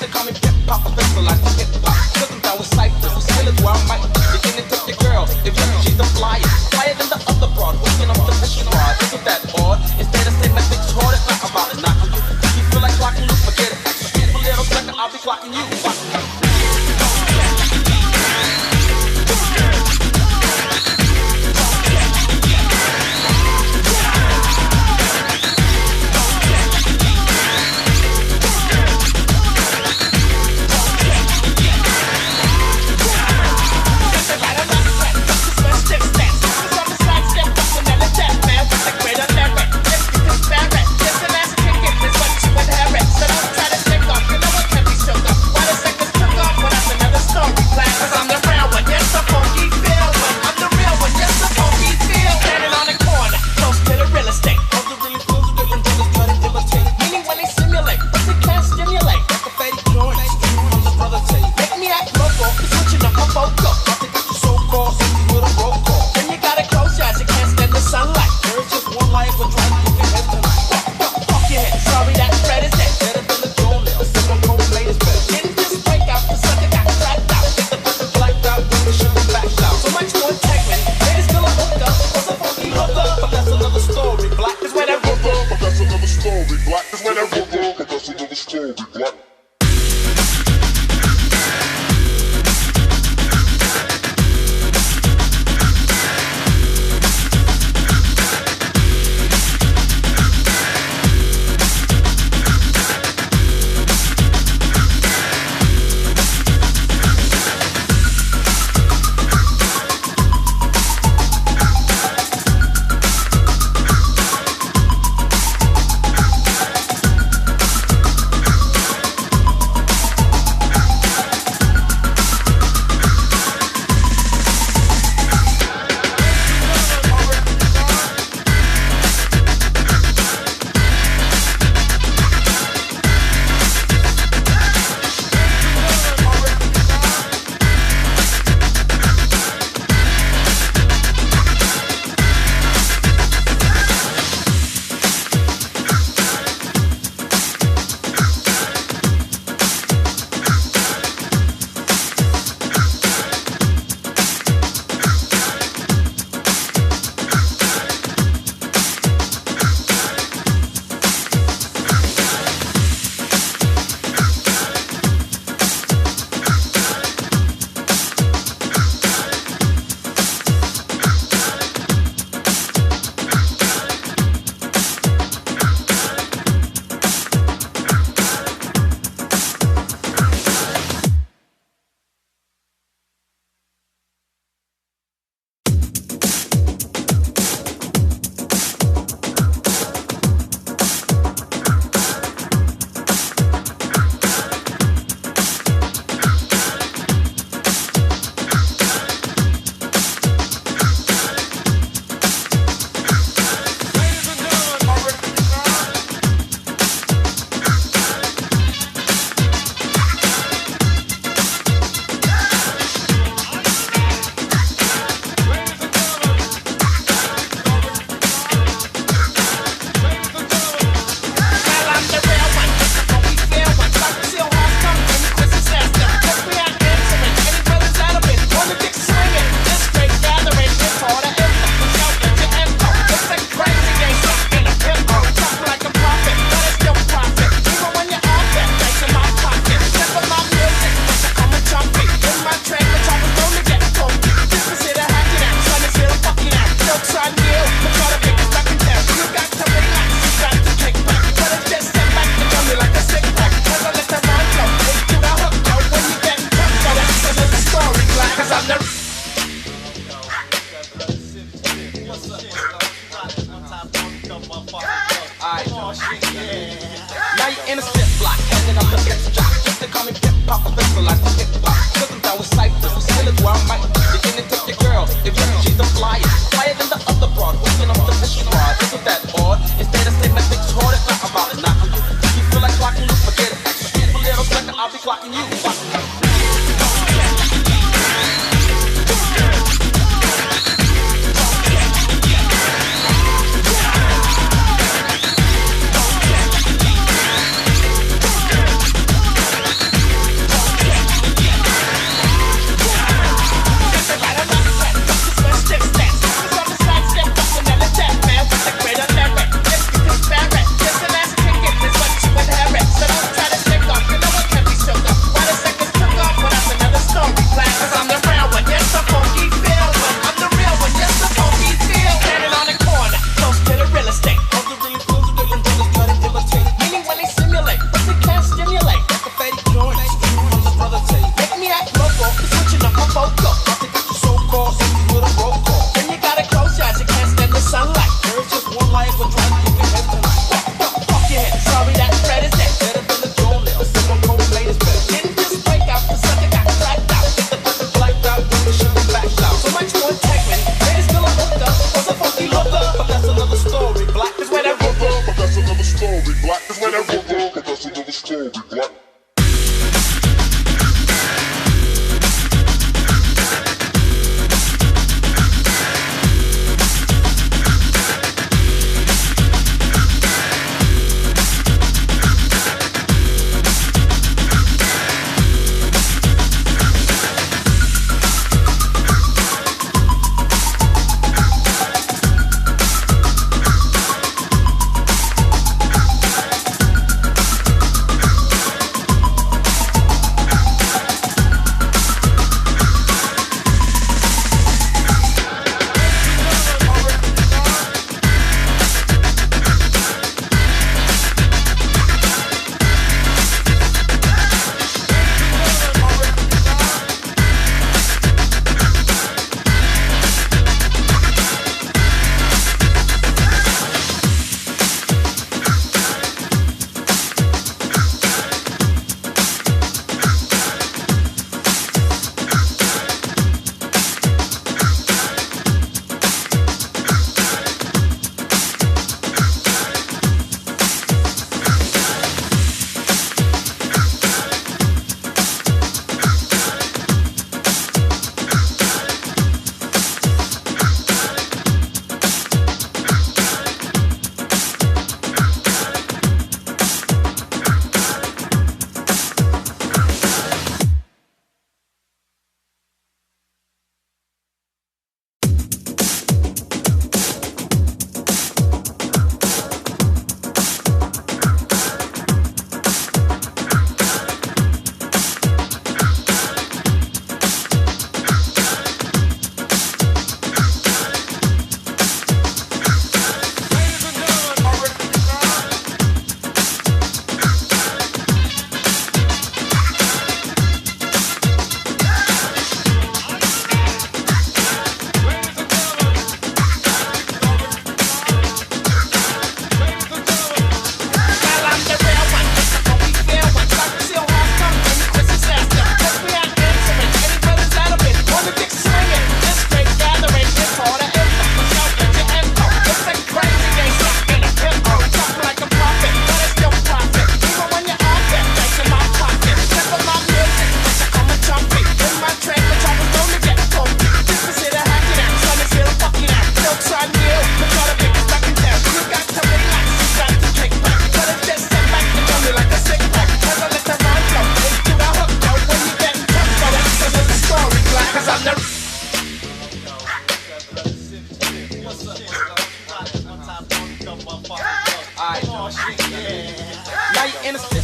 they call me Pip Pop, I specialize in hip hop. Cause I'm down with ciphers, with skillets where I might begin to tip your girl. If she's the flyest, flyer than the other broad, waking up the mission rod. Isn't that odd? Instead of saying my bitch hard, it's not about knocking you. You feel like clocking you, forget it. Extra a little second, I'll be clocking you.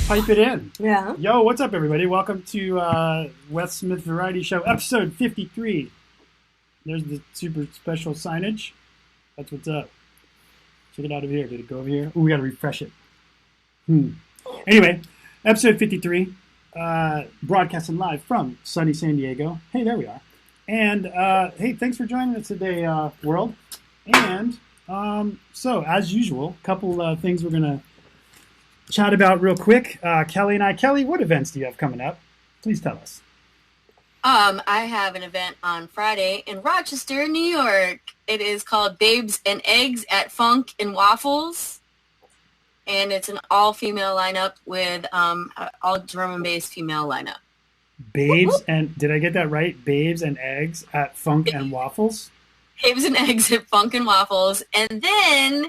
Pipe it in. Yeah. Yo, what's up, everybody? Welcome to Wes Smith Variety Show, episode 53. There's the super special signage. That's what's up. Check it out over here. Did it go over here? Oh, we got to refresh it. Anyway, episode 53, broadcasting live from sunny San Diego. Hey, there we are. And, hey, thanks for joining us today, world. And, so, as usual, a couple things we're going to chat about real quick. Kelly and I. Kelly, what events do you have coming up? Please tell us. I have an event on Friday in Rochester, New York. It is called Babes and Eggs at Funk and Waffles. And it's an all-female lineup with all drum and bass female lineup. Babes and, did I get that right? Babes and Eggs at Funk and Waffles? Babes and Eggs at Funk and Waffles. And then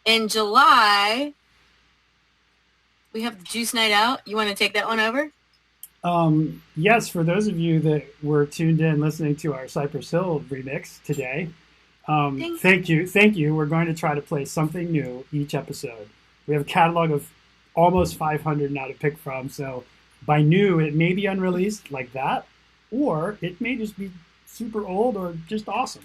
in July, we have the Juice Night Out. You want to take that one over? Yes, for those of you that were tuned in listening to our Cypress Hill remix today, thank you. We're going to try to play something new each episode. We have a catalog of almost 500 now to pick from, so by new, it may be unreleased like that, or it may just be super old or just awesome,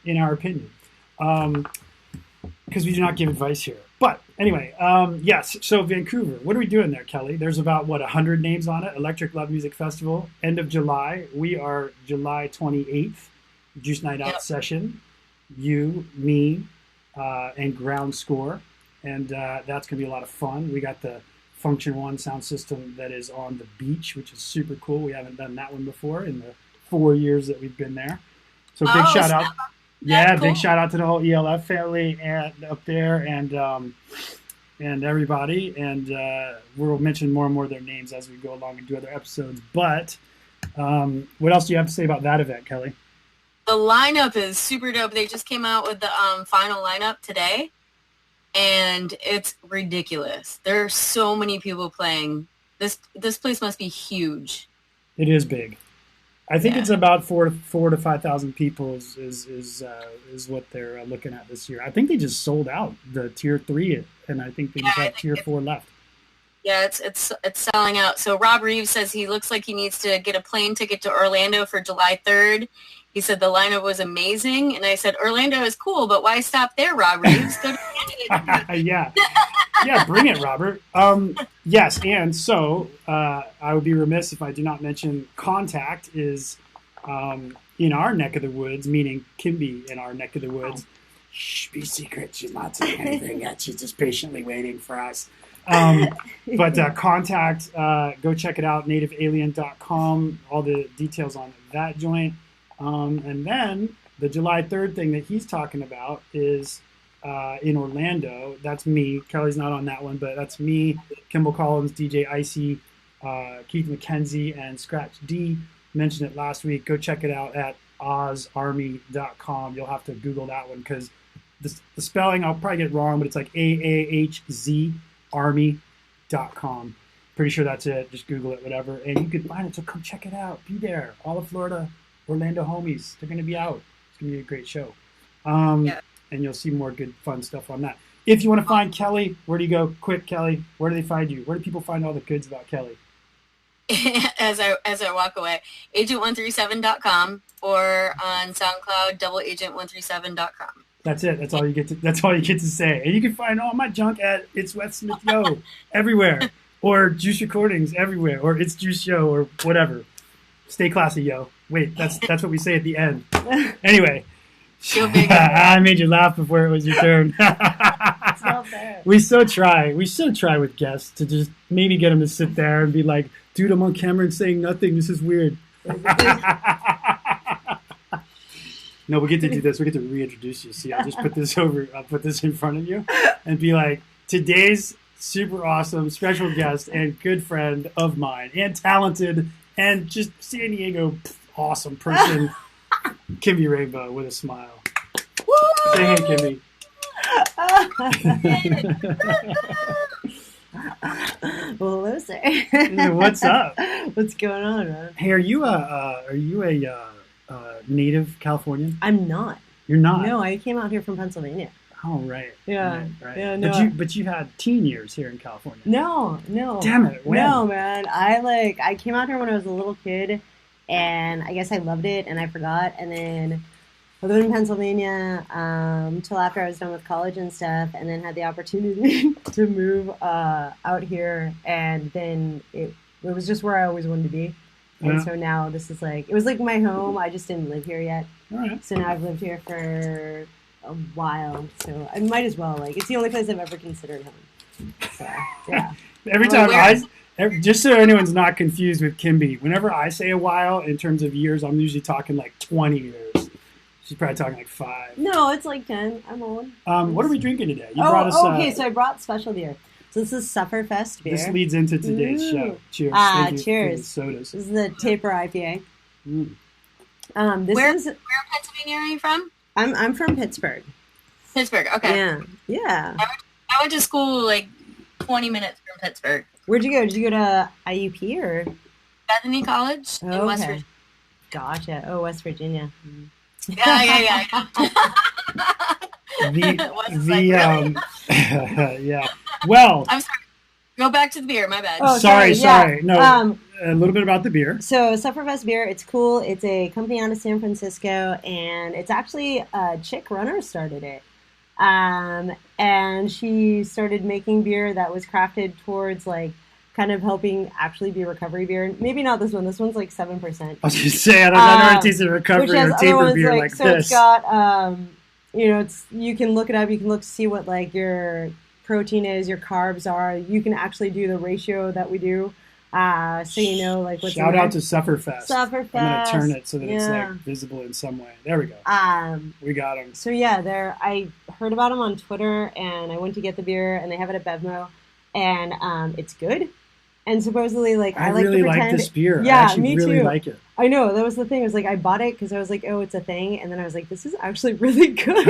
in our opinion, because we do not give advice here. But anyway, yes, so Vancouver, what are we doing there, Kelly? There's about, 100 names on it. Electric Love Music Festival, end of July. We are July 28th, Juice Night Out session. You, me, and Ground Score. And that's going to be a lot of fun. We got the Function One sound system that is on the beach, which is super cool. We haven't done that one before in the 4 years that we've been there. So big shout out. Yeah, cool. Big shout out to the whole ELF family and up there. And and everybody, and we'll mention more and more of their names as we go along and do other episodes. But what else do you have to say about that event, Kelly? The lineup is super dope. They just came out with the final lineup today, and it's ridiculous. There are so many people playing. This place must be huge. It is big. I think it's about 4,000 to 5,000 people is what they're looking at this year. I think they just sold out the tier 3, and I think they just have tier 4 left. Yeah, it's selling out. So Rob Reeves says he looks like he needs to get a plane ticket to Orlando for July 3rd. He said the lineup was amazing, and I said Orlando is cool, but why stop there, Rob Reeves? Go to Canada. Yeah, bring it, Robert. Yes, and so I would be remiss if I do not mention Contact is in our neck of the woods, meaning Kimby in our neck of the woods. Shh, be secret. She's not saying anything yet. She's just patiently waiting for us. But Contact, go check it out, nativealien.com, all the details on that joint. And then the July 3rd thing that he's talking about is in Orlando. That's me. Kelly's not on that one, but that's me, Kimball Collins, DJ Icy, Keith McKenzie, and Scratch D. Mentioned it last week. Go check it out at ozarmy.com. You'll have to Google that one because the spelling, I'll probably get it wrong, but it's like AAHZ army.com. Pretty sure that's it. Just Google it, whatever. And you can find it, so come check it out. Be there. All of Florida, Orlando homies. They're going to be out. It's going to be a great show. And you'll see more good, fun stuff on that. If you want to find Kelly, where do you go? Quick, Kelly. Where do they find you? Where do people find all the goods about Kelly? As I walk away, agent137.com or on SoundCloud, doubleagent137.com. That's it. That's all you get to say. And you can find all my junk at It's Wes Smith Yo everywhere, or Juice Recordings everywhere, or It's Juice Yo, or whatever. Stay classy, yo. Wait, that's what we say at the end. Anyway, I made you laugh before it was your turn. It's not fair. We still try with guests to just maybe get them to sit there and be like, dude, I'm on camera and saying nothing. This is weird. No, we get to do this. We get to reintroduce you. See, I'll just put this in front of you and be like, today's super awesome special guest and good friend of mine and talented and just San Diego awesome person, Kimby Rainbo with a smile. Woo! Say hey, Kimby. Well, hello, sir. What's up? What's going on, man? Hey, are you a native Californian? I'm not. You're not? No, I came out here from Pennsylvania. Oh, right. Yeah. Right. Yeah, no. But you had teen years here in California. No. Damn it. When? No, man. I came out here when I was a little kid, and I guess I loved it, and I forgot. And then I lived in Pennsylvania until after I was done with college and stuff, and then had the opportunity to move out here, and then it was just where I always wanted to be. And so now this is it was like my home. I just didn't live here yet. All right. So now I've lived here for a while. So I might as well. It's the only place I've ever considered home. So, yeah. Every time just so anyone's not confused with Kimby, whenever I say a while in terms of years, I'm usually talking 20 years. She's probably talking 5. No, it's 10. I'm old. What are we drinking today? You brought us. Okay. So I brought special beer. So this is Sufferfest beer. This leads into today's show. Cheers. Cheers. For the sodas. This is the Taper IPA. Mm. Where in Pennsylvania are you from? I'm from Pittsburgh. Pittsburgh. Okay. Yeah. I went to school 20 minutes from Pittsburgh. Where'd you go? Did you go to IUP or Bethany College in West Virginia. Gotcha. Oh, West Virginia. Yeah. Yeah. Well, I'm sorry. Go back to the beer. My bad. Oh, sorry. Yeah. No, a little bit about the beer. So Sufferfest beer, it's cool. It's a company out of San Francisco, and it's actually a chick runner started it. And she started making beer that was crafted towards kind of helping actually be recovery beer. Maybe not this one. This one's 7%. I was going to say, I've never tasted recovery or taper beer like so this. It's got, you can look it up. You can look to see what your protein is, your carbs are. You can actually do the ratio that we do. So you know what's Shout out to Sufferfest. Sufferfest. I'm going to turn it so that it's visible in some way. There we go. We got them. So yeah, I heard about them on Twitter, and I went to get the beer, and they have it at Bevmo, and it's good. And supposedly, like, I like really to pretend. like this beer. Yeah, I actually me really too. like it. I know, that was the thing. It was like I bought it because I was like, oh, it's a thing, and then I was like, this is actually really good.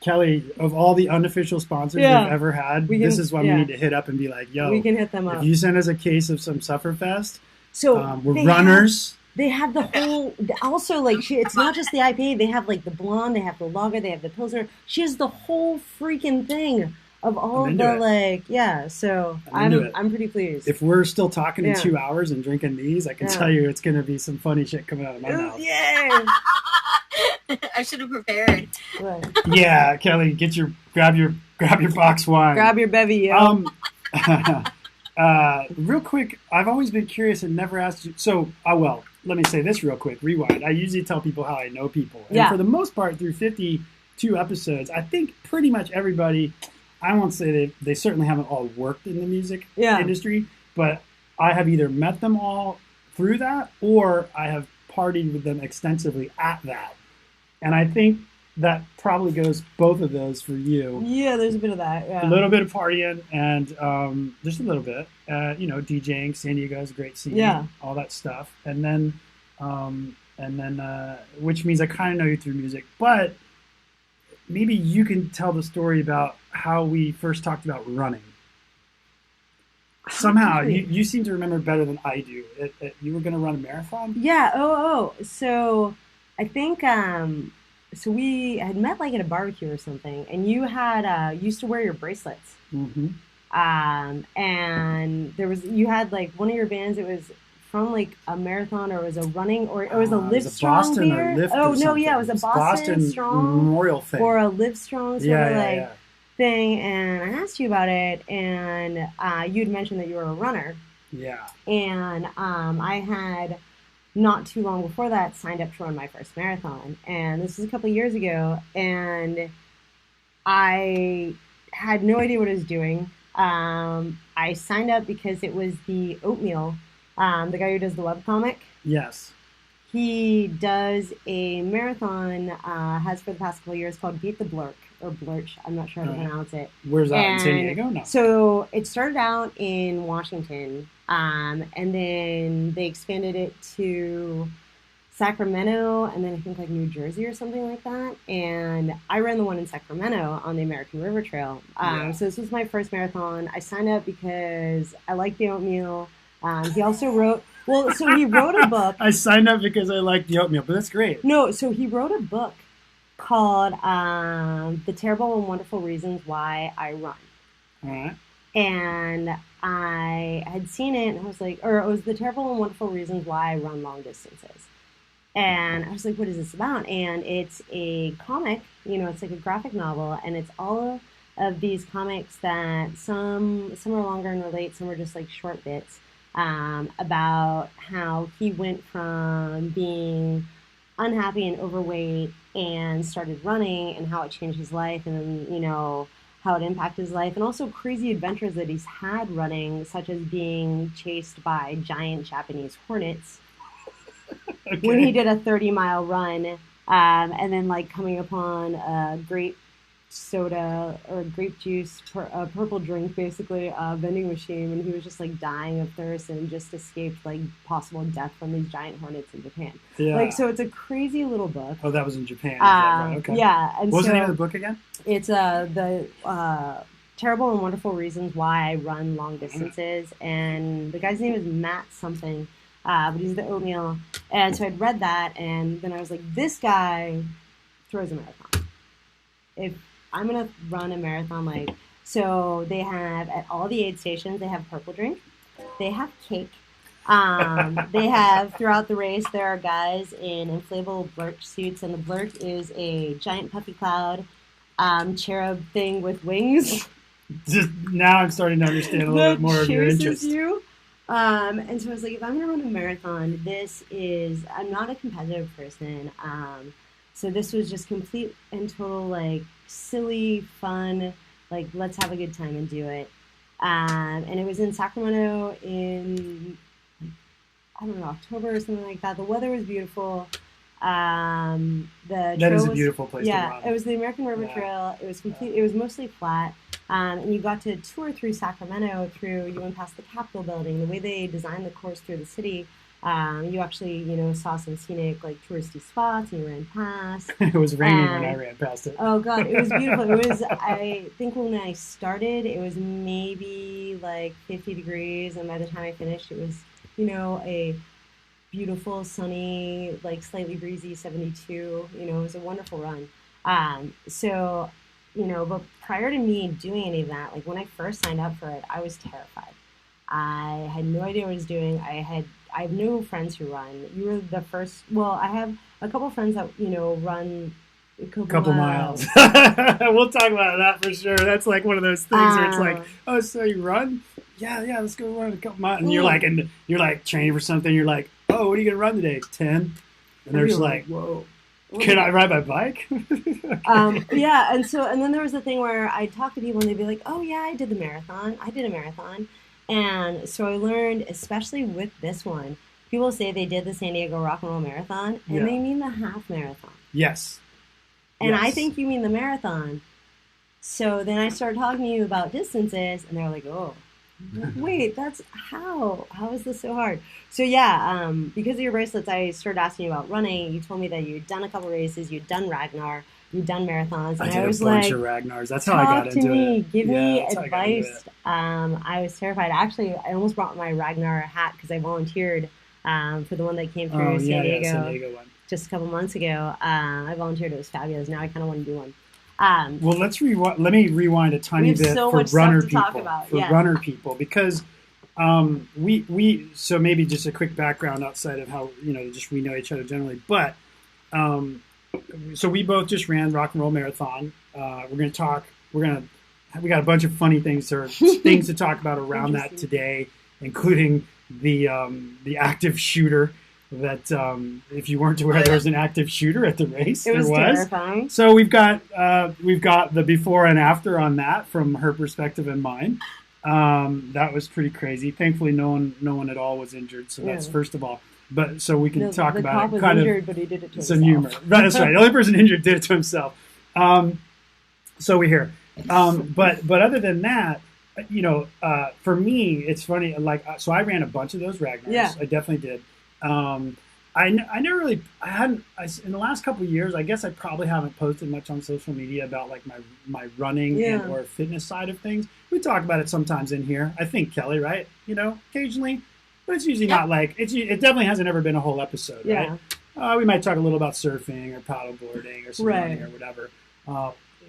Kelly, of all the unofficial sponsors we've ever had, this is one we need to hit up and be like, yo, we can hit them up. If you send us a case of some Sufferfest, so we're runners. They have the whole, also, like, it's not just the IPA. They have, like, the blonde, they have the lager, they have the pilsner. She has the whole freaking thing of all of the, like, so I'm pretty pleased. If we're still talking in 2 hours and drinking these, I can tell you it's going to be some funny shit coming out of my mouth. Yeah. I should have prepared. What? Yeah, Kelly, grab your box wine. Grab your bevy, yo. Real quick, I've always been curious and never asked you. So, let me say this real quick. Rewind. I usually tell people how I know people, and for the most part, through 52 episodes, I think pretty much everybody. I won't say they certainly haven't all worked in the music industry, but I have either met them all through that, or I have partied with them extensively at that. And I think that probably goes both of those for you. Yeah, there's a bit of that. Yeah. A little bit of partying and just a little bit. DJing. San Diego is a great scene. Yeah. All that stuff. And then, which means I kind of know you through music. But maybe you can tell the story about how we first talked about running. Somehow, you seem to remember better than I do. You were going to run a marathon? Yeah. So I think so we had met like at a barbecue or something, and you had used to wear your bracelets. Mm-hmm. And you had like one of your bands. It was from like a marathon, or it was a running, or it was a Live Strong beer. It was a Boston Strong Memorial thing, or a Live Strong sort of thing. And I asked you about it, and you had mentioned that you were a runner. Yeah. And I had not too long before that signed up to run my first marathon, and this was a couple of years ago, and I had no idea what I was doing. I signed up because it was the Oatmeal, the guy who does the webcomic. Yes. He does a marathon, has for the past couple of years, called Beat the Blurk, or Blurch. I'm not sure how to pronounce it. Where's that, in San Diego? No. So it started out in Washington, and then they expanded it to Sacramento, and then I think like New Jersey or something like that. And I ran the one in Sacramento on the American River Trail. So this was my first marathon. I signed up because I liked the Oatmeal. He also wrote, he wrote a book. I signed up because I liked the Oatmeal, but that's great. No, so he wrote a book called The Terrible and Wonderful Reasons Why I Run. All right. And I had seen it, and I was like, or it was The Terrible and Wonderful Reasons Why I Run Long Distances. And I was like, what is this about? And it's a comic, it's like a graphic novel, and it's all of these comics that some are longer and relate, some are just like short bits, about how he went from being unhappy and overweight and started running, and how it changed his life, and then, how it impacted his life, and also crazy adventures that he's had running, such as being chased by giant Japanese hornets when he did a 30-mile run, and then like coming upon a grape soda or grape juice, a purple drink, basically, vending machine, and he was just like dying of thirst and just escaped like possible death from these giant hornets in Japan. Yeah. So it's a crazy little book. Oh, that was in Japan. Right? Okay. Yeah. And what was the name of the book again? It's the Terrible and Wonderful Reasons Why I Run Long Distances, and the guy's name is Matt something, but he's the Oatmeal. And so I'd read that, and then I was like, this guy throws a marathon. If I'm going to run a marathon, so they have, at all the aid stations, they have purple drink, they have cake, they have, throughout the race, there are guys in inflatable blurch suits, and the blurch is a giant puffy cloud cherub thing with wings. Just now I'm starting to understand a little bit more of your interest. You. And so I was like, if I'm going to run a marathon, I'm not a competitive person. So this was just complete and total, silly fun, let's have a good time and do it. And it was in Sacramento in, I don't know, October or something like that. The weather was beautiful. The That trail is a was, beautiful place to yeah, run. it was the American River Yeah. Trail. It was complete. It was mostly flat, and you got to tour through Sacramento. You went past the Capitol building. The way they designed the course through the city, you actually saw some scenic like touristy spots, and you ran past. It was raining when I And ran past it. oh god, it was beautiful. It was. I think when I started, it was maybe like 50 degrees, and by the time I finished, it was a beautiful, sunny, like slightly breezy 72. It was a wonderful run. But prior to me doing any of that, like when I first signed up for it, I was terrified. I had no idea what I was doing. I have no friends who run. You were the first. Well, I have a couple friends that run a Couple miles. We'll talk about that for sure. That's like one of those things where it's like, oh, so you run? Yeah, let's go run a couple miles. And you're like training for something. You're like, oh, what are you gonna run today? 10. And they're just like, whoa. Can I ride my bike? Yeah, and then there was the thing where I'd talk to people and they'd be like, oh yeah, I did a marathon. And so I learned, especially with this one, people say they did the San Diego Rock and Roll Marathon, and they mean the half marathon. Yes. And I think you mean the marathon. So then I started talking to you about distances, and they're like, oh, wait, that's how is this so hard? So yeah, because of your bracelets, I started asking you about running. You told me that you'd done a couple races, you'd done Ragnar, you'd done marathons, and I was like, a bunch of Ragnars. That's how I got into it. Give me advice. I was terrified. Actually, I almost brought my Ragnar hat because I volunteered for the one that came through San Diego one. Just a couple months ago. I volunteered. It was fabulous. Now I kind of want to do one. Well, let me rewind a tiny bit for runner people, because so maybe just a quick background outside of how just we know each other generally, but so we both just ran Rock and Roll Marathon. We got a bunch of funny things to talk about around that today, including the active shooter. That if you weren't aware, there was an active shooter at the race. It was terrifying. So we've got the before and after on that from her perspective and mine. That was pretty crazy. Thankfully, no one at all was injured. So that's first of all. But so we can talk about it. The cop was injured, but he did it to himself. Some humor. That's right. The only person injured did it to himself. So we hear. But other than that, for me, it's funny. Like, so I ran a bunch of those Ragnars. Yeah. I definitely did. I never really, in the last couple of years, I guess I probably haven't posted much on social media about like my running and or fitness side of things. We talk about it sometimes in here. I think Kelly, right? Occasionally, but it's usually not like, it definitely hasn't ever been a whole episode, right? We might talk a little about surfing or paddleboarding or some running or whatever.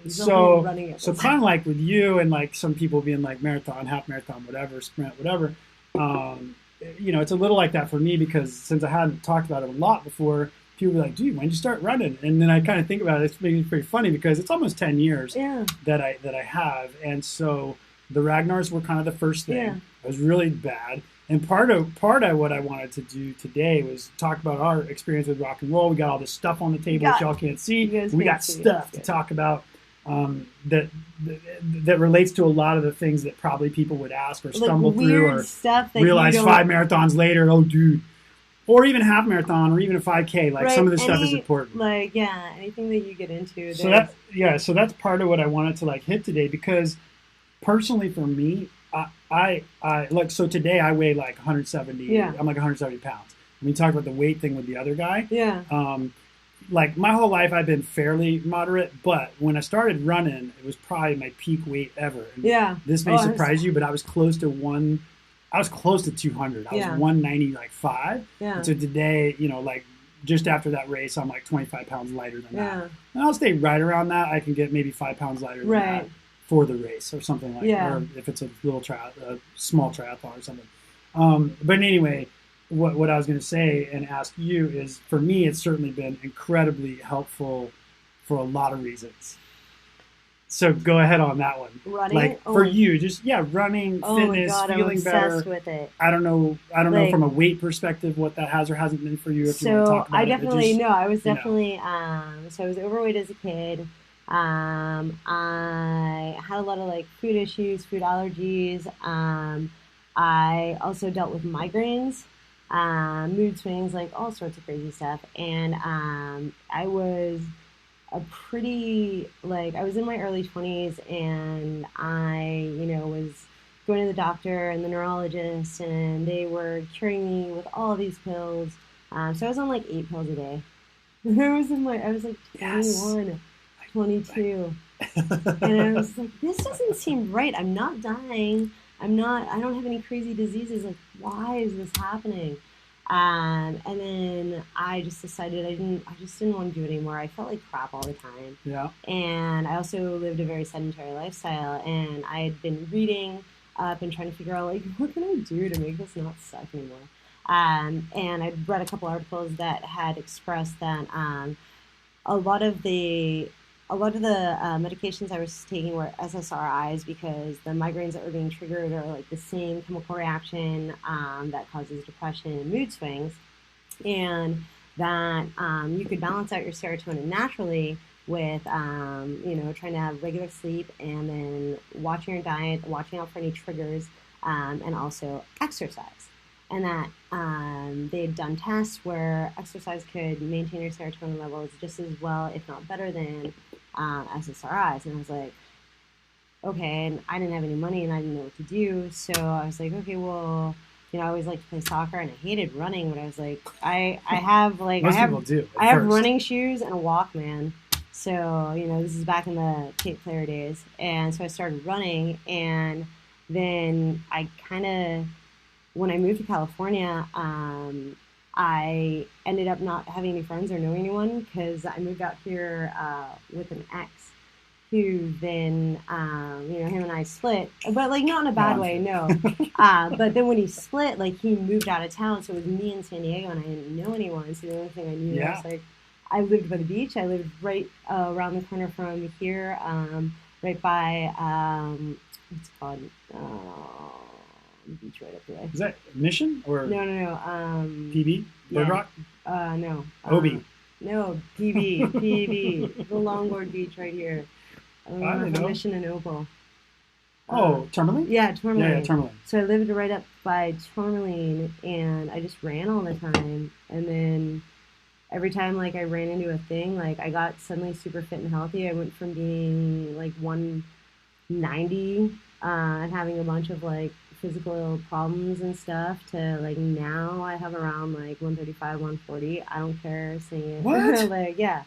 So kind of like with you and like some people being like marathon, half marathon, whatever, sprint, whatever. It's a little like that for me because since I hadn't talked about it a lot before, people were like, dude, when did you start running? And then I kind of think about it. It's making it pretty funny because it's almost 10 years that I have. And so the Ragnars were kind of the first thing. Yeah. It was really bad. And part of what I wanted to do today was talk about our experience with rock and roll. We got all this stuff on the table which y'all can't see. We got stuff to talk about that relates to a lot of the things that probably people would ask or stumble through or stuff that realize 5 marathons later, oh dude, or even half marathon or even a 5K. Like some of this stuff is important. Like anything that you get into. So that's part of what I wanted to like hit today because personally for me, I like so today I weigh like 170. Yeah. I'm like 170 pounds. We talked about the weight thing with the other guy. Yeah. Like my whole life I've been fairly moderate, but when I started running, it was probably my peak weight ever. And this may surprise you, but I was close to 200. I was 195. Yeah. And so today, like just after that race, I'm like 25 pounds lighter than that. And I'll stay right around that. I can get maybe 5 pounds lighter than that for the race or something like that. Or if it's a little small triathlon or something. But anyway, what I was going to say and ask you is, for me, it's certainly been incredibly helpful for a lot of reasons. So go ahead on that one. Running? Like for you, just running, fitness, feeling better. With it. I don't know from a weight perspective what that has or hasn't been for you. If you want to talk about I definitely I was definitely so I was overweight as a kid. I had a lot of like food issues, food allergies. I also dealt with migraines. mood swings, like all sorts of crazy stuff. And I was I was in my early 20s, and I, was going to the doctor and the neurologist, and they were curing me with all of these pills. So I was on like 8 pills a day. I was like 21, 22. And I was like, this doesn't seem right. I'm not dying. I don't have any crazy diseases. Like, why is this happening? And then I just decided I just didn't want to do it anymore. I felt like crap all the time. Yeah. And I also lived a very sedentary lifestyle, and I had been reading up and trying to figure out, like, what can I do to make this not suck anymore? And I'd read a couple articles that had expressed that a lot of the medications I was taking were SSRIs, because the migraines that were being triggered are like the same chemical reaction that causes depression and mood swings, and that you could balance out your serotonin naturally with trying to have regular sleep, and then watching your diet, watching out for any triggers, and also exercise. And that they had done tests where exercise could maintain your serotonin levels just as well, if not better than SSRIs. And I was like, okay, and I didn't have any money and I didn't know what to do. So I was like, okay, well, I always liked to play soccer and I hated running, but I was like, I have running shoes and a Walkman. So, this is back in the tape player days. And so I started running, and then when I moved to California, I ended up not having any friends or knowing anyone, because I moved out here with an ex who then, him and I split, but like not in a bad way, no. But then when he split, like he moved out of town, so it was me in San Diego, and I didn't know anyone. So the only thing I knew was like, I lived by the beach. I lived right around the corner from here, right by what's it called? Beach right up the way. Is that Mission or no? PB? Bird Rock? No. Obi. No, PB. The Longboard Beach right here. I don't know. Mission and Opal. Tourmaline? Yeah, Tourmaline. Yeah, Tourmaline. So I lived right up by Tourmaline, and I just ran all the time. And then every time like I ran into a thing, like I got suddenly super fit and healthy. I went from being like 190 and having a bunch of like physical problems and stuff to like now I have around like 135, 140. I don't care saying it. What? Like, yeah.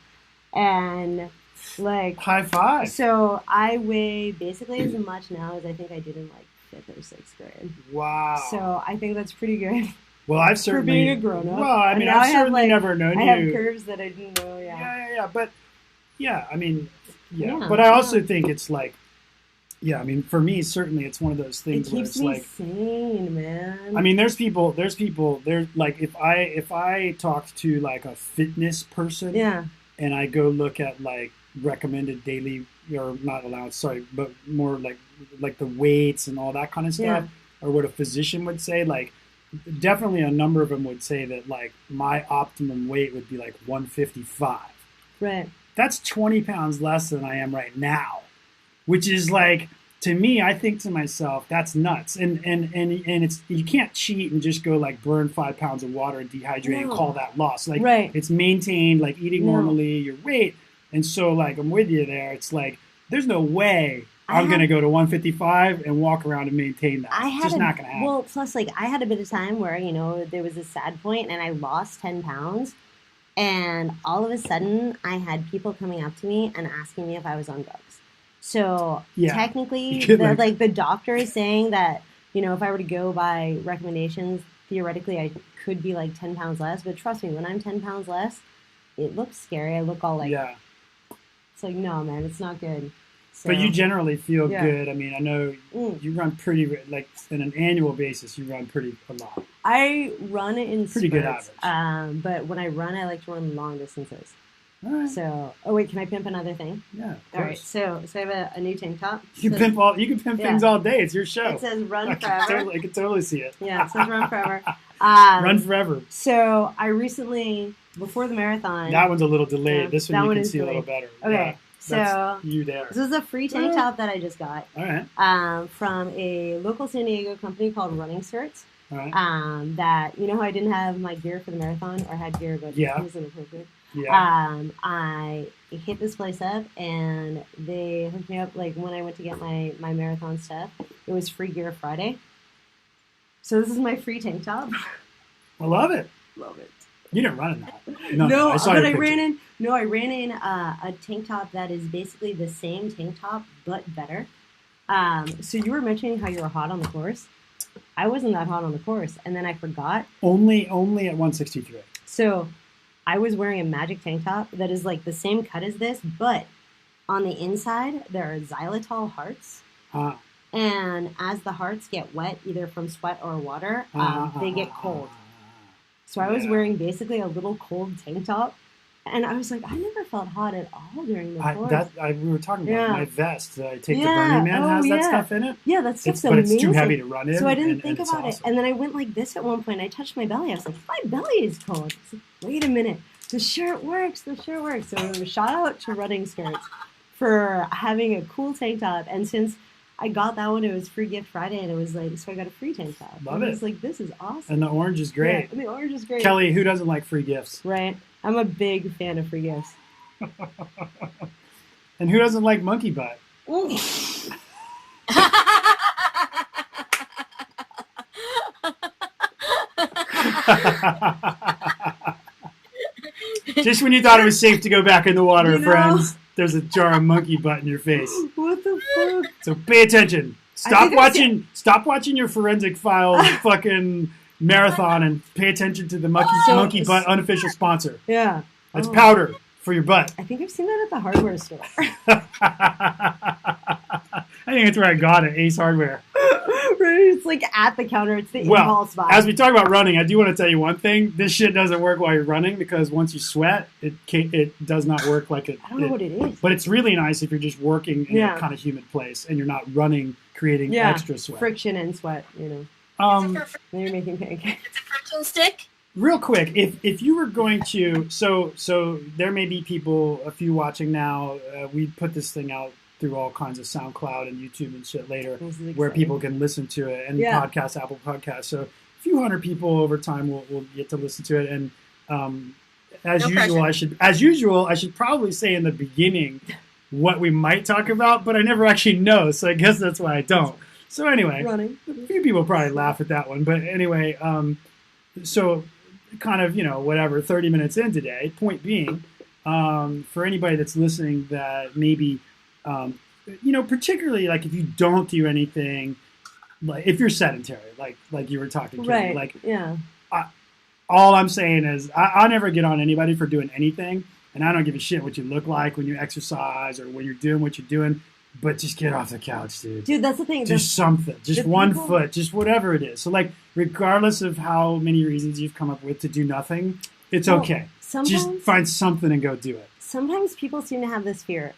And like high five. So I weigh basically as much now as I think I did in like 5th or 6th grade. Wow. So I think that's pretty good. Well, I've certainly for being a grown up. Well, I mean, I've certainly never known you. I have curves that I didn't know. Yeah. But yeah, I mean, yeah. But I also think it's like, yeah, I mean, for me, certainly, it's one of those things where it's like, it keeps me sane, man. I mean, there's people, like, if I talk to like a fitness person, and I go look at like recommended daily, or not allowance, sorry, but more like the weights and all that kind of stuff, or what a physician would say, like, definitely a number of them would say that like my optimum weight would be like 155. Right. That's 20 pounds less than I am right now. Which is like, to me, I think to myself, that's nuts. And it's, you can't cheat and just go like burn 5 pounds of water and dehydrate and call that loss. Like, it's maintained, like eating normally, your weight. And so like, I'm with you there. It's like, there's no way I'm going to go to 155 and walk around and maintain that. It's just not going to happen. Well, plus like I had a bit of time where, there was a sad point and I lost 10 pounds. And all of a sudden I had people coming up to me and asking me if I was on drugs. So technically, the doctor is saying that, if I were to go by recommendations, theoretically I could be like 10 pounds less. But trust me, when I'm 10 pounds less, it looks scary. I look all like, it's like, no, man, it's not good. So, but you generally feel good. I mean, I know you run pretty, like, on an annual basis, you run a lot. I run in pretty spurts, good average. But when I run, I like to run long distances. All right. So, wait, can I pimp another thing? Yeah, of course. All right, so I have a new tank top. You can pimp things all day. It's your show. It says "Run Forever." I can totally see it. Yeah, it says "Run Forever." Run forever. So I recently, before the marathon, that one's a little delayed. This one you can see delayed. A little better. Okay, so you there. This is a free tank top that I just got. All right. From a local San Diego company called Running Skirts. All right. That, you know how I didn't have my gear for the marathon, or had gear but Yeah. it wasn't appropriate. Yeah. I hit this place up and they hooked me up. Like when I went to get my marathon stuff, it was free gear Friday. So this is my free tank top. I love it. Love it. You didn't run in that. No, I saw but your I picture. ran in a tank top that is basically the same tank top but better. So you were mentioning how you were hot on the course. I wasn't that hot on the course, and then I forgot. Only at 163. So I was wearing a magic tank top that is like the same cut as this, but on the inside there are xylitol hearts. And as the hearts get wet, either from sweat or water, they get cold. So I was wearing basically a little cold tank top, and I was like, I never felt hot at all during the course. We were talking about my vest. I take the Yeah. Burning Man Oh, has that yeah. stuff in it. Yeah, that stuff's But amazing. it's too heavy to run in. So I didn't think and about it's it. And then I went like this at one point. I touched my belly. I was like, my belly is cold. I was like, wait a minute. The shirt works. The shirt works. So shout out to Running Skirts for having a cool tank top. And since I got that one, it was free gift Friday, and it was like, so I got a free tank top. Love and it. I was like, this is awesome. And the orange is great. Yeah, and the orange is great. Kelly, who doesn't like free gifts? Right. I'm a big fan of free gifts. And who doesn't like monkey butt? Just when you thought it was safe to go back in the water, You know? friends, there's a jar of monkey butt in your face. What the fuck? So pay attention. think I've Stop watching your Forensic Files fucking marathon and pay attention to the monkey butt unofficial sponsor. Yeah. That's powder for your butt. I think I've seen that at the hardware store. I think that's where I got it, Ace Hardware. Right? It's like at the counter. It's the impulse buy. As we talk about running, I do want to tell you one thing. This shit doesn't work while you're running because once you sweat, it does not work like it. I don't know what it is. But it's really nice if you're just working in a kind of humid place and you're not running, creating extra sweat. Friction and sweat, you know. It's Then you're making pancakes. a friction stick. Real quick, if you were going to, so there may be people, a few watching now. We put this thing out through all kinds of SoundCloud and YouTube and shit later, where people can listen to it, and podcasts, Apple Podcasts. So a few hundred people over time will get to listen to it. And as usual, I should probably say in the beginning what we might talk about, but I never actually know, so I guess that's why I don't. So anyway, Running. a few people probably laugh at that one, but anyway, so kind of, 30 minutes in today, point being, for anybody that's listening that maybe, particularly like if you don't do anything, like if you're sedentary, like you were talking, Kimmy, Right. Yeah. all I'm saying is I never get on anybody for doing anything, and I don't give a shit what you look like when you exercise or when you're doing what you're doing, but just get off the couch, dude. Dude, that's the thing. Just something. Just one foot. Just whatever it is. So, like, regardless of how many reasons you've come up with to do nothing, it's okay. Just find something and go do it. Sometimes people seem to have this fear.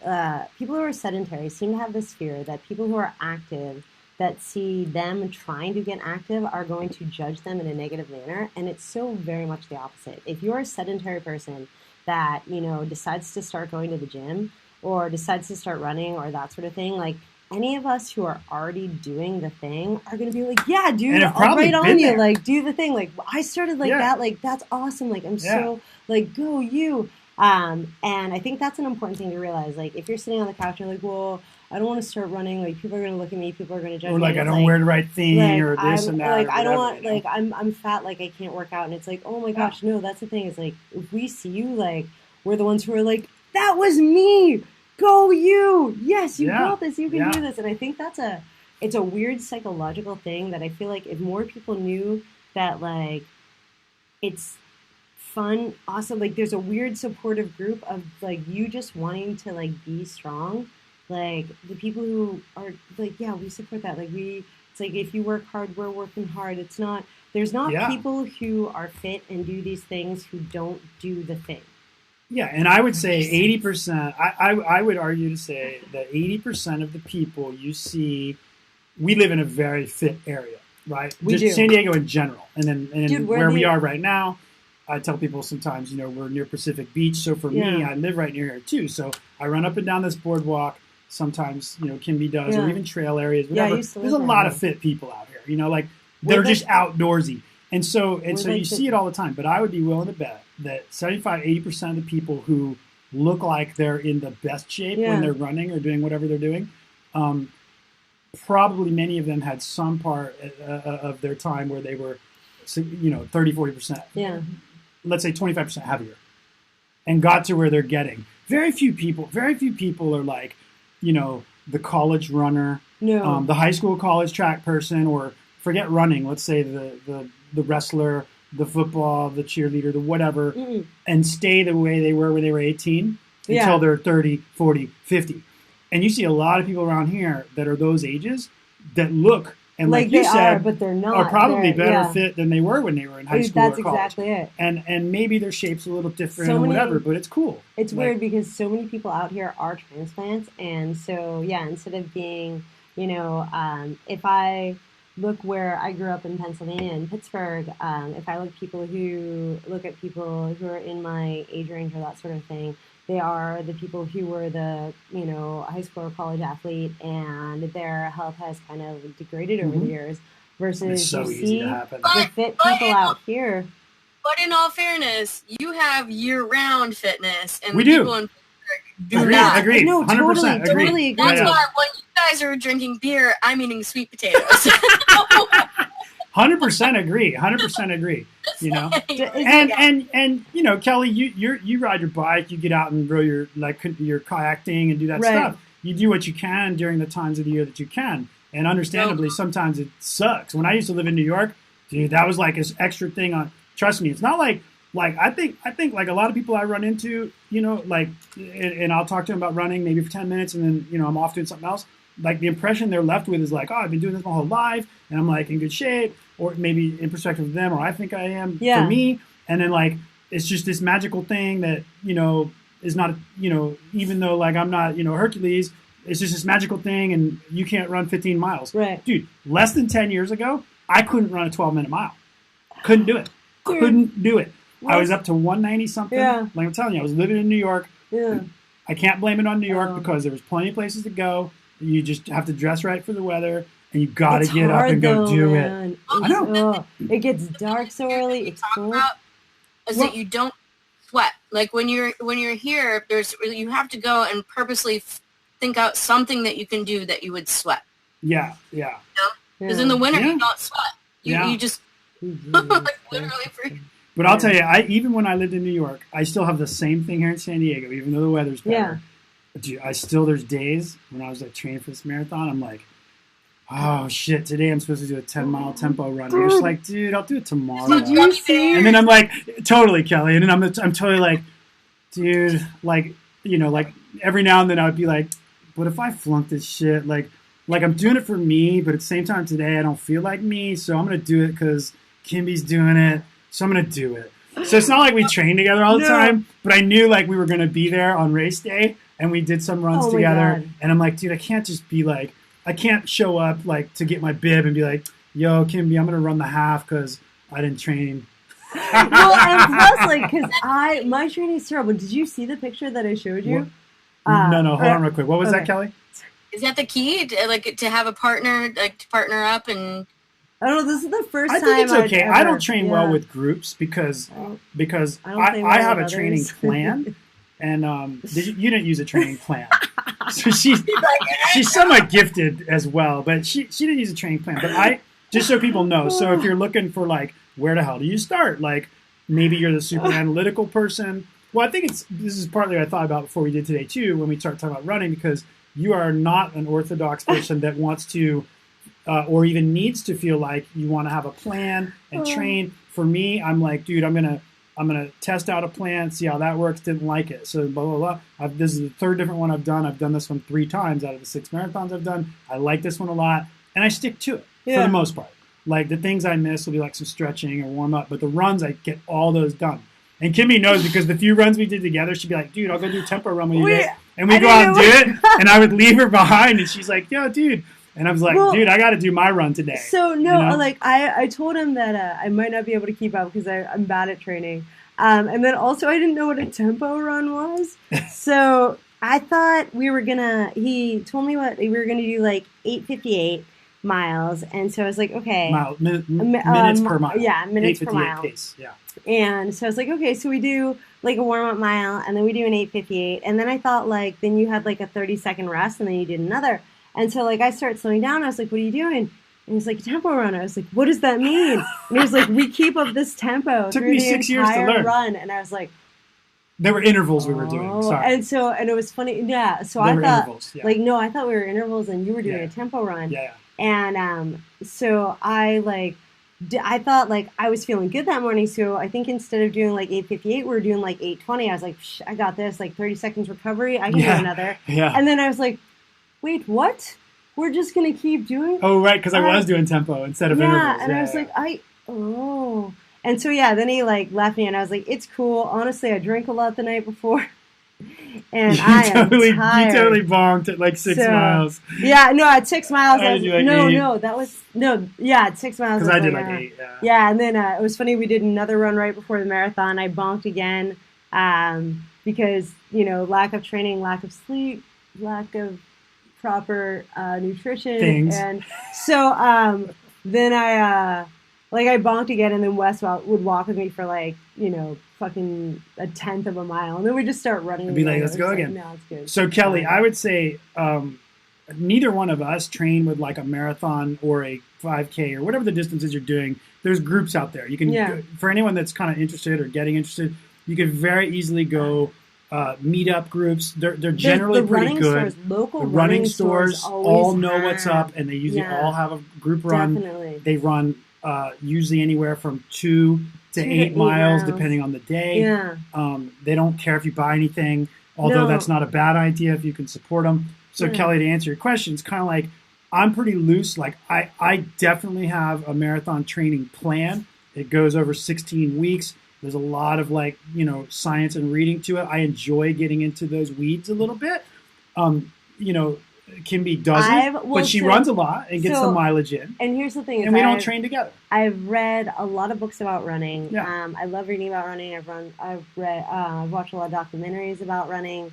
People who are sedentary seem to have this fear that people who are active, that see them trying to get active, are going to judge them in a negative manner. And it's so very much the opposite. If you're a sedentary person that, decides to start going to the gym or decides to start running or that sort of thing, like any of us who are already doing the thing are going to be like, yeah, dude, I'll right on you. Like, do the thing. Like, I started like that. Like, that's awesome. Like, I'm so, like, go you. And I think that's an important thing to realize. Like, if you're sitting on the couch, you're like, well, I don't want to start running. Like, people are going to look at me. People are going to judge me. Or like, I don't wear the right thing or this and that. Like, I don't want, like, I'm fat. Like, I can't work out. And it's like, oh my gosh, no, that's the thing. Is like, if we see you, like, we're the ones who are like, that was me. Go you. Yes, you got this. You can do this. And I think it's a weird psychological thing that I feel like if more people knew that, like, it's fun, awesome, like there's a weird supportive group of like you just wanting to like be strong, like the people who are like, yeah, we support that. Like it's like if you work hard, we're working hard. There's not people who are fit and do these things who don't do the thing. Yeah, and I would say 80%, I would argue to say that 80% of the people you see, we live in a very fit area, right? We do. San Diego in general. And then Dude, where we are right now, I tell people sometimes, we're near Pacific Beach. So for me, I live right near here too. So I run up and down this boardwalk. Sometimes, Kimby does, or even trail areas, whatever. There's a lot of fit people out here. Like They're With just outdoorsy. And so With you see it all the time. But I would be willing to bet that 75-80% of the people who look like they're in the best shape when they're running or doing whatever they're doing, probably many of them had some part of their time where they were, 30-40%. Yeah. Let's say 25% heavier, and got to where they're getting. Very few people are like, the college runner, the high school college track person, or forget running. Let's say the wrestler, the football, the cheerleader, the whatever, and stay the way they were when they were 18 until they're 30, 40, 50. And you see a lot of people around here that are those ages that look, and like you said, but they're not. Are probably better fit than they were when they were in high school or college. That's exactly it. And maybe their shape's a little different or whatever, but it's cool. It's weird because so many people out here are transplants, and so instead of being, if I look where I grew up in Pennsylvania, in Pittsburgh, if I look at people who are in my age range or that sort of thing, they are the people who were the, high school or college athlete, and their health has kind of degraded over the years. Versus you see the fit people out here. But in all fairness, you have year-round fitness, and we people in do not. Agreed. No, 100% totally agree. That's why when you guys are drinking beer, I'm eating sweet potatoes. 100% agree. 100% agree. And Kelly, you ride your bike, you get out and row your kayaking and do that stuff. You do what you can during the times of the year that you can, and understandably, sometimes it sucks. When I used to live in New York, dude, that was like this extra thing on. Trust me, it's not like I think like a lot of people I run into, and I'll talk to them about running maybe for 10 minutes, and then I'm off doing something else. Like the impression they're left with is like, oh, I've been doing this my whole life, and I'm like in good shape, or maybe in perspective of them, or I think I am for me. And then like it's just this magical thing that is not even though like I'm not Hercules, it's just this magical thing, and you can't run 15 miles. Right, dude. Less than 10 years ago, I couldn't run a 12-minute mile. Couldn't do it. Couldn't do it. I was up to 190 something. Yeah. Like I'm telling you, I was living in New York. Yeah. I can't blame it on New York because there was plenty of places to go. You just have to dress right for the weather, and you got to get up and go do it. I know. It gets dark so early. It's cold. Is that you don't sweat. Like when you're here, you have to go and purposely think out something that you can do that you would sweat. Yeah. Because in the winter you don't sweat. You just like literally free. But I'll tell you, even when I lived in New York, I still have the same thing here in San Diego, even though the weather's better. Dude, there's days when I was like training for this marathon, I'm like, oh shit, today I'm supposed to do a 10-mile tempo run. I'm just like, dude, I'll do it tomorrow. And then I'm like, totally, Kelly. And then I'm totally like, dude, like, like every now and then I would be like, but if I flunk this shit, like I'm doing it for me, but at the same time today I don't feel like me, so I'm going to do it because Kimby's doing it, so I'm going to do it. So it's not like we train together all the time, but I knew like we were going to be there on race day, and we did some runs together, and I'm like, dude, I can't just be like, I can't show up like to get my bib and be like, yo, Kimby, I'm going to run the half because I didn't train. Well, and plus, like, because my training is terrible. Did you see the picture that I showed you? No, hold on real quick. What was that, Kelly? Is that the key? To have a partner, like to partner up and... I don't know. This is the first time. I think it's okay. I don't train well with groups because I have a training plan, and you didn't use a training plan. So she's somewhat gifted as well, but she didn't use a training plan. But I just so people know. So if you're looking for like where the hell do you start? Like maybe you're the super analytical person. Well, I think this is partly what I thought about before we did today too when we started talking about running, because you are not an orthodox person that wants to. Or even needs to feel like you want to have a plan and train. For me, I'm like, dude, I'm gonna test out a plan, see how that works. Didn't like it, so blah blah blah. This is the third different one I've done. I've done this one 3 times out of the 6 marathons I've done. I like this one a lot, and I stick to it for the most part. Like the things I miss will be like some stretching or warm up, but the runs I get all those done. And Kimby knows because the few runs we did together, she'd be like, dude, I'll go do a tempo run with you guys. And we go out and do it, and I would leave her behind, and she's like, yo, dude. And I was like, dude, I got to do my run today. So, like, I told him that I might not be able to keep up because I'm bad at training. And then also I didn't know what a tempo run was. So I thought he told me we were going to do like 8:58. miles. And so I was like, okay. Minutes per mile. Yeah, minutes per 8:58 mile. pace. Yeah. And so I was like, okay, so we do like a warm-up mile, and then we do an 8:58. And then I thought, like, then you had like a 30-second rest, and then you did another. And so, like, I started slowing down. I was like, what are you doing? And he's like, tempo run. I was like, what does that mean? And he was like, we keep up this tempo Took through me the 6 years to entire learn. run. And I was like, There were intervals we were doing. Sorry. And it was funny. Yeah. So There I were thought, intervals, yeah. like, no, I thought we were intervals, and you were doing Yeah. a tempo run. Yeah. And so I like, I thought like I was feeling good that morning. So I think instead of doing like 8:58, we were doing like 8:20. I was like, I got this. Like 30 seconds recovery. I can do another. Yeah. And then I was like, wait, what? We're just gonna keep doing? Oh, right, because I was doing tempo instead of intervals. Yeah, and I was like, And so then he like left me, and I was like, it's cool. Honestly, I drank a lot the night before, and I am tired. You totally bonked at like 6 miles. Yeah, no, at 6 miles, I I was did like at 6 miles. Because I did like 8. Yeah. Yeah, and then it was funny. We did another run right before the marathon. I bonked again because lack of training, lack of sleep, lack of proper nutrition, Things. And so then I bonked again, and then Wes would walk with me for like fucking a tenth of a mile, and then we just start running. I'd be like, let's go again. No, it's good. So Kelly, I would say neither one of us train with like a marathon or a 5K or whatever the distances you're doing. There's groups out there. You can for anyone that's kind of interested or getting interested, you can very easily go. Meetup groups, they're generally pretty good. Local running stores all know what's up, and they usually all have a group run. Definitely. They run usually anywhere from 2 to 8 miles, depending on the day. Yeah. They don't care if you buy anything, although that's not a bad idea if you can support them. So Kelly, to answer your question, it's kind of like I'm pretty loose. Like I definitely have a marathon training plan. It goes over 16 weeks. There's a lot of science and reading to it. I enjoy getting into those weeds a little bit. Kimby doesn't, but she runs a lot and gets the mileage in. And here's the thing: and we don't train together. I've read a lot of books about running. Yeah. I love reading about running. I've watched a lot of documentaries about running.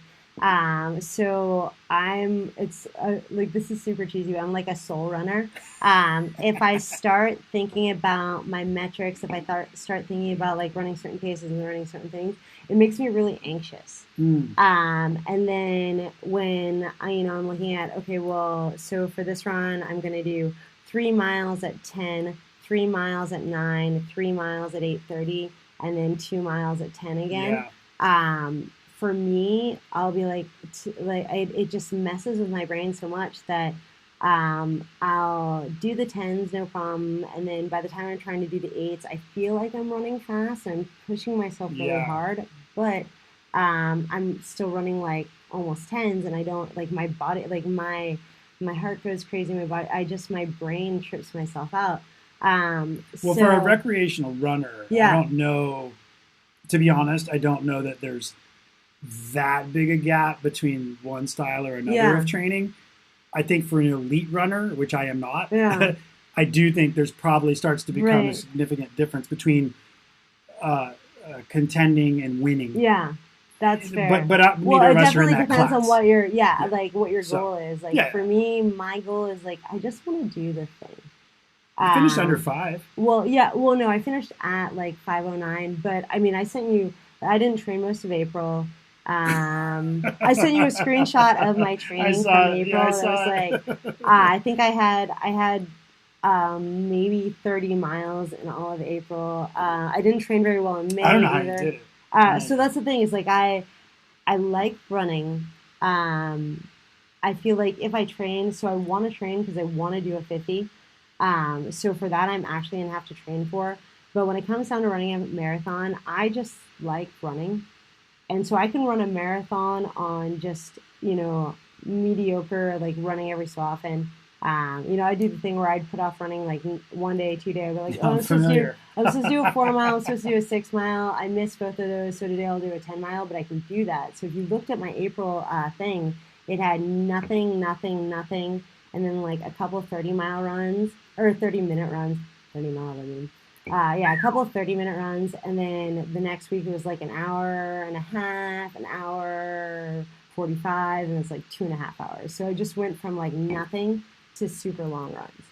So this is super cheesy, but I'm like a soul runner. If I start thinking about my metrics, if I start thinking about like running certain paces and running certain things, it makes me really anxious. And then when I'm looking at, okay, well, so for this run, I'm going to do 3 miles at 10, 3 miles at 9, 3 miles at 8:30, and then 2 miles at 10 again. Yeah. For me, I'll be like, it just messes with my brain so much that I'll do the 10s, no problem. And then by the time I'm trying to do the 8s, I feel like I'm running fast and pushing myself really hard. But I'm still running like almost 10s, and I don't like my body, like my heart goes crazy. My brain trips myself out. For a recreational runner, I don't know. To be honest, I don't know that there's that big a gap between one style or another of training. I think for an elite runner, which I am not, I do think there's probably starts to become a significant difference between contending and winning. Yeah, that's fair. But neither of us are in that class. It definitely depends on what your like what your goal is. Like for me, my goal is like I just want to do the thing. You finished under 5. Well, no, I finished at like 5:09. But I mean, I sent you. I didn't train most of April. I sent you a screenshot of my training from April. Yeah, I was like, I think I had maybe 30 miles in all of April. I didn't train very well in May I don't know either. how you did it. So that's the thing is like I like running. I feel like if I train, so I want to train because I want to do a 50. So for that, I'm actually going to have to train for. But when it comes down to running a marathon, I just like running. And so I can run a marathon on just, mediocre, like running every so often. I do the thing where I'd put off running like 1 day, 2 days. I'd be like, I'm supposed to do a 4 mile, I'm supposed to do a 6 mile. I missed both of those, so today I'll do a 10 mile, but I can do that. So if you looked at my April thing, it had nothing, and then like a couple of 30-mile runs, or 30-minute runs, 30 miles, I mean. A couple of 30-minute runs, and then the next week it was like an hour and a half, an hour 45, and it's like 2.5 hours. So I just went from like nothing to super long runs.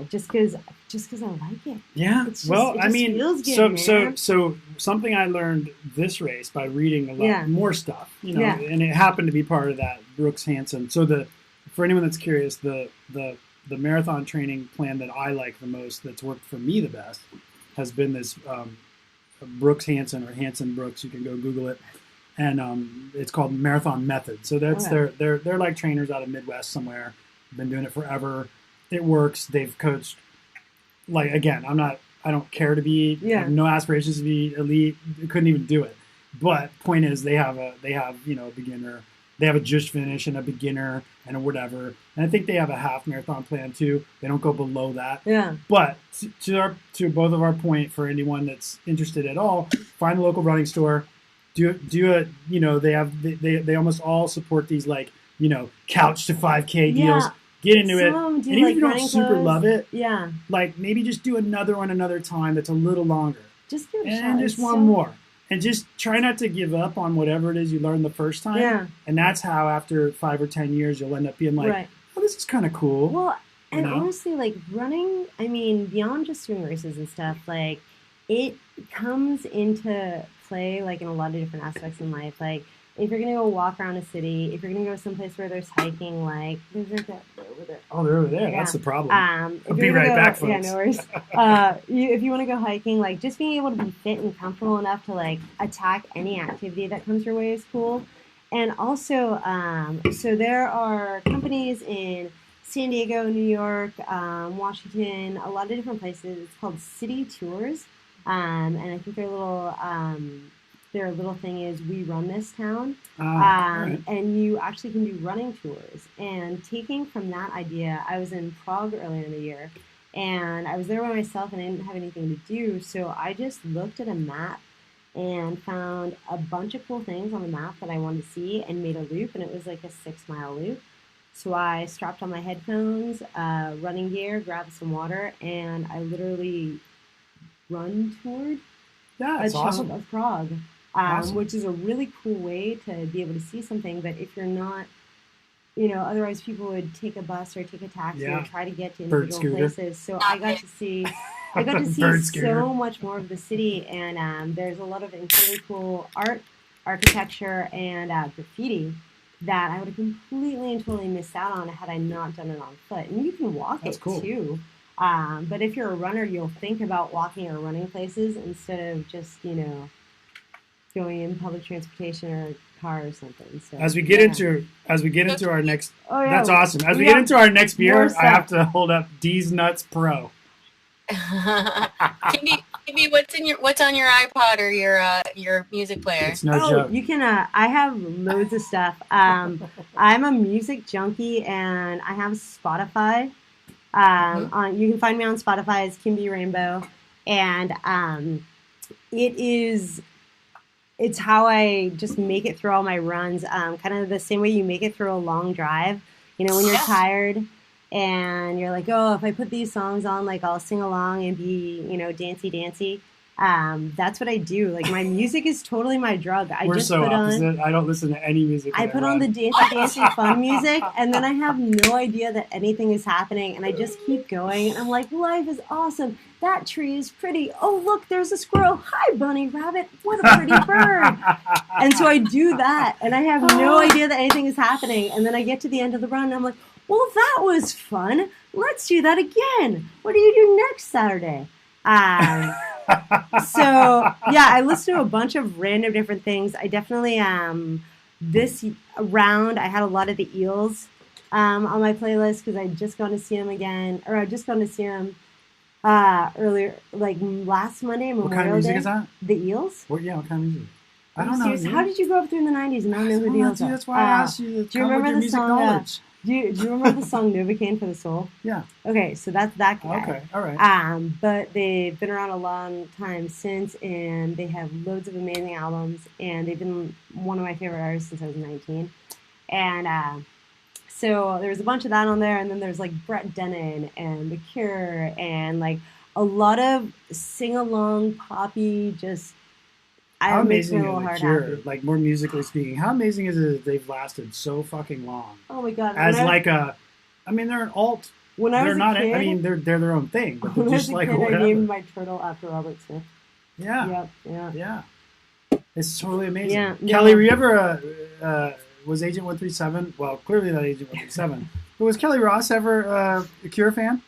just because I like it. Yeah. It's just, Well, it I just mean, feels good, man. so something I learned this race by reading a lot more stuff, Yeah. and it happened to be part of that Brooks Hansen. So for anyone that's curious, the marathon training plan that I like the most, that's worked for me the best, has been this Brooks Hansen or Hansen Brooks. You can go Google it, and it's called Marathon Method. So that's they're like trainers out of Midwest somewhere. Been doing it forever. It works. They've coached. Like again, I don't care to be. I have no aspirations to be elite. Couldn't even do it. But point is, they have a beginner. They have a just finish and a beginner and a whatever. And I think they have a half marathon plan too. They don't go below that. Yeah. But to both of our point, for anyone that's interested at all, find a local running store. Do it. They almost all support these couch to 5K deals. Get into it. And even if you don't super love it, maybe just do another one another time that's a little longer. Just give it a shot. And just one more. And just try not to give up on whatever it is you learned the first time. Yeah. And that's how after 5 or 10 years you'll end up being like, oh, this is kind of cool. Well, and honestly, running, I mean, beyond just doing races and stuff, it comes into play in a lot of different aspects in life. If you're going to go walk around a city, if you're going to go someplace where there's hiking, there's over there. Oh, they're over there. Yeah. That's the problem. I'll be right back, folks. Yeah, no worries. If you want to go hiking, just being able to be fit and comfortable enough to, attack any activity that comes your way is cool. And also, so there are companies in San Diego, New York, Washington, a lot of different places. It's called City Tours. And I think their little thing is we run this town, right. and you actually can do running tours. And taking from that idea, I was in Prague earlier in the year, and I was there by myself and I didn't have anything to do, so I just looked at a map and found a bunch of cool things on the map that I wanted to see and made a loop, and it was like a 6-mile loop. So I strapped on my headphones, running gear, grabbed some water, and I literally run toured a chunk of Prague. Which is a really cool way to be able to see something. But if you're not, otherwise people would take a bus or take a taxi and try to get to individual places. So I got to see so much more of the city, and there's a lot of incredibly cool art, architecture, and graffiti that I would have completely and totally missed out on had I not done it on foot. And you can walk too. But if you're a runner, you'll think about walking or running places instead of just, going in public transportation or a car or something. So as we get into our next, that's awesome. As we get into our next beer, I have to hold up D's Nuts Pro. Kimby, what's on your iPod or your music player? It's no joke. You can. I have loads of stuff. I'm a music junkie, and I have Spotify. You can find me on Spotify as Kimby Rainbo, and it's how I just make it through all my runs. Kind of the same way you make it through a long drive. When you're tired and you're like, oh, if I put these songs on, I'll sing along and be, dancey. That's what I do. My music is totally my drug. We're just so put opposite. on. I don't listen to any music. I put on the dancey fun music, and then I have no idea that anything is happening, and I just keep going. And I'm like, life is awesome. That tree is pretty. Oh, look, there's a squirrel. Hi, bunny rabbit. What a pretty bird. And so I do that, and I have no idea that anything is happening. And then I get to the end of the run, and I'm like, well, that was fun. Let's do that again. What do you do next Saturday? So yeah, I listen to a bunch of random different things. I definitely this round I had a lot of the Eels on my playlist because I'd just gone to see them again, or I'd just gone to see them earlier, last Monday, Memorial Day. What kind of music is that? The Eels. What kind of music? I don't know. How did you grow up through the '90s and not know who the Eels are? That's why I asked you to come with your music knowledge. Do you remember the song Novocaine for the Soul? Yeah. Okay, so that's that guy. Okay, all right. But they've been around a long time since, and they have loads of amazing albums, and they've been one of my favorite artists since I was 19. And so there's a bunch of that on there, and then there's Brett Dennen and The Cure, and a lot of sing-along poppy, just How amazing is The Cure? More musically speaking, how amazing is it that they've lasted so fucking long? Oh my god! They're an alt When I they're was not. a kid, I mean, they're their own thing, but when they're I was just a like kid, I whatever. named my turtle after Robert Smith. Yeah, Yep. yeah. It's totally amazing. Yeah, Kelly, no. were you ever was Agent 137? Well, clearly not Agent 137. But was Kelly Ross ever a Cure fan?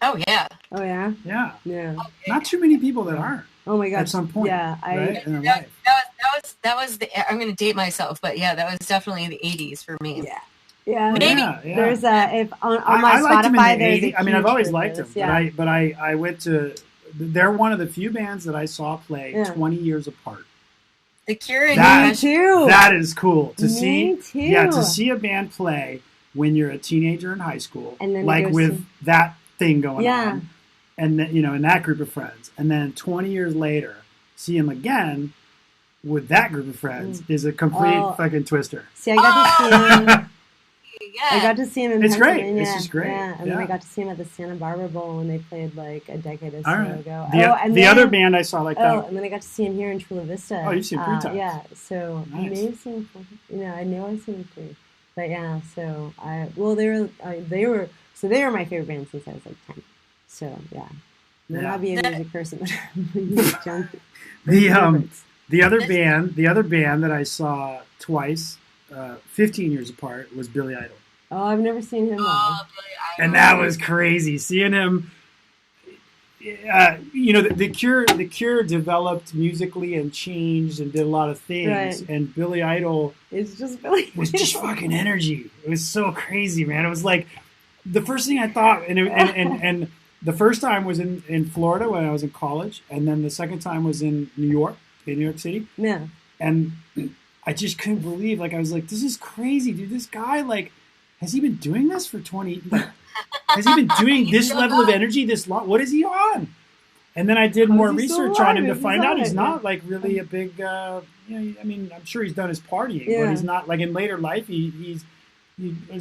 Oh yeah. Oh yeah. Yeah. Yeah. Not too many people that aren't Oh my gosh. at some point. Yeah. Right? In their That, life. that was the. I'm going to date myself, but yeah, that was definitely the 80s for me. Yeah. Yeah. Maybe. Yeah. There's if on my I liked him in Spotify the there's 80s. a I mean, I've huge always group liked of him, this, yeah. but I went to. They're one of the few bands that I saw play Yeah. 20 years apart. The Cure and That- Depeche- too. That is cool to Me see. too. Yeah, to see a band play when you're a teenager in high school, And then like you go with see- that thing going Yeah. on, and then, in that group of friends, and then 20 years later, see him again with that group of friends is a complete Oh. fucking twister. See, I got to see him. I Yeah. got to see him in It's great. Pennsylvania. It's just great. Yeah, and then Yeah. I got to see him at the Santa Barbara Bowl when they played like a decade or so All right. ago. The other band I saw like Oh, that. and then I got to see him here in Chula Vista. Oh, you've seen him 3 times. Yeah, so Nice. I may have seen him. I know I've seen him 3, but yeah. So they were my favorite band since I was like 10. So yeah, may Yeah. not be a music person, but I'm a music junkie. The other band that I saw twice, 15 years apart, was Billy Idol. Oh, I've never seen him live. Oh, Billy Idol. And that was crazy. Seeing him, the Cure developed musically and changed and did a lot of things. Right. And Billy Idol It's just Billy. was just fucking energy. It was so crazy, man. It was like the first thing I thought, and the first time was in Florida when I was in college, and then the second time was in New York City. Yeah. And I just couldn't believe, I was like, this is crazy, dude. This guy, has he been doing this for 20, has he been doing this level of energy this long? What is he on? And then I did more is he still research on him to alive? find He's out on he's it, not, really a big, I mean, I'm sure he's done his partying, Yeah. but he's not, in later life, he's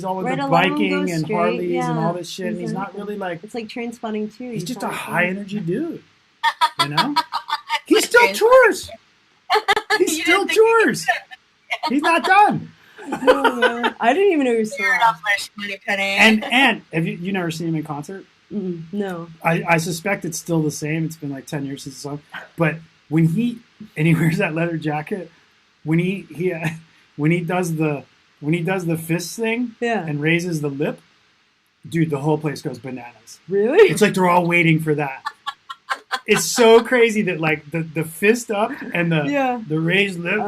all with Right the along, biking go and straight, Harleys and yeah. all this shit, and he's not really, It's like Train Spotting too. he's just a not- high energy dude, you know? He still tours! He You still didn't think tours! He's not done! Oh, man. I didn't even know he was still You're alive. not fresh, Money Penny. And have you never seen him in concert? No. I suspect it's still the same. It's been like 10 years since the song. But when he wears that leather jacket, when he does the fist thing Yeah. and raises the lip, dude, the whole place goes bananas. Really? It's like they're all waiting for that. It's so crazy that the fist up and the raised lip,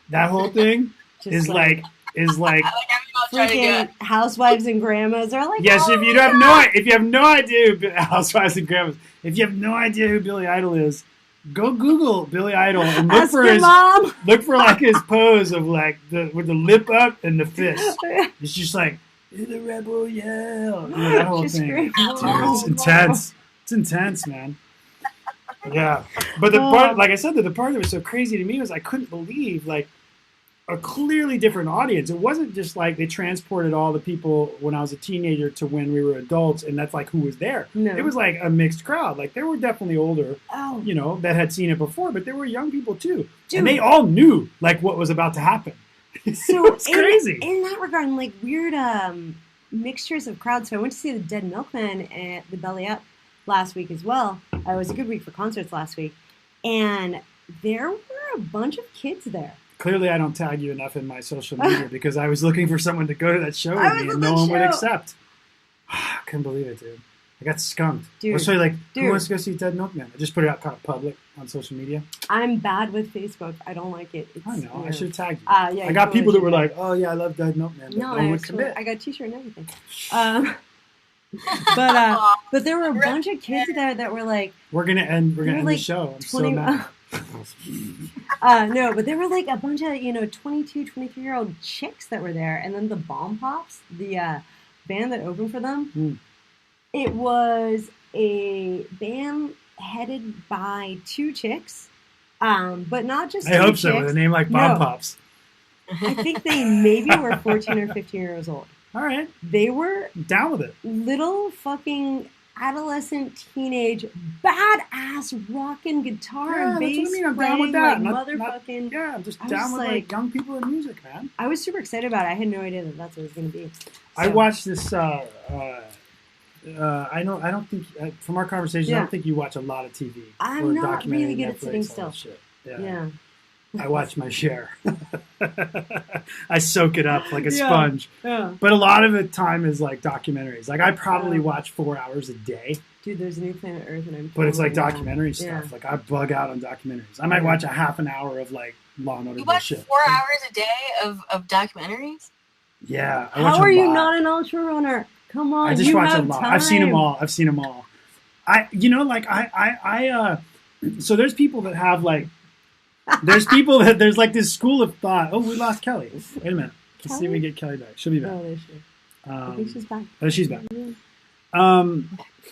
that whole thing Just is like- like everyone's trying to do freaking it. housewives and grandmas are like, yes. oh If you my have God. if you have no idea who Housewives and Grandmas, if you have no idea who Billy Idol is, go Google Billy Idol and look Ask for your his mom. his pose of with the lip up and the fist. It's just like the rebel yell, that whole Just thing. scream. Dude, it's intense. It's intense, man. Yeah, but the part, like I said, the part that was so crazy to me was I couldn't believe a clearly different audience. It wasn't just like they transported all the people when I was a teenager to when we were adults, and that's who was there. No. It was like a mixed crowd. There were definitely older, Oh, that had seen it before, but there were young people too, Dude. and they all knew what was about to happen. so It's crazy. In that regard, and weird mixtures of crowds. So I went to see the Dead Milkmen at the Belly Up last week as well. It was a good week for concerts last week, and there were a bunch of kids there. Clearly, I don't tag you enough in my social media because I was looking for someone to go to that show I with me, was and at no that one would show. accept. Couldn't believe it, dude. I got skunked. Dude. I was so who Dude. wants to go see Dead Milkman? I just put it out kind of public on social media. I'm bad with Facebook. I don't like it. It's I know. I weird. should tag you. Yeah, I you got totally people that should. were like, "Oh yeah, I love Dead Milkman," but No, no one I, would commit. I got a T-shirt and everything. But there were a bunch of kids there that were like We're gonna end the like show. I'm 20 so mad. no, but there were like a bunch of 22, 23-year-old chicks that were there, and then the Bomb Pops, the band that opened for them. It was a band headed by 2 chicks, but not just. I 2 hope so. chicks. With a name like Bomb No. Pops. I think they maybe were 14 or 15 years old. All right, They were down with it. little fucking adolescent, teenage, badass rockin' guitar Yeah, and that's bass. what I mean. I'm down playing, with that. Like, Not, yeah, I'm just I was down just with like young people in music, man. I was super excited about it. I had no idea that that's what it was going to be. I So- watched this. I don't think from our conversation, I Yeah. don't think you watch a lot of TV. I'm or not documentary, really good at Netflix, sitting all still. that shit. Yeah. I watch my share. I soak it up like a Yeah. sponge. Yeah. But a lot of the time is like documentaries. Like I probably watch 4 hours a day, Dude, there's a new planet Earth, and I'm. but it's like totally documentary mad. stuff. Yeah. Like I bug out on documentaries. I might watch a half an hour of like Law and Order You watch bullshit. 4 hours a day of documentaries? Yeah. I watch How are a you lot. not an ultra runner? Come on, I just you watch a have lot. time. I've seen them all. So there's people that have like, there's people that there's like this school of thought. Oh, we lost Kelly. Wait a minute. Let's see if we get Kelly back. She'll be back. Oh, there she is. I think she's back. Oh, she's back.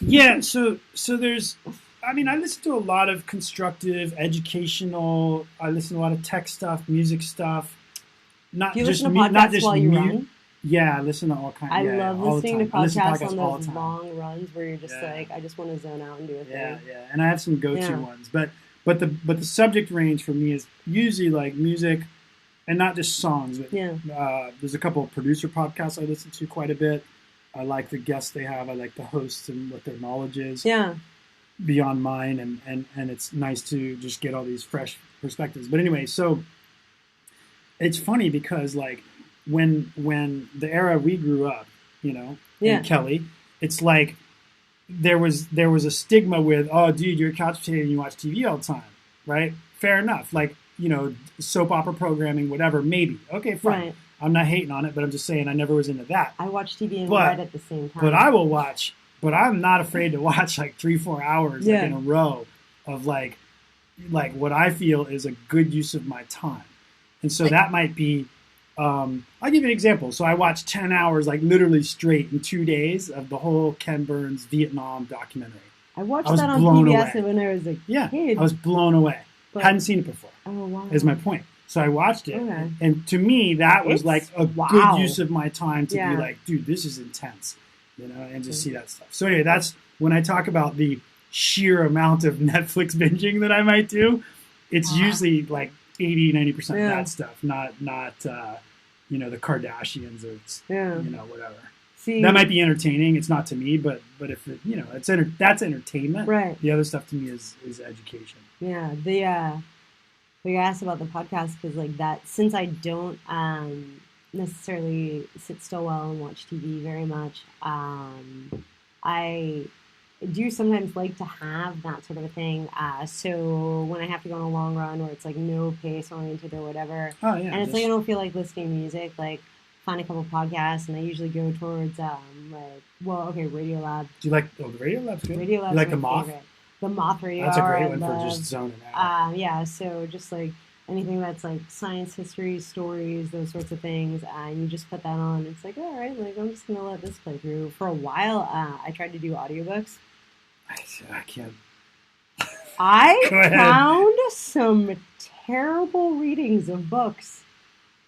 Yeah. So there's. I mean, I listen to a lot of constructive, educational. I listen to a lot of tech stuff, music stuff. Not Do you just listen to podcasts not just while you run? Yeah, I listen to all kinds. I yeah, love all the listening to time. I listen podcasts on all the those time. long runs where you're just Yeah. like, I just want to zone out and do a thing. Yeah, and I have some go-to Yeah. ones, but the subject range for me is usually like music, and not just songs. But Yeah. there's a couple of producer podcasts I listen to quite a bit. I like the guests they have. I like the hosts and what their knowledge is Yeah. beyond mine, and it's nice to just get all these fresh perspectives. But anyway, so it's funny because like when the era we grew up, Yeah. and Kelly, it's like there was a stigma with, oh dude, you're a couch potato and you watch TV all the time, right? Fair enough. Like, soap opera programming, whatever, maybe. Okay, fine. Right. I'm not hating on it, but I'm just saying I never was into that. I watch TV and But- read at the same time. But I will watch. But I'm not afraid to watch like 3-4 hours like Yeah. in a row of like what I feel is a good use of my time. And so that might be. I'll give you an example. So I watched 10 hours, like literally straight in 2 days of the whole Ken Burns Vietnam documentary. I watched I was that on blown PBS away. when I was a Yeah, kid. I was blown away. But- Hadn't seen it before. Oh, wow. Is my point. So I watched it, Okay. and to me that was It's- like a wow. good use of my time to Yeah. be like, dude, this is intense, and just see that stuff. So anyway, that's when I talk about the sheer amount of Netflix binging that I might do. It's usually like 80-90% Yeah. that stuff, not the Kardashians or Yeah. whatever. See, That might be entertaining. It's not to me, but if it, that's entertainment. Right. The other stuff to me is education. Yeah, I asked about the podcast because like that, since I don't necessarily sit still well and watch TV very much, I do sometimes like to have that sort of a thing. So when I have to go on a long run where it's like no pace oriented or whatever, Oh yeah, and it's like I don't feel like listening to music, like find a couple podcasts, and I usually go towards Radio Lab. do you like the Radio Lab's good? Radio Lab's You like my the Moth? favorite. The Moth Radio. That's a great I one for love. just zoning out. Yeah, so just like anything that's like science, history, stories, those sorts of things, and you just put that on. It's like, all right, like I'm just gonna let this play through. For a while, I tried to do audiobooks. I can't. I Go ahead. found some terrible readings of books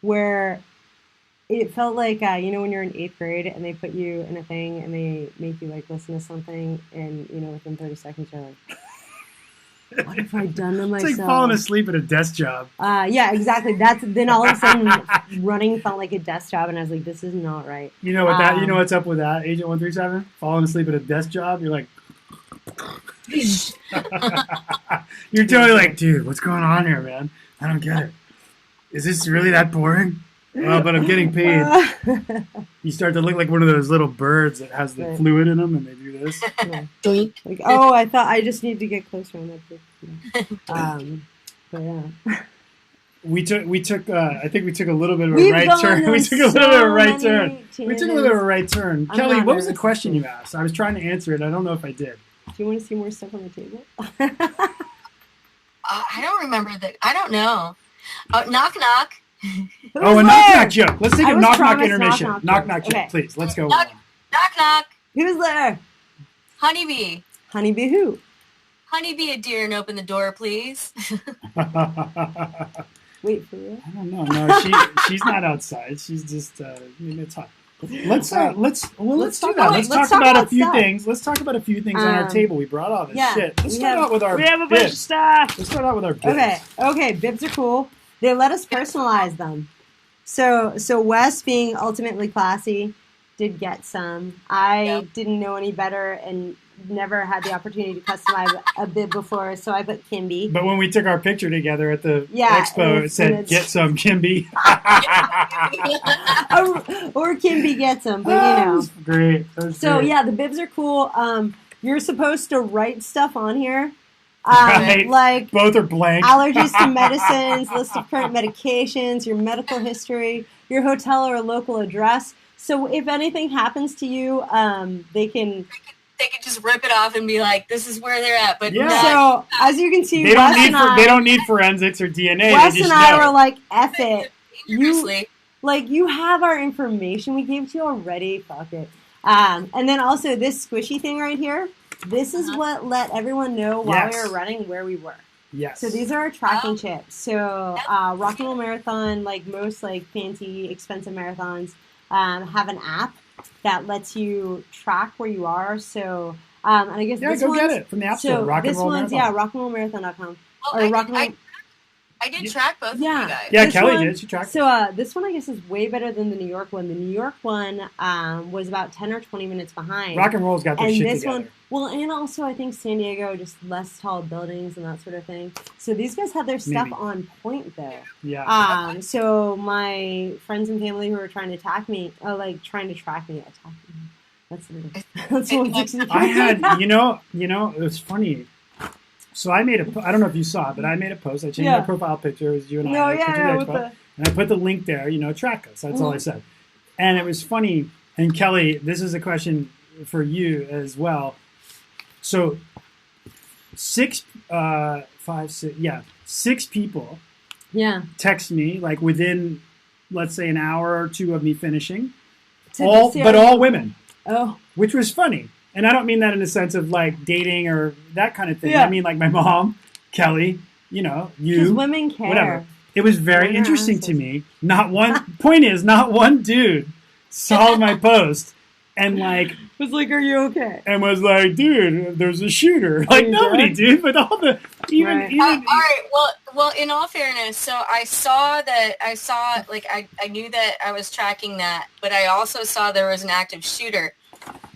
where it felt like when you're in 8th grade and they put you in a thing and they make you like listen to something, and within 30 seconds you're like, what have I done to It's myself? like falling asleep at a desk job. Yeah, exactly. Then all of a sudden running felt like a desk job, and I was like, this is not right. You know what that? You know what's up with that? Agent 137 falling asleep at a desk job. You're like, you're totally like, dude, what's going on here, man? I don't get it. Is this really that boring? Well, but I'm getting paid. You start to look like one of those little birds that has the Right. fluid in them, and they do this. Doink. Like, oh, I thought I just need to get closer on that book. But yeah. We took. I think we took a little bit of a We've right gone turn. on We took a little bit of a so right turn. many We took a little bit of a right turn. I'm Kelly, not what was the nervous. question you asked? I was trying to answer it. I don't know if I did. Do you want to see more stuff on the table? I don't remember that. I don't know. Knock knock. Oh, a knock knock joke. Let's take I a was knock knock promised intermission. knock-knock Knock jokes. knock joke, Okay. please. Let's go. Knock knock. Who's there? Honeybee. Honeybee who? Honeybee a deer and open the door, please. I Wait for you. don't know. No, she's not outside. She's just maybe it's hot. Let's do that. Let's talk talk about a about few stuff. things. Let's talk about a few things on our table. We brought all this shit. Let's start out with our We have a bunch of bibs. stuff. Let's start out with our bibs. Okay, bibs are cool. They let us personalize them. So Wes, being ultimately classy, did get some. I didn't know any better and never had the opportunity to customize a bib before, so I put Kimby. But when we took our picture together at the expo, it said, "Get some, Kimby." or Kimby gets them, but you know. Great. So great. yeah, the bibs are cool. You're supposed to write stuff on here. Right. Like both are blank. allergies to medicines, list of current medications, your medical history, your hotel or local address. So if anything happens to you, they can just rip it off and be like, "This is where they're at." But so as you can see, they Wes don't need forensics or DNA. Wes and I were like, "F it, seriously." You have our information. We gave it to you already. Fuck it. And then also this squishy thing right here. This is what let everyone know while we were running where we were. Yes. So these are our tracking chips. So Rock and Roll Marathon, like most like fancy, expensive marathons, have an app that lets you track where you are. So and I guess this go get it from the App Store. So Rock and this Roll one's Marathon. rockandrollmarathon.com. Well, I did track both of you guys. Yeah, This Kelly one- did. She tracked. So this one I guess is way better than the New York one. The New York one was about 10 or 20 minutes behind. Rock and Roll's got their And shit this together. one, well, and also I think San Diego, just less tall buildings and that sort of thing. So these guys have their stuff Maybe. on point though. Yeah. So my friends and family who were trying to attack me, attack me. That's that's what I had, you know, it was funny. So I made I don't know if you saw it, but I made a post. I changed my profile picture. It was you and I. And I put the link there, track us. That's all I said. And it was funny. And Kelly, this is a question for you as well. So 6 people text me like within, let's say, an hour or two of me finishing. All women. Oh. Which was funny. And I don't mean that in the sense of like dating or that kind of thing. I mean like my mom, Kelly, you. Because women care. Whatever. It was very interesting to me. Not one dude saw my post and like was like, "Are you okay?" And was like, "Dude, there's a shooter." Like nobody, dude. But all the even. All right. Well. In all fairness, so I knew that I was tracking that, but I also saw there was an active shooter.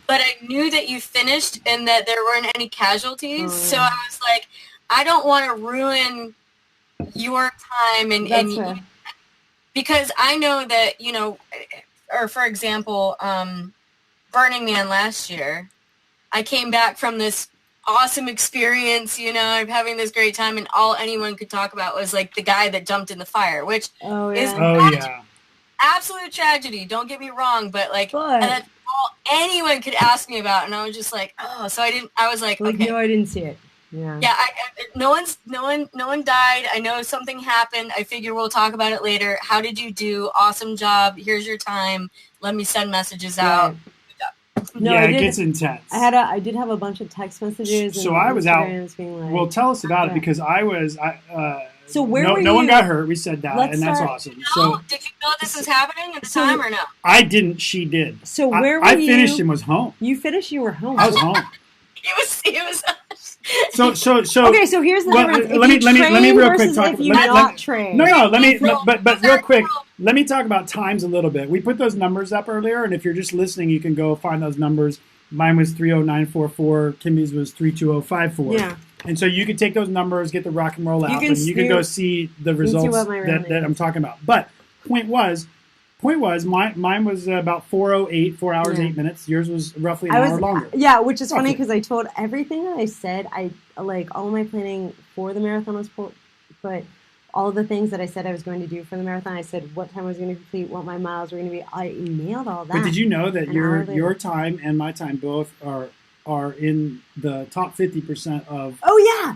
But I knew that you finished and that there weren't any casualties. So I was like, I don't want to ruin your time and because I know that, or for example, Burning Man last year, I came back from this awesome experience, I'm having this great time, and all anyone could talk about was like the guy that jumped in the fire, which is absolute tragedy. Don't get me wrong, but like and that's all anyone could ask me about, and I was just like, so I was like, okay. No, I didn't see it. Yeah. No one died. I know something happened. I figure we'll talk about it later. How did you do? Awesome job. Here's your time. Let me send messages out. No, it gets intense. I did have a bunch of text messages. So I was out. Being like, well, tell us about it because I was. So where were you? No one got hurt. We said that, and that's awesome. Did you know this was happening at the time or no? I didn't. She did. So where were you? I finished and was home. You finished. You were home. I was home. It was. So okay. So here's the difference. Let me real quick talk. But real quick. Let me talk about times a little bit. We put those numbers up earlier, and if you're just listening, you can go find those numbers. Mine was 30944. Kimby's was 32054. Yeah. And so you can take those numbers, get the Rock and Roll app, and you can go see the results that I'm talking about. But point was, mine was about 4:08, 4 hours 8 minutes. Yours was roughly an hour longer. Yeah, which is funny because I told everything that I said. I like all my planning for the marathon was but all the things that I said I was going to do for the marathon, I said what time I was going to complete, what my miles were going to be. I nailed all that. But did you know that your time and my time both are in the top 50% of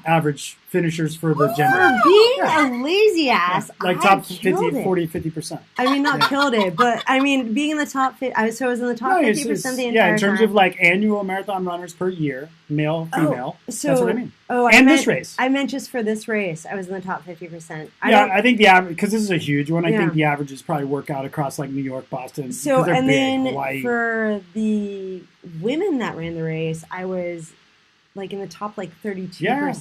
average finishers for the gender? For being a lazy ass, like top 50%. I mean, not killed it, but I mean, being in the top 50. I was in the top 50% the entire time. In terms of like annual marathon runners per year, male, female. So, That's what I mean. Oh, And this race. I meant just for this race. I was in the top 50%. I think the average, because this is a huge one, I Yeah. think the averages probably work out across like New York, Boston. So, 'cause they're and big, then Hawaii. for the women that ran the race, I was like in the top like 32% Yeah, or I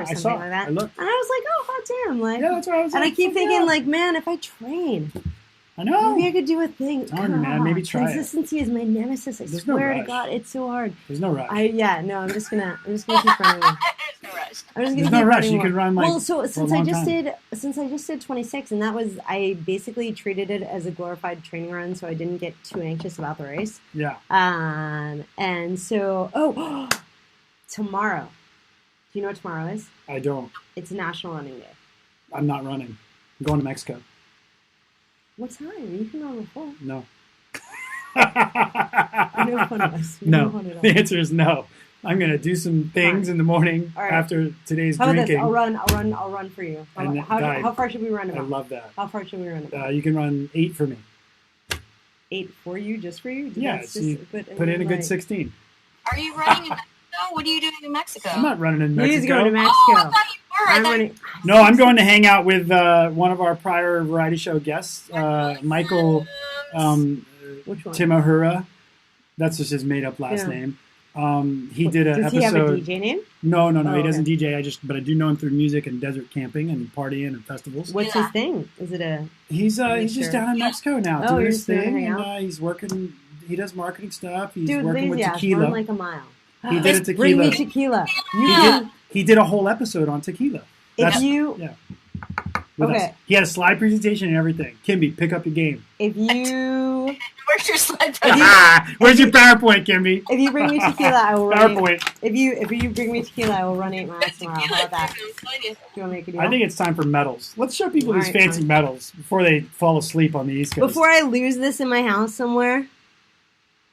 something saw. like that. I looked. And I was like, oh, hot damn. Like, Yeah, that's what I was and I like, keep fuck thinking, yeah. like, man, if I train, I know. maybe I could do a thing. Telling you, man, maybe try it. Consistency is my nemesis. I There's no swear to rush. God, it's so hard. There's no rush. I'm just gonna keep running. There's no rush. I'm just There's gonna no keep rush. running You more. could run like well, so for a since I long just time. did 26, and that was I basically treated it as a glorified training run, so I didn't get too anxious about the race. Yeah. And so tomorrow. Do you know what tomorrow is? I don't. It's National Running Day. I'm not running. I'm going to Mexico. What time? You can run before. No. No fun of us. No. fun at all. The answer is no. I'm going to do some things in the morning All right. after today's How about drinking. this? I'll run for you. And How far should we run I about? love that. How far should we run about? You can run 8 for me. 8 for you, just for you? Yeah, That's so just- you but, put in a good like- 16. Are you running in Mexico? What are you doing in Mexico? I'm not running in Mexico. He's going to Oh, I Mexico. thought you were. I I'm thought running. No, I'm going to hang out with one of our prior variety show guests, Michael Which one? Timahura. That's just his made up last Yeah. name. He did an Does episode. he have a DJ name? No, Oh, he doesn't okay. DJ. But I do know him through music and desert camping and partying and festivals. What's Yeah. his thing? Is it a? He's you just sure? down in Mexico now Oh, doing you're his just gonna thing, hang and out? he's working. He does marketing stuff. He's Dude, working with lazy ass, tequila. run like a mile. He did a Just Bring tequila. me tequila. You He can, he did a whole episode on tequila. if That's- you yeah. With Okay. us. He had a slide presentation and everything. Kimby, pick up your game. if you Where's your slide? Where's your PowerPoint, Kimby? if you bring me tequila, I will run. PowerPoint. If you bring me tequila, I will run 8 miles tomorrow. How about that? Do you want to make a deal? I think it's time for medals. Let's show people these All right, fancy fine. medals before they fall asleep on the East Coast. Before I lose this in my house somewhere,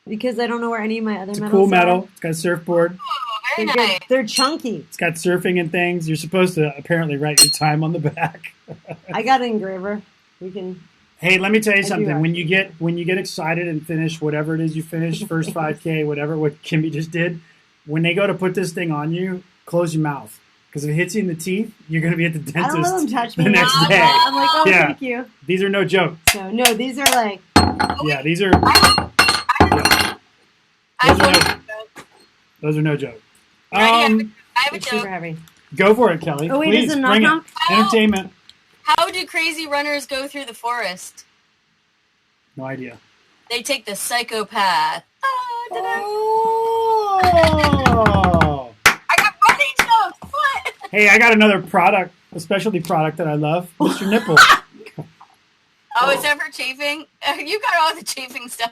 because I don't know where any of my other It's a medals cool are. medal. It's got a surfboard. Very They're, nice. good. They're chunky. It's got surfing and things. You're supposed to apparently write your time on the back. I got an engraver. We can. Hey, let me tell you do something. actually. When you get excited and finish whatever it is you finish, first 5K, whatever, what Kimby just did, when they go to put this thing on you, close your mouth. Because if it hits you in the teeth, you're going to be at the I don't let them dentist touch the me. next Oh, day. I'm like, oh, Yeah. thank you. These are no joke. So no, these are like. Yeah, these are I Those are have those are no joke. I have a It's super joke. heavy. Go for it, Kelly. Oh wait, Please is it bring knock knock? it. Entertainment. How do crazy runners go through the forest? No idea. They take the psychopath. Ta-da. Oh. I got running jokes. What? Hey, I got another product, a specialty product that I love, Mr. Nipple. Oh, is that for chafing? You got all the chafing stuff.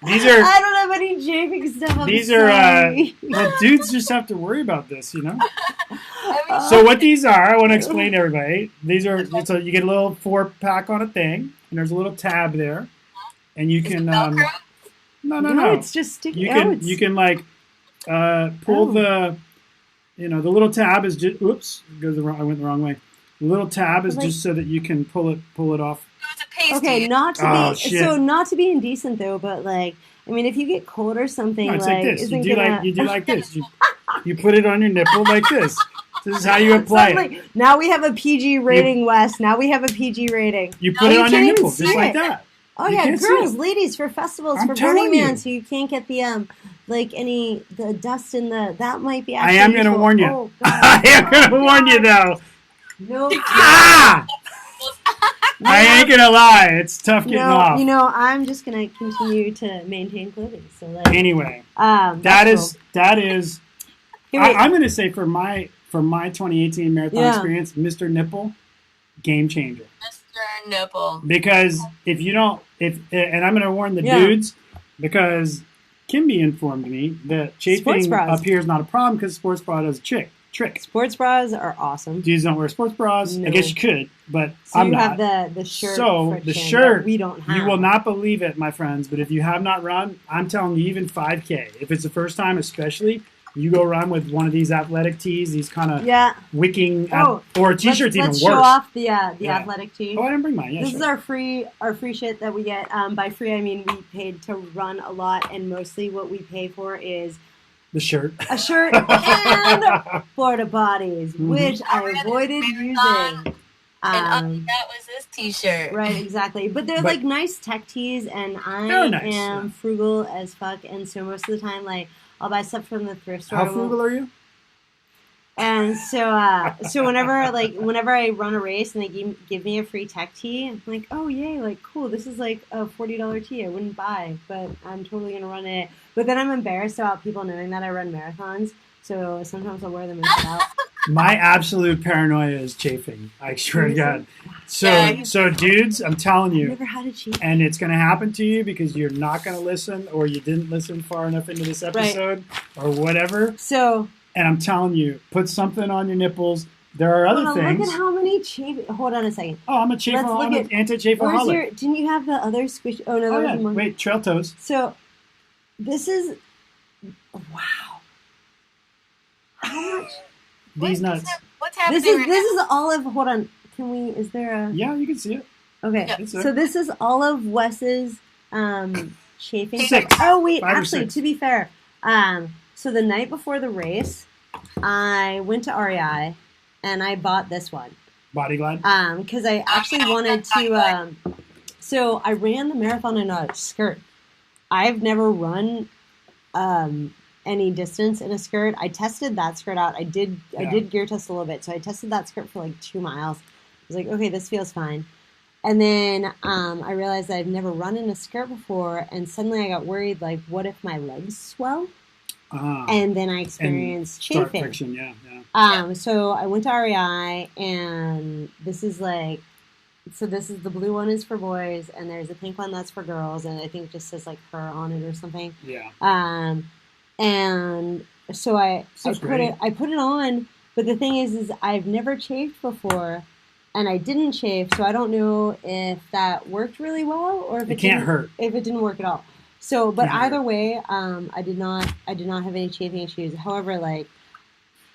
These are I don't have any chafing stuff. I'm these are sorry. well, dudes just have to worry about this, you know. I mean, So what these are, I want to explain to everybody. These are so you get a little 4-pack on a thing, and there's a little tab there, and you is it can Velcro? no. It's just sticky. You can like pull the the little tab is just I went the wrong way. The little tab is Like- just so that you can pull it off. Oh, it's a pasty. Okay, not to Oh, be shit. so not to be indecent though, but like I mean, if you get cold or something, No, it's like this. isn't You gonna. do like this. You put it on your nipple like this. This is how you apply it. Suddenly, now we have a PG rating, Wes. Now we have a PG rating. You put No, it you on your can't even nipple see just like it. that. Oh You yeah, can't see girls, it. ladies, for festivals, I'm for telling Burning Man, you. so you can't get the like the dust in the that might be. I am going to useful. warn you. Oh, God. I am going to warn you though. No, Ah! I ain't gonna lie, it's tough getting off. I'm just gonna continue to maintain clothing. So like, Anyway, that that is. Here we- I'm gonna say for my 2018 marathon Yeah. experience, Mr. Nipple, game changer. Mr. Nipple. Because if you don't, and I'm gonna warn the Yeah. dudes because Kimby informed me that Sports chafing bras. up here is not a problem because sports bra does a trick. sports bras are awesome. Dudes don't wear sports bras. No. I guess you could, but So I'm you not. have the shirt. So for the chin shirt, that we don't have. you will not believe it, my friends, but if you have not run, I'm telling you, even 5K, if it's the first time especially, you go run with one of these athletic tees, these kind of Yeah. wicking, Oh, or a t-shirt's even let's worse. show off the Yeah. athletic tee. Oh, I didn't bring mine. Yeah, This sure. is our free shit that we get. By free, I mean we paid to run a lot, and mostly what we pay for is The shirt. a shirt and porta potties, which I avoided using. And under that was this T-shirt. Right, exactly. But they're like nice tech tees, and I am frugal as fuck, and so most of the time, like, I'll buy stuff from the thrift store. How frugal are you? And so whenever I run a race and they give me a free tech tee, I'm like, oh yay, like cool, this is like a $40 tee I wouldn't buy, but I'm totally gonna run it. But then I'm embarrassed about people knowing that I run marathons, so sometimes I'll wear them out. My absolute paranoia is chafing. I swear to God. So dudes, I'm telling you, I've never had a chafe. And it's going to happen to you because you're not going to listen, or you didn't listen far enough into this episode, or whatever. So. And I'm telling you, put something on your nipples. There are other things. Look at how many chafe. Hold on a second. Oh, I'm a chafer. I'm an anti-chaferholic. Didn't you have the other squish? Oh no, that was one. Wait, trail toes. So, this is wow. How much? These nuts. What's happening? This is olive. Hold on. Can we? Is there a? Yeah, you can see it. Okay. Yep. So this is all of Wes's chafing. 6. Oh wait, 5 or actually, 6. to be fair, so the night before the race, I went to REI and I bought this one. Body glide. Because I actually wanted to. So I ran the marathon in a skirt. I've never run any distance in a skirt. I tested that skirt out. I did gear test a little bit. So I tested that skirt for like 2 miles. I was like, okay, this feels fine. And then I realized that I've never run in a skirt before, and suddenly I got worried, like, what if my legs swell? And then I experienced chafing. Friction, yeah. So I went to REI, and this is the blue one is for boys, and there's a pink one that's for girls, and I think it just says like her on it or something. Yeah. And so I put it on, but the thing is I've never chafed before, and I didn't chafe, so I don't know if that worked really well or if it can't hurt. If it didn't work at all. So, but either way, I did not have any chafing issues. However, like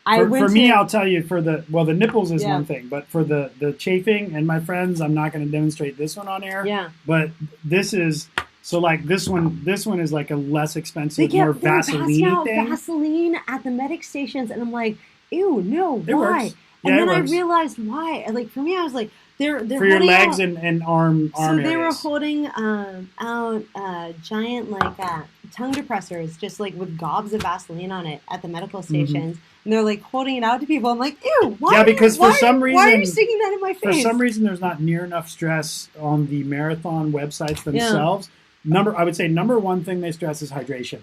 I'll tell you, the nipples is one thing, but for the chafing and my friends, I'm not going to demonstrate this one on air. Yeah. But this is. So like this one is like a less expensive, more Vaseline thing. Vaseline at the medic stations, and I'm like, ew, no, it why? Works. And yeah, then I realized why. Like for me, I was like, they're for your legs and arm. So they areas. were holding out giant like tongue depressors, just like with gobs of Vaseline on it at the medical stations. Mm-hmm. And they're like holding it out to people. I'm like, ew, why? Yeah, because for some reason, why are you sticking that in my face? For some reason, there's not near enough stress on the marathon websites themselves. Yeah. I would say number one thing they stress is hydration.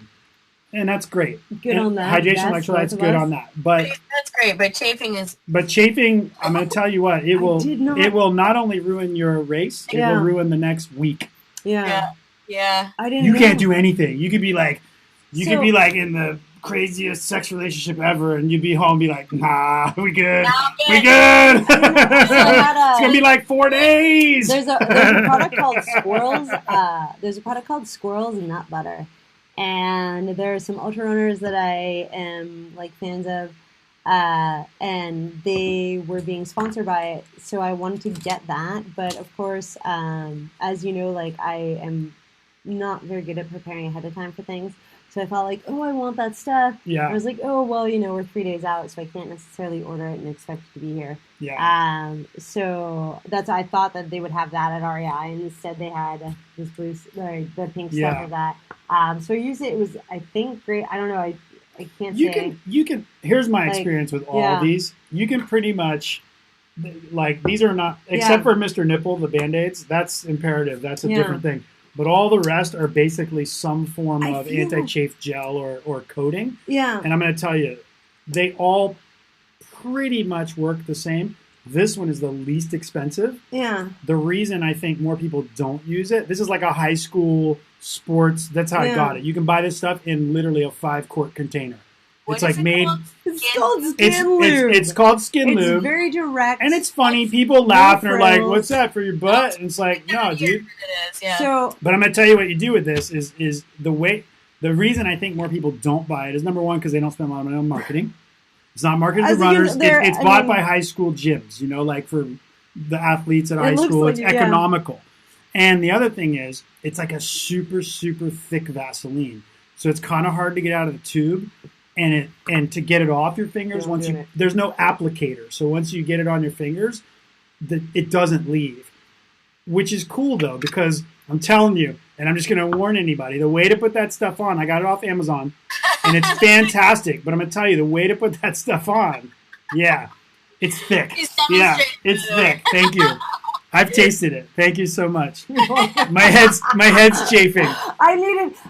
And that's great. Good on that. Hydration, electrolytes, good on that. But that's great. But chafing is. But chafing, I'm going to tell you what, it will not only ruin your race, it will ruin the next week. Yeah. I didn't. You can't do anything. You could be like, in the craziest sex relationship ever, and you'd be home and be like, nah, we good. We good. It's gonna be like 4 days. There's a product called Squirrels. There's a product called Squirrels Nut Butter. And there are some ultra runners that I am like fans of, and they were being sponsored by it, so I wanted to get that. But of course, as you know, like I am not very good at preparing ahead of time for things. So I felt like, oh, I want that stuff. Yeah. I was like, oh, well, we're 3 days out, so I can't necessarily order it and expect it to be here. Yeah. So I thought that they would have that at REI, and instead they had this blue, the pink stuff of that. So I used it. It was, I think, great. I don't know. I can't say. You can. Here's my experience with all these. You can pretty much, like, these are not, except for Mr. Nipple, the Band-Aids, that's imperative. That's a different thing. But all the rest are basically some form of anti-chafe gel or coating. Yeah. And I'm going to tell you, they all pretty much work the same. This one is the least expensive. Yeah. The reason I think more people don't use it, this is like a high school sports, that's how I got it. You can buy this stuff in literally a 5-quart container. It's like made. It's called skin lube. It's called skin lube. It's very direct. And it's funny. People laugh and are like, "What's that for your butt?" And it's like, no, dude. So, but I'm gonna tell you what you do with this is the way. The reason I think more people don't buy it is number one because they don't spend a lot of money on marketing. It's not marketed to runners. It's bought by high school gyms. Like for the athletes at high school, it's economical. And the other thing is, it's like a super super thick Vaseline, so it's kind of hard to get out of the tube. and to get it off your fingers, there's no applicator. So once you get it on your fingers, it doesn't leave, which is cool though, because I'm telling you, and I'm just going to warn anybody, the way to put that stuff on, I got it off Amazon, and it's fantastic, but I'm going to tell you, the way to put that stuff on, yeah, it's thick. Yeah, it's thick. Thank you. I've tasted it. Thank you so much. My head's chafing. I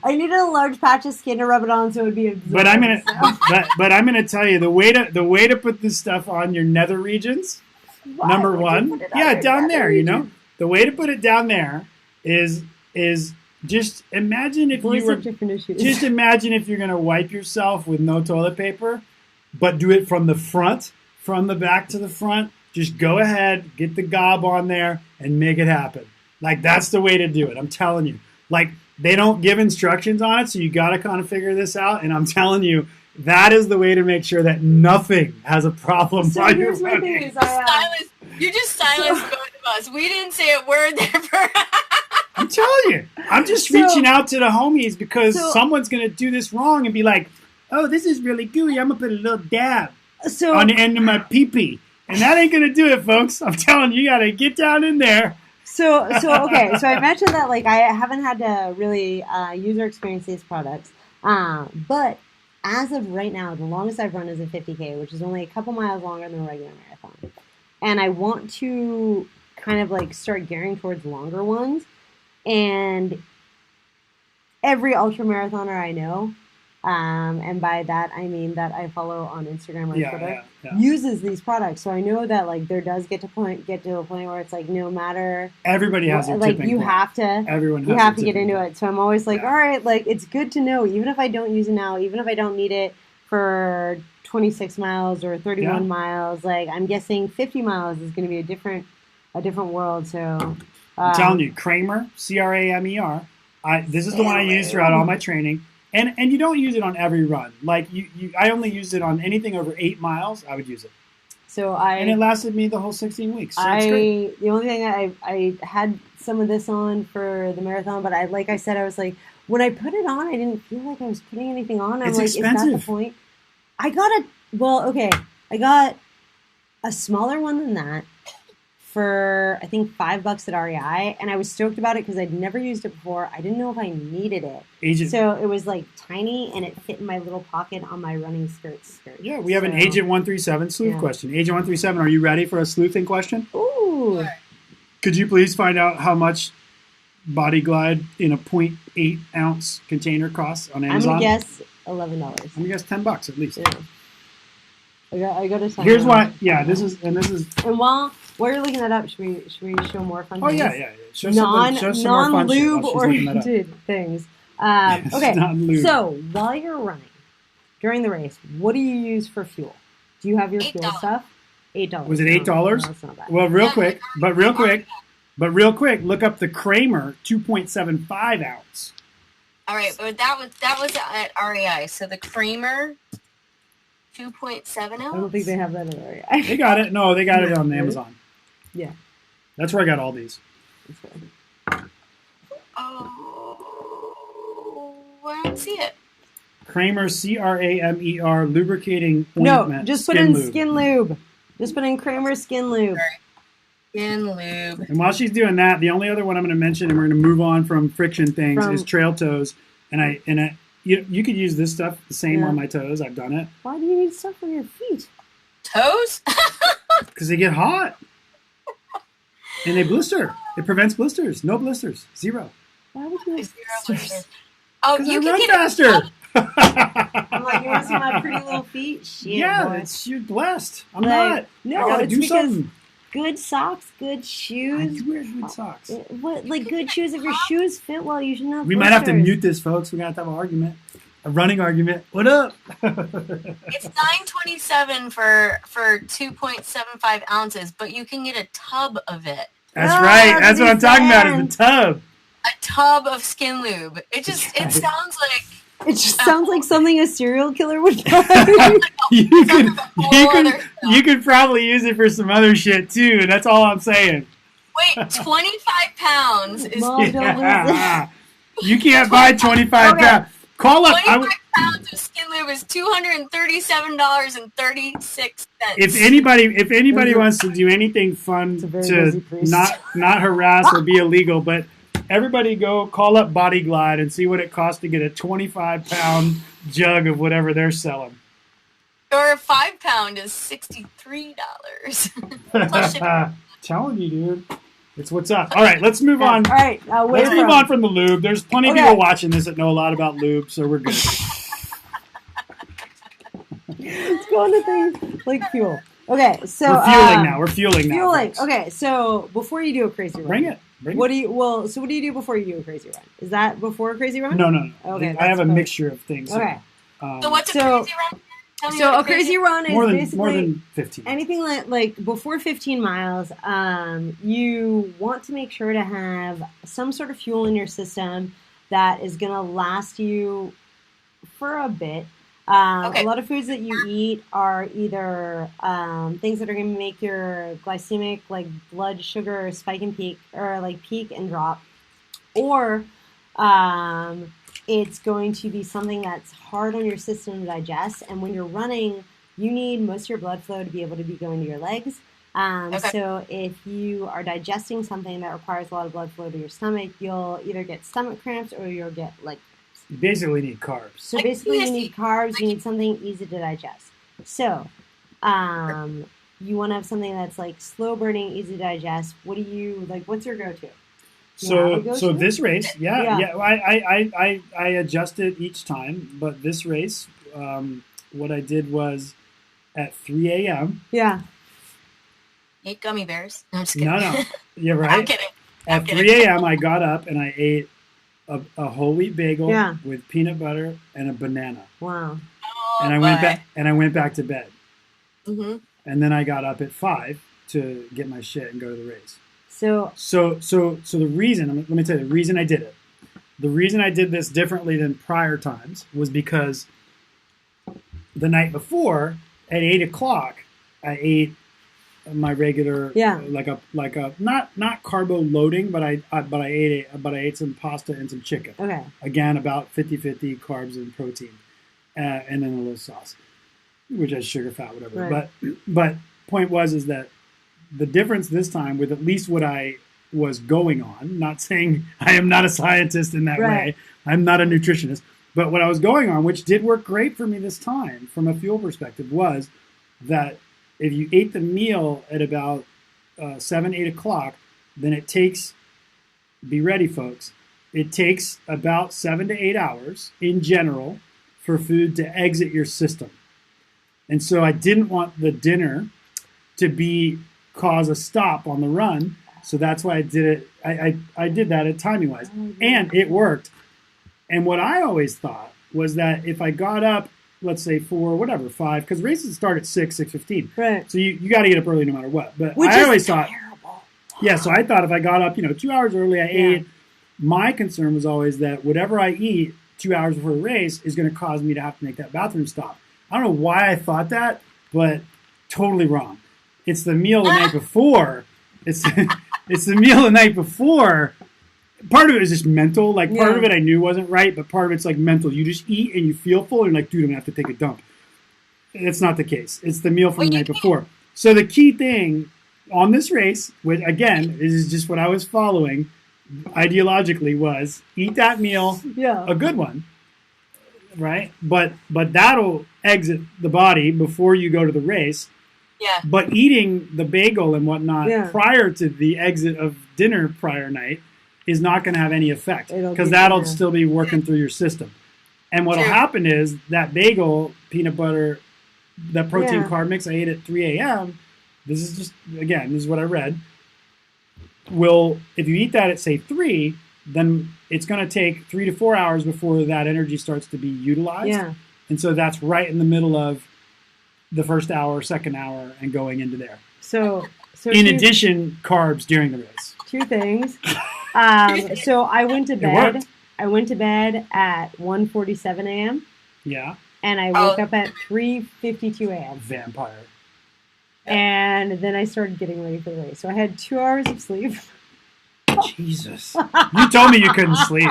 needed a large patch of skin to rub it on so it would be absorbed. But I'm gonna tell you the way to put this stuff on your nether regions. Why number would one, you put it on down your there. nether You know, region? the way to put it down there is just imagine if Voice you were of different issues. just imagine if you're gonna wipe yourself with no toilet paper, but do it from the front, from the back to the front. Just go ahead, get the gob on there, and make it happen. Like, that's the way to do it. I'm telling you. Like, they don't give instructions on it, so you got to kind of figure this out. And I'm telling you, that is the way to make sure that nothing has a problem So while you're here's my thing running. Silence. You just silenced both of us. We didn't say a word there for I'm telling you. I'm just reaching out to the homies because someone's going to do this wrong and be like, oh, this is really gooey. I'm going to put a little dab on the end of my pee-pee. And that ain't gonna do it, folks. I'm telling you, you gotta get down in there. So okay. So I mentioned that like I haven't had to really user experience these products, but as of right now, the longest I've run is a 50K, which is only a couple miles longer than a regular marathon. And I want to kind of like start gearing towards longer ones. And every ultra marathoner I know, and by that I mean that I follow on Instagram or Twitter, uses these products. So I know that like there does get to a point where it's like no matter everybody has a like tipping you point. have to Everyone has you have a to get tipping into point. it. So I'm always like, all right, like it's good to know, even if I don't use it now, even if I don't need it for 26 miles or 31 miles, like I'm guessing 50 miles is going to be a different world. So I'm telling you, Kramer, Cramer. This is the one I use throughout all my training. And you don't use it on every run. Like I only used it on anything over 8 miles. I would use it. And it lasted me the whole 16 weeks. So it's great. The only thing I had some of this on for the marathon, but like I said, I was like, when I put it on, I didn't feel like I was putting anything on. I'm It's like, expensive. Is that the point? I got a smaller one than that for I think $5 at REI, and I was stoked about it because I'd never used it before. I didn't know if I needed it. So it was like tiny, and it fit in my little pocket on my running skirt. Yeah, we have an Agent 137 sleuth question. Agent 137, are you ready for a sleuthing question? Ooh. Could you please find out how much Body Glide in a 0.8 ounce container costs on Amazon? I'm going to guess $11. I'm going to guess $10 at least. Yeah. I got to sign Here's up. why. Yeah, this is. And while you're looking that up, should we show more fun things? Yeah. Show some more fun shit while she's looking that up. Non-lube-oriented things. Okay, so while you're running, during the race, what do you use for fuel? Do you have your fuel stuff? $8. Was it $8? No, that's not bad. Well, real quick, look up the Kramer 2.75 ounce. All right, but that was at REI. So the Kramer 2.7 ounce. I don't think they have that at REI. They got it. No, they got it on Amazon. Yeah, that's where I got all these. Oh, I don't see it. Kramer, Cramer, lubricating ointment. No, just put in skin lube. Just put in Kramer skin lube. Skin lube. And while she's doing that, the only other one I'm going to mention, and we're going to move on from friction things, is trail toes. And you could use this stuff the same on my toes. I've done it. Why do you need stuff on your feet? Toes? Because they get hot. And they blister. It prevents blisters. No blisters. Zero. Why would you have blisters? Oh, you you can get faster. I'm like, you want to see my pretty little feet? Shit, yeah, you're blessed. I'm not. No, I gotta it's do because something. Good socks, good shoes. I do wear good socks. What, like good shoes? If your shoes fit well, you shouldn't have We might have to mute this, folks. We're going to have an argument. A running argument. What up? It's $9.27 for 2.75 ounces, but you can get a tub of it. That's right. That's what I'm talking about, is the tub. A tub of skin lube. It sounds like... It just sounds like something a serial killer would buy. you could probably use it for some other shit, too. That's all I'm saying. Wait, 25 pounds is... Mom, don't lose it. You can't buy 25 pounds. Call up. 25 pounds of Skid Lube is $237.36. If anybody wants to do anything fun to not harass or be illegal, but everybody go call up Body Glide and see what it costs to get a 25-pound jug of whatever they're selling. Or a 5-pound is $63. Plus shipping. Telling you, dude. It's what's up. All right, let's move on. All right, let's move on from the lube. There's plenty of people watching this that know a lot about lube, so we're good. Let's go on to things like fuel. Okay, so we're fueling now. Fueling. Okay, so before you do a crazy run, bring it. What do you do before you do a crazy run? Is that before a crazy run? No. Okay, I have a mixture of things. Okay. So what's a crazy run? So a crazy run is basically more than 15. Anything like before 15 miles. You want to make sure to have some sort of fuel in your system that is going to last you for a bit. A lot of foods that you eat are either things that are going to make your glycemic, like blood sugar, spike and peak, or like peak and drop, or it's going to be something that's hard on your system to digest. And when you're running, you need most of your blood flow to be able to be going to your legs. So if you are digesting something that requires a lot of blood flow to your stomach, you'll either get stomach cramps or you'll get like. You basically need carbs. So basically you need carbs, you need something easy to digest. So you want to have something that's like slow burning, easy to digest. What do you like? What's your go-to? So this race, I adjust it each time, but this race, what I did was at 3 a.m. Yeah. Ate gummy bears. No, I'm just kidding. No, you're right. I'm kidding. At 3 a.m. I got up and I ate a whole wheat bagel with peanut butter and a banana. Wow. And I went back to bed. Mm-hmm. And then I got up at 5 to get my shit and go to the race. So the reason, let me tell you, the reason I did it. The reason I did this differently than prior times was because the night before at 8 o'clock, I ate my regular, like a not carbo loading, but I ate some pasta and some chicken. Okay. Again, about 50-50 carbs and protein, and then a little sauce, which has sugar, fat, whatever. Right. But point is that the difference this time with at least what I was going on, not saying I am not a scientist in that way, I'm not a nutritionist, but what I was going on, which did work great for me this time from a fuel perspective, was that if you ate the meal at about 7, 8 o'clock, then it takes, be ready folks, it takes about 7 to 8 hours in general for food to exit your system. And so I didn't want the dinner to cause a stop on the run, so that's why I did it. I did that at timing wise, and it worked. And what I always thought was that if I got up, let's say 5, because races start at 6:15, right? So you got to get up early no matter what. But Which I is always thought, terrible. So I thought if I got up, 2 hours early, I ate. My concern was always that whatever I eat 2 hours before the race is going to cause me to have to make that bathroom stop. I don't know why I thought that, but totally wrong. It's the meal the night before. It's the meal the night before. Part of it is just mental. Like, part of it I knew wasn't right, but part of it's like mental. You just eat and you feel full, and you're like, dude, I'm going to have to take a dump. It's not the case. It's the meal from the night before. So the key thing on this race, which, again, is just what I was following ideologically, was eat that meal, a good one, right? But that'll exit the body before you go to the race. Yeah. But eating the bagel and whatnot prior to the exit of dinner prior night is not going to have any effect because that'll still be working through your system. And what'll happen is that bagel, peanut butter, that protein carb mix I ate at 3 a.m., this is what I read, if you eat that at, say, 3, then it's going to take 3 to 4 hours before that energy starts to be utilized. Yeah. And so that's right in the middle of the first hour, second hour, and going into there. So in addition, carbs during the race. 2 things. So I went to bed. I went to bed at 1:47 a.m. Yeah. And I woke up at 3:52 a.m. Vampire. And then I started getting ready for the race. So I had 2 hours of sleep. Jesus. You told me you couldn't sleep.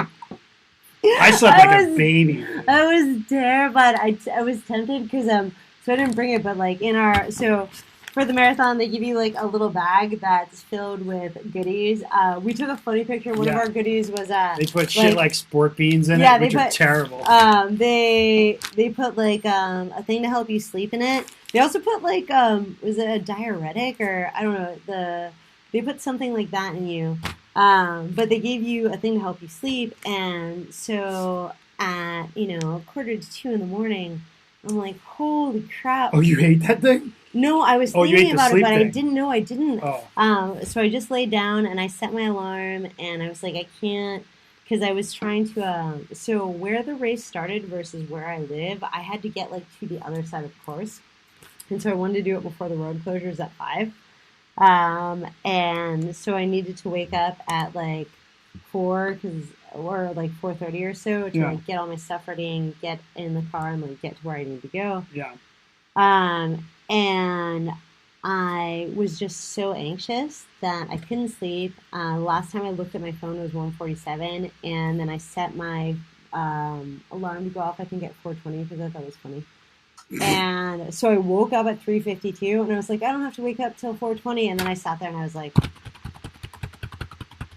I slept like a baby. I was terrified. I was tempted because so I didn't bring it, but like for the marathon they give you like a little bag that's filled with goodies. We took a funny picture. One of our goodies was they put shit like sport beans in it, which are terrible. They put like a thing to help you sleep in it. They also put like was it a diuretic or I don't know they put something like that in you. But they gave you a thing to help you sleep, and so at 1:45 in the morning, I'm like, holy crap! Oh, you hate that thing? No, I was thinking about it, but thing. I didn't know I didn't. Oh. So I just laid down and I set my alarm, and I was like, I can't, because I was trying to. So where the race started versus where I live, I had to get like to the other side of the course, and so I wanted to do it before the road closures at 5. And so I needed to wake up at like 4 or like 4:30 or so to like get all my stuff ready and get in the car and like get to where I need to go. Yeah. And I was just so anxious that I couldn't sleep. Last time I looked at my phone was 1:47, and then I set my alarm to go off, I think at 4:20 because I thought it was funny. And so I woke up at 3:52, and I was like, I don't have to wake up till 4:20. And then I sat there and I was like,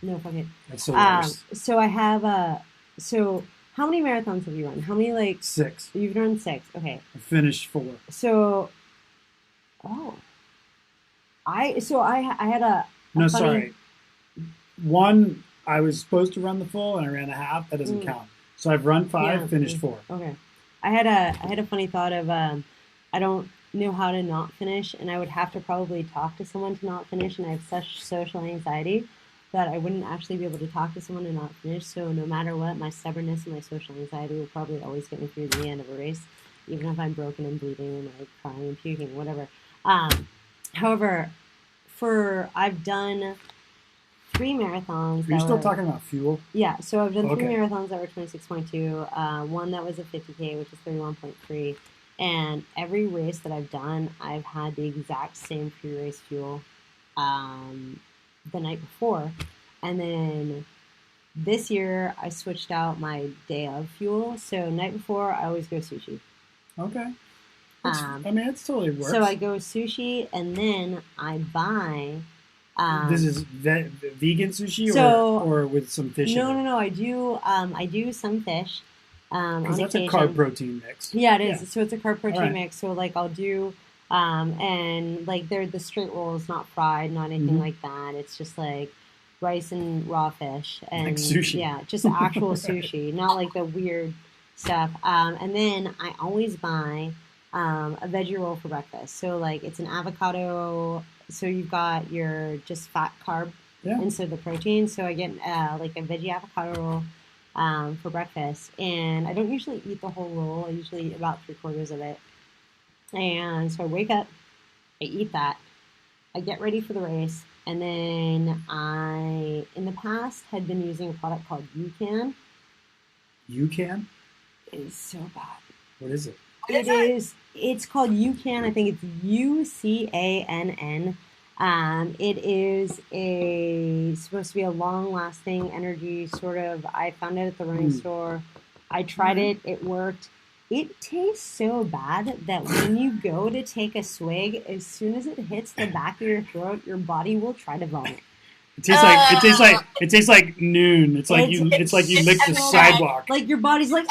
no, fuck it. That's the worst. So I have so how many marathons have you run? How many 6? You've run 6. Okay. I finished 4. So, I had a no, funny... sorry. 1, I was supposed to run the full, and I ran a half. That doesn't count. So I've run 5, finished 4. Okay. I had a funny thought of I don't know how to not finish, and I would have to probably talk to someone to not finish, and I have such social anxiety that I wouldn't actually be able to talk to someone and not finish. So no matter what, my stubbornness and my social anxiety will probably always get me through the end of a race, even if I'm broken and bleeding and like crying and puking, whatever. However, I've done 3 marathons. Are you still talking about fuel? Yeah, so I've done 3 marathons that were 26.2, one that was a 50K, which is 31.3, and every race that I've done, I've had the exact same pre-race fuel the night before, and then this year I switched out my day of fuel, so night before I always go sushi. Okay. I mean, it's totally works. So I go sushi, and then I buy... this is vegan sushi or with some fish in it? No. I do some fish. Because that's a carb protein mix. Yeah, it is. Yeah. So it's a carb protein mix. So like I'll do, and like they're the straight rolls, not fried, not anything like that. It's just like rice and raw fish and like sushi. Yeah, just actual sushi, not like the weird stuff. And then I always buy a veggie roll for breakfast. So like it's an avocado. So you've got your just fat carb instead of the protein. So I get like a veggie avocado roll for breakfast. And I don't usually eat the whole roll. I usually eat about 3/4 of it. And so I wake up, I eat that, I get ready for the race. And then I, in the past, had been using a product called UCAN. UCAN? It is so bad. What is it? It's called UCAN. I think it's UCANN. It is supposed to be a long-lasting energy sort of. I found it at the running store. I tried it. It worked. It tastes so bad that when you go to take a swig, as soon as it hits the back of your throat, your body will try to vomit. It tastes like noon. It's like you lick the sidewalk. Like your body's like,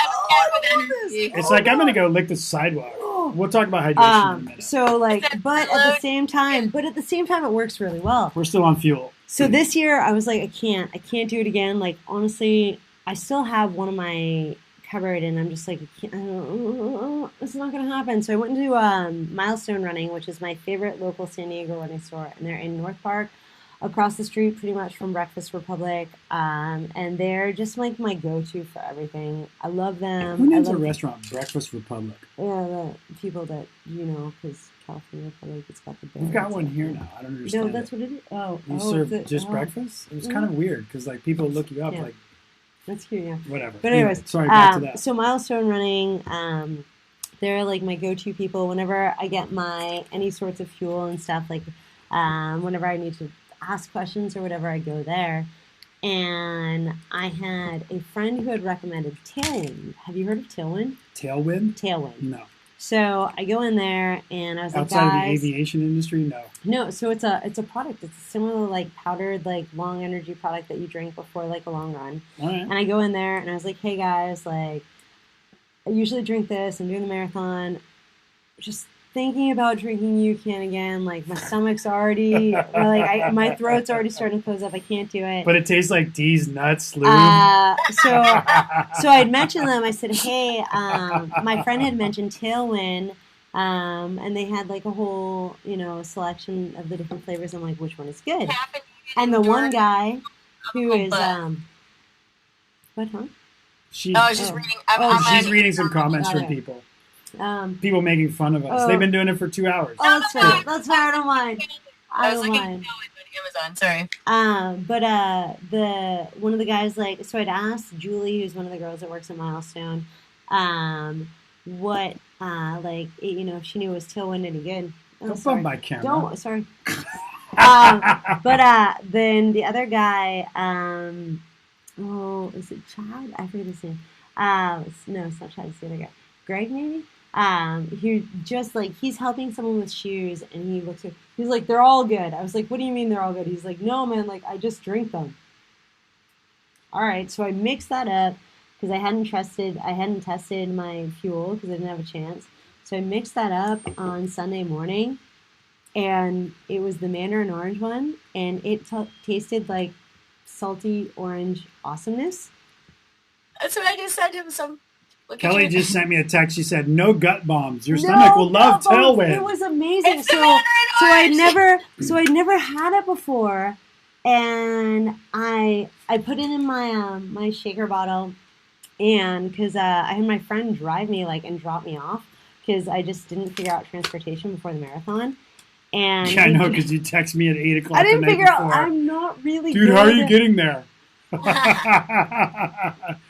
it's like I'm gonna go lick the sidewalk. We'll talk about hydration in a minute. So like, but at the same time, it works really well. We're still on fuel. So this year I was like, I can't do it again. Like honestly, I still have one of my cupboard, and I'm just like, it's not gonna happen. So I went into Milestone Running, which is my favorite local San Diego running store, and they're in North Park, across the street pretty much from Breakfast Republic, and they're just like my go-to for everything. I love them. Who names a restaurant Breakfast Republic? Yeah, the people that because California Republic, it's got the bear. We've got one here now. I don't understand. No, that's what it is. You serve just breakfast? It was kind of weird because like people look you up like. That's cute, yeah. Whatever. But anyways, sorry, back to that. So Milestone Running, they're like my go-to people whenever I get any sorts of fuel and stuff. Like whenever I need to ask questions or whatever, I go there. and I had a friend who had recommended Tailwind. Have you heard of Tailwind? Tailwind? Tailwind. No. So I go in there and I was like, Outside of the guys, aviation industry? No. no. So it's a product. It's a similar like powdered like long energy product that you drink before like a long run. All right. And I go in there and I was like, hey guys, like I usually drink this. I'm doing the marathon. Just thinking about drinking UCAN again. Like my stomach's already my throat's already starting to close up. I can't do it. But it tastes like D's nuts, lube. So I'd mentioned them. I said, hey, my friend had mentioned Tailwind, and they had like a whole, selection of the different flavors. I'm like, which one is good? And the one guy who is, what, huh? I was just reading. She's reading some comments from people. People making fun of us. They've been doing it for 2 hours. Oh, that's fine. That's fine. I don't mind. I was looking at Amazon. Sorry. But the one of the guys so I'd asked Julie, who's one of the girls that works at Milestone, what if she knew it was Tailwind any good. Oh, Don't bump my camera. Don't sorry. Then the other guy, is it Chad? I forget his name. No, it's not Chad. It's the other guy. Greg, maybe. He just he's helping someone with shoes, and he looks at. He's like, they're all good. I was like, what do you mean they're all good? He's like, no, man, I just drink them. All right, so I mixed that up because I hadn't tested my fuel because I didn't have a chance. So I mixed that up on Sunday morning, and it was the mandarin orange one, and it tasted like salty orange awesomeness. That's what I just said to him. Kelly just sent me a text. She said, "No gut bombs. Your stomach will love Tailwind." It was amazing. So I'd never had it before, and I put it in my my shaker bottle, and because I had my friend drive me and drop me off because I just didn't figure out transportation before the marathon. And yeah, I know because you text me at 8 o'clock. I didn't figure out. I'm not really dude. Good. How are you getting there?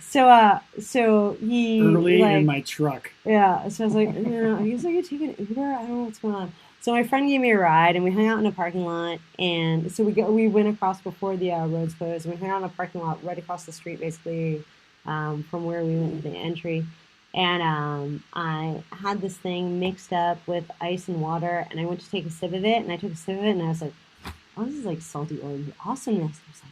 So he early in my truck. Yeah, so I was like, I guess I could take an Uber. I don't know what's going on. So my friend gave me a ride, and we hung out in a parking lot. And so we went across before the roads closed. We hung out in a parking lot right across the street, basically, from where we went to the entry. And I had this thing mixed up with ice and water, and I went to take a sip of it, and I took a sip of it, and I was like, oh, this is like salty orange awesomeness. I was like,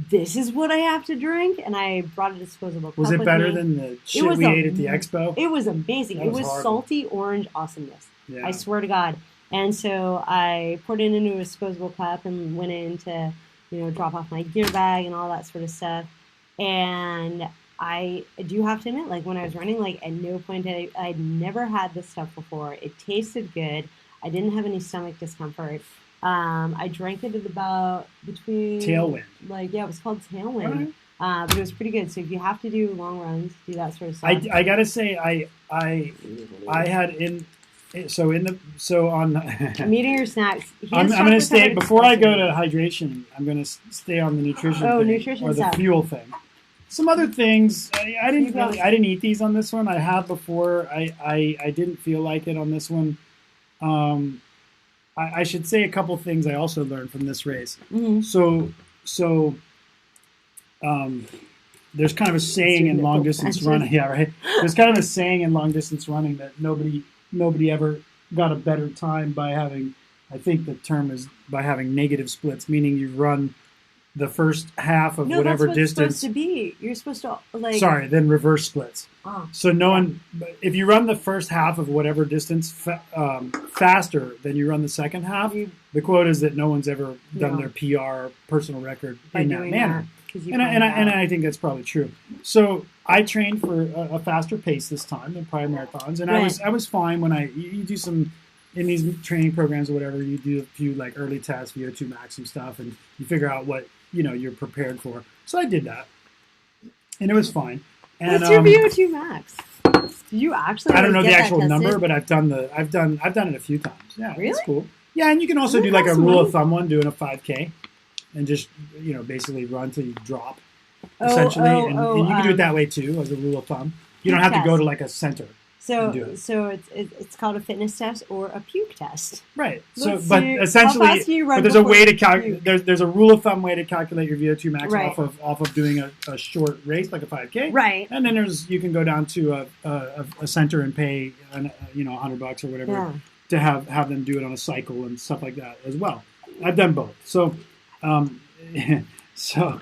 this is what I have to drink, and I brought a disposable cup. Was it with better me. than the shit we ate at the expo? It was amazing. It was horrible. salty orange awesomeness. Yeah. I swear to God. And so I poured it into a disposable cup and went in to, drop off my gear bag and all that sort of stuff. And I do have to admit, when I was running, at no point I'd never had this stuff before. It tasted good. I didn't have any stomach discomfort. I drank it at about between Tailwind. It was called Tailwind. But it was pretty good. So if you have to do long runs, do that sort of stuff. I gotta say I had on. I'm eating your snacks. I'm gonna stay before I go to hydration. I'm gonna stay on the nutrition. Thing, nutrition or the stuff. fuel thing. Some other things I didn't eat these on this one. I have before. I didn't feel like it on this one. I should say a couple things I also learned from this race. Mm-hmm. So, there's kind of a saying in long distance running. Yeah, right. There's kind of a saying in long distance running that nobody ever got a better time by having. I think the term is by having negative splits, meaning you run the first half of whatever that's what distance. It's supposed to be. You're supposed to Sorry, then reverse splits. Oh. So if you run the first half of whatever distance faster than you run the second half, the quote is that no one's ever done their PR personal record in that manner. And I think that's probably true. So I trained for a faster pace this time than prior marathons, and I was fine when you do some in these training programs or whatever. You do a few early tests, VO2 max and stuff, and you figure out what you're prepared for. So I did that, and it was fine. And, what's your VO2 max? Do you actually? I don't know the actual number, but I've done it a few times. Yeah, really? It's cool. Yeah, and you can also do a rule of thumb one, doing a 5K, and just basically run till you drop, essentially. And you can do it that way too, as a rule of thumb. You don't have to go to a center. and do So it. it's called a fitness test or a puke test. Right. So, Let's but see, essentially, how fast can you run but there's a before way to you calculate. puke? There's a rule of thumb way to calculate your VO2 max Right. off of doing a short race like a 5K. Right. And then you can go down to a center and pay $100 or whatever Yeah. to have them do it on a cycle and stuff like that as well. I've done both. So so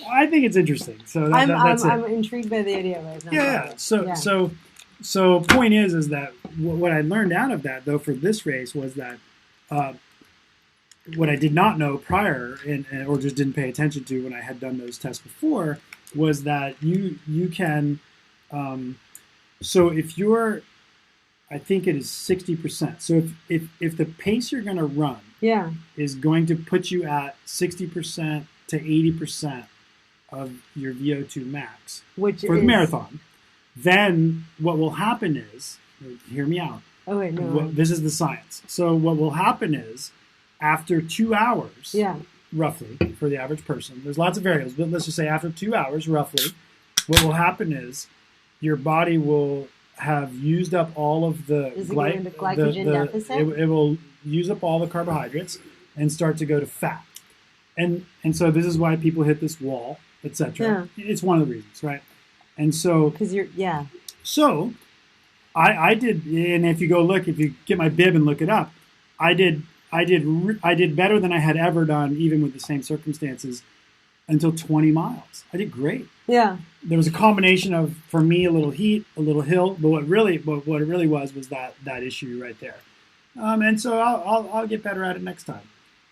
I think it's interesting. So that's I'm it. intrigued by the idea right now. Yeah. Yeah. So point is that what I learned out of that though for this race was that what I did not know prior or just didn't pay attention to when I had done those tests before was that you can so if you're I think it is 60%. So if the pace you're going to run Yeah. is going to put you at 60% to 80% of your VO2 max Which for the is marathon, then what will happen is, hear me out. Oh wait, no. This is the science. So what will happen is, after 2 hours, Yeah. roughly, for the average person, there's lots of variables, but let's just say after 2 hours, roughly, what will happen is your body will have used up all of the Is it going into glycogen deficit? It will use up all the carbohydrates and start to go to fat. And so this is why people hit this wall, etc. Yeah. It's one of the reasons, right? And so Because so I did, and if you go look, if you get my bib and look it up, I did better than I had ever done, even with the same circumstances, until 20 miles. I did great. Yeah. There was a combination of, for me, a little heat, a little hill, but what it really was that issue right there. And so I'll get better at it next time.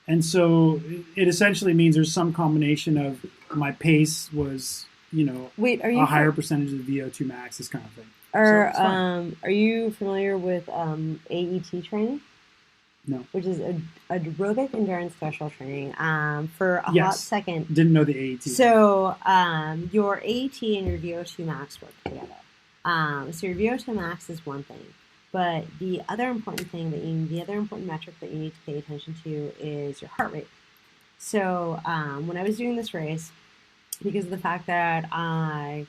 And so it essentially means there's some combination of my pace was, Wait, are you a higher percentage of the VO2 max, this kind of thing. Are you familiar with AET training? No. Which is aerobic endurance threshold training. For a hot Yes. second. Didn't know the AET. So your AET and your VO2 max work together. So your VO2 max is one thing, but the other important metric that you need to pay attention to is your heart rate. So when I was doing this race, because of the fact that I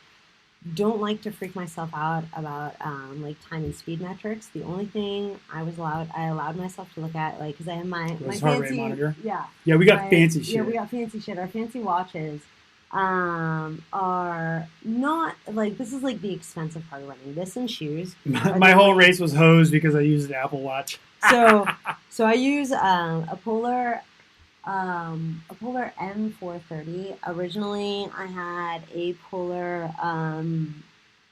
don't like to freak myself out about like time and speed metrics. The only thing I allowed myself to look at, like, because I have my heart fancy rate monitor. Yeah, we got fancy shit. Yeah, we got fancy shit. Our fancy watches are not like, this is like the expensive part of running. This and shoes. My whole race was hosed because I used an Apple Watch. So I use a Polar M430. Originally, I had a Polar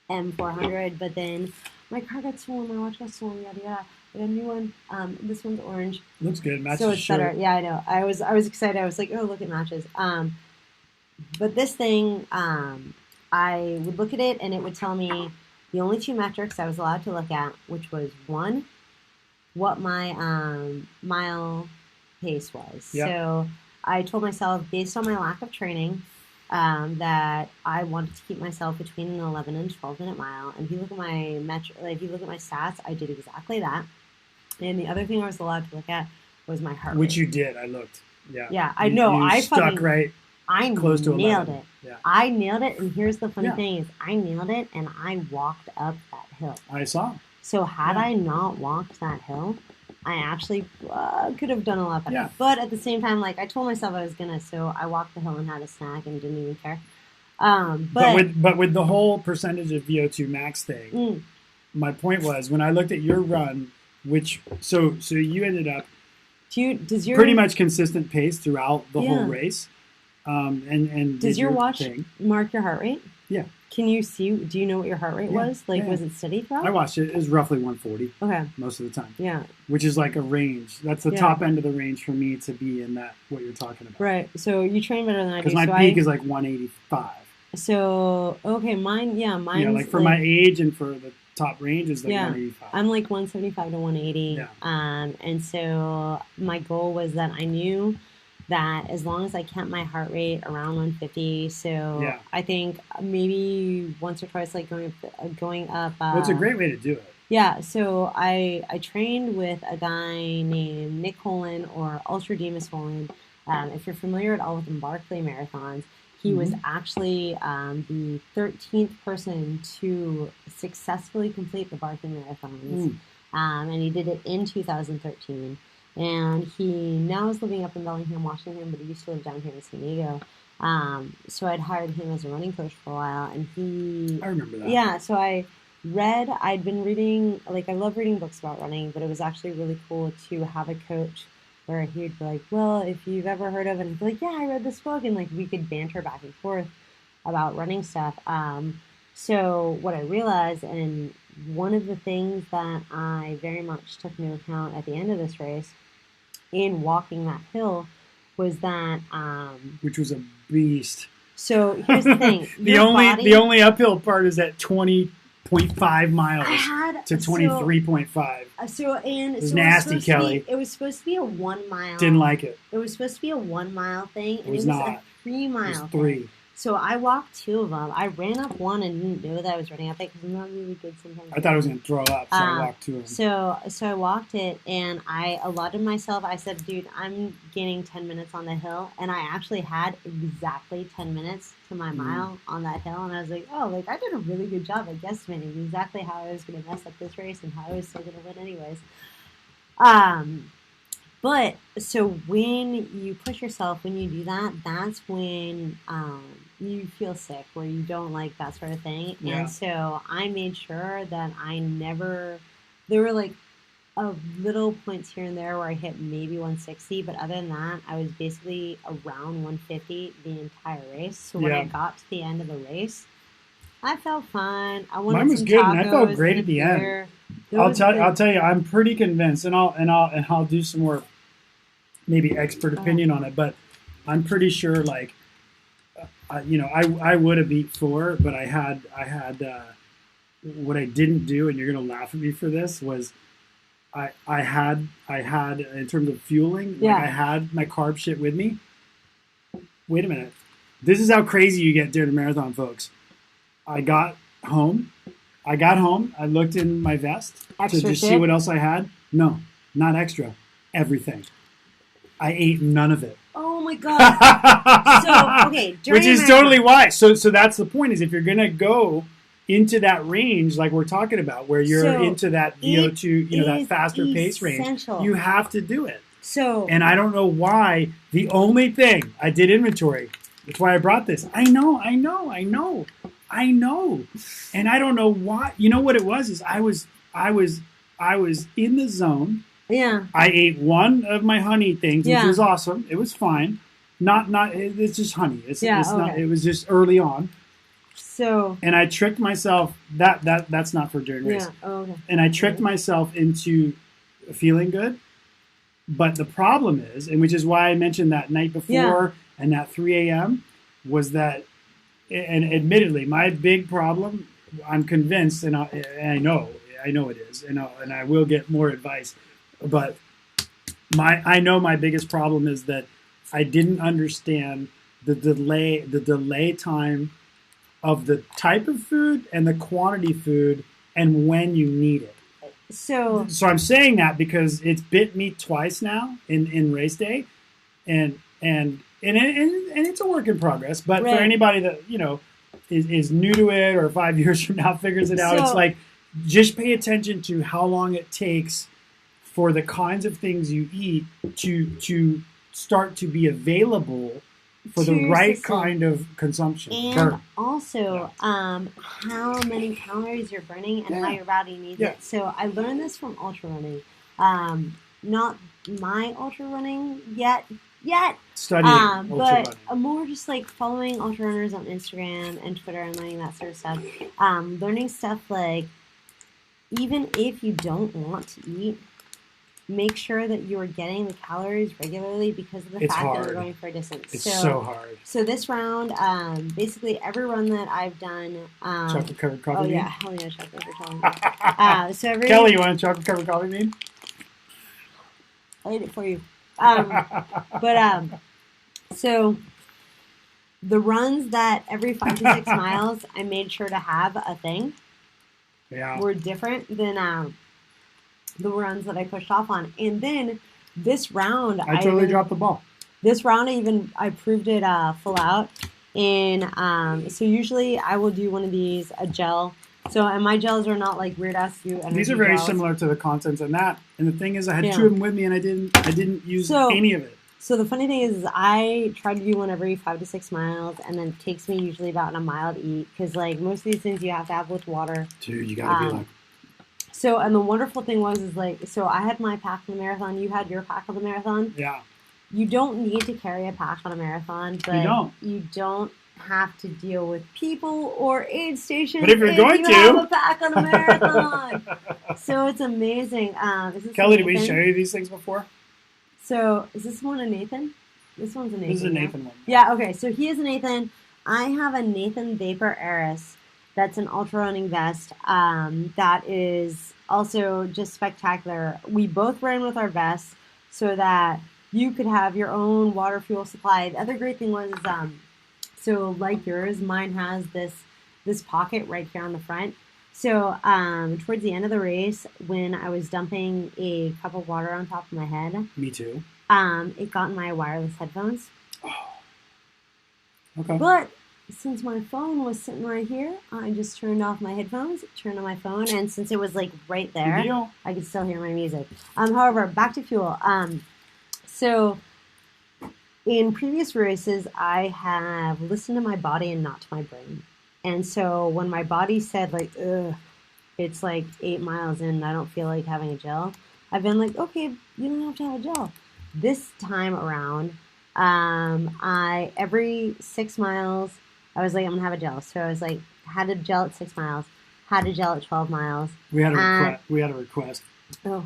M400, but then my car got stolen, my watch got stolen, yada yada. I got a new one. This one's orange. Looks good. Matches So it's shirt. better. Yeah, I know. I was excited. I was like, oh, look, it matches. But this thing, I would look at it and it would tell me the only two metrics I was allowed to look at, which was one, what my mile pace was. Yep. So I told myself, based on my lack of training, that I wanted to keep myself between an 11 and 12-minute mile. And if you look at if you look at my stats, I did exactly that. And the other thing I was allowed to look at was my heart rate. Which you did. I looked. Yeah. Yeah, I know. You stuck right. I close to nailed 11. it. Yeah. I nailed it. And here's the funny Yeah. thing is, I nailed it, and I walked up that hill. I saw. So had Yeah. I not walked that hill, I actually could have done a lot better. Yeah. But at the same time, like, I told myself I was gonna, so I walked the hill and had a snack and didn't even care. But with the whole percentage of VO2 max thing, my point was when I looked at your run, which so you ended up does your pretty much consistent pace throughout the Yeah. whole race, and does did your watch thing. mark your heart rate? Yeah. Can you see? Do you know what your heart rate Yeah. was? Like, Yeah. was it steady throughout? I watched it. It was roughly 140 Okay. most of the time, Yeah. which is like a range. That's the Yeah. top end of the range for me to be in that what you're talking about. Right. So you train better than I do. Because my so peak is like 185. So okay, mine's Yeah, like for my age and for the top range is like Yeah. 185. I'm like 175 to 180. Yeah. And so my goal was that I knew that as long as I kept my heart rate around 150, so Yeah. I think maybe once or twice, like going up. Well, it's a great way to do it. Yeah, so I trained with a guy named Nick Holland or Ultra Demas Holland. If you're familiar at all with the Barkley marathons, He was actually the 13th person to successfully complete the Barking Marathons. And he did it in 2013. And he now is living up in Bellingham, Washington, but he used to live down here in San Diego. So I'd hired him as a running coach for a while, and I remember that. Yeah, so I'd been reading, like, I love reading books about running, but it was actually really cool to have a coach where he'd be like, well, if you've ever heard of it, and I'd be like, yeah, I read this book, and, like, we could banter back and forth about running stuff. So what I realized, and one of the things that I very much took into account at the end of this race in walking that hill was that which was a beast. So here's the thing: the only uphill part is at 20.5 miles to 23.5. It was nasty, Kelly. It was supposed to be a 1 mile. Didn't like it. It was supposed to be a 1 mile thing, and it was not. a 3 mile. It was 3. Thing. So I walked 2 of them. I ran up one and didn't know that I was running up it because I'm not really good sometimes. I thought I was going to throw up, so I walked 2 of them. So I walked it, and I allotted myself. I said, dude, I'm gaining 10 minutes on the hill, and I actually had exactly 10 minutes to my mile on that hill, and I was like, oh, like I did a really good job at guesstimating exactly how I was going to mess up this race and how I was still going to win anyways. But so when you push yourself, when you do that, that's when you feel sick, where you don't like that sort of thing. Yeah. And so I made sure that there were like little points here and there where I hit maybe 160, but other than that, I was basically around 150 the entire race. So when I got to the end of the race, I felt fine. I wanted Mine was some good, tacos and I felt great and at the beer. end. I'll tell you, I'm pretty convinced, and I'll do some more maybe expert opinion on it, but I'm pretty sure, like, I would have beat 4, but I had what I didn't do, and you're gonna laugh at me for this, was I had in terms of fueling, like, I had my carb shit with me. Wait a minute, this is how crazy you get during a marathon, folks. I got home. I looked in my vest to just see what else I had. No, not extra. Everything. I ate none of it. Oh my god! So okay, which is totally why. So that's the point. Is if you're gonna go into that range, like we're talking about, where you're into that VO2, that faster pace range, you have to do it. And I don't know why. The only thing I did inventory. That's why I brought this. I know. And I don't know why. You know what it was? Is I was in the zone. Yeah. I ate one of my honey things, which was awesome. It was fine. It's just honey. Not. It was just early on. And I tricked myself. That's not for during race. Yeah. Oh, okay. And I tricked myself into feeling good. But the problem is, and which is why I mentioned that night before and that 3 a.m. was that. And admittedly, my big problem, I'm convinced, and I know it is, and I will get more advice, but I know my biggest problem is that I didn't understand the delay time of the type of food and the quantity of food and when you need it. So I'm saying that because it's bit me twice now in race day, and it's a work in progress. But for anybody that is new to it or 5 years from now figures it out, it's like just pay attention to how long it takes for the kinds of things you eat to start to be available for the right kind of consumption. And also how many calories you're burning and how your body needs it. So I learned this from ultra running. Not my ultra running yet. Studying but more just like following ultra runners on Instagram and Twitter and learning that sort of stuff. Learning stuff like even if you don't want to eat, make sure that you are getting the calories regularly because of the fact that you're going for a distance. It's so hard. So this round, basically every run that I've done, chocolate covered coffee bean. Oh yeah, hell yeah, chocolate covered coffee bean. Kelly, you want a chocolate covered coffee bean? I ate it for you. So the runs that every 5 to 6 miles I made sure to have a thing were different than the runs that I pushed off on. And then this round I totally dropped the ball. This round I proved it full out, And so usually I will do one of these, a gel. So, and my gels are not like weird ass energy These are very gels. similar to the contents in that. And the thing is, I had Yeah. two of them with me, and I didn't use any of it. So the funny thing is I try to do one every 5 to 6 miles, and then it takes me usually about a mile to eat because like most of these things you have to have with water. Dude, you gotta be like. So, and the wonderful thing is like, so I had my pack on the marathon. You had your pack on the marathon. Yeah. You don't need to carry a pack on a marathon, but you don't have to deal with people or aid stations. But if you're going to have a pack on a marathon, so it's amazing. Kelly, did we show you these things before? So is this one a Nathan? This one's a Nathan. This is a Nathan one. Yeah. Okay. So he is a Nathan. I have a Nathan Vapor Eris. That's an ultra running vest. That is also just spectacular. We both ran with our vests so that you could have your own water fuel supply. The other great thing was, so like yours, mine has this pocket right here on the front. So towards the end of the race, when I was dumping a cup of water on top of my head, me too. It got in my wireless headphones. Oh. Okay. But since my phone was sitting right here, I just turned off my headphones, turned on my phone, and since it was like right there, I could still hear my music. However, back to fuel. So in previous races, I have listened to my body and not to my brain. And so when my body said like, ugh, it's like 8 miles in, I don't feel like having a gel, I've been like, okay, you don't have to have a gel. This time around, every 6 miles, I was like, I'm gonna have a gel. So I was like, had a gel at 6 miles, had a gel at 12 miles. We had a request. Oh.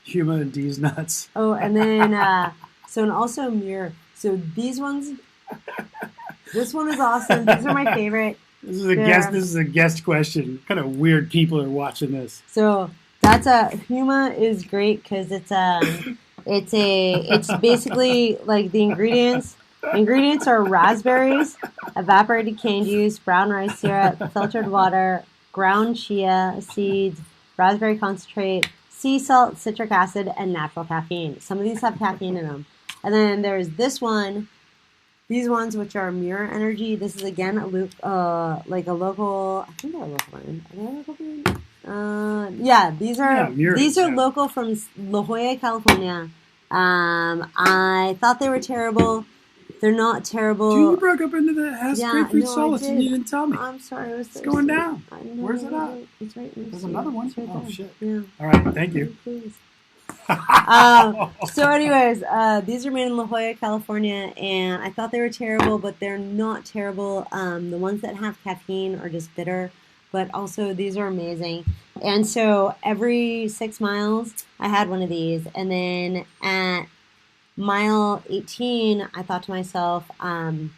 Huma and D's nuts. Oh, and then and also Muir. So these ones, this one is awesome. These are my favorite. This is a guest question. What kind of weird people are watching this? So that's Huma is great because it's basically like the ingredients. Ingredients are raspberries, evaporated cane juice, brown rice syrup, filtered water, ground chia seeds, raspberry concentrate, sea salt, citric acid, and natural caffeine. Some of these have caffeine in them. And then there's this one, these ones which are Muir Energy. This is again a local, I think they're a local brand. Are they a local brand? Yeah, these are local from La Jolla, California. I thought they were terrible. They're not terrible. Dude, you broke up into the grapefruit solace and you didn't tell me. I'm sorry. It's going down. Where's it at? It's right there. There's another one. Right oh, there. shit. Yeah. All right. Thank you. Please. So anyways, these are made in La Jolla, California, and I thought they were terrible, but they're not terrible. The ones that have caffeine are just bitter, but also these are amazing. And so every 6 miles, I had one of these, and then at mile 18, I thought to myself, I'm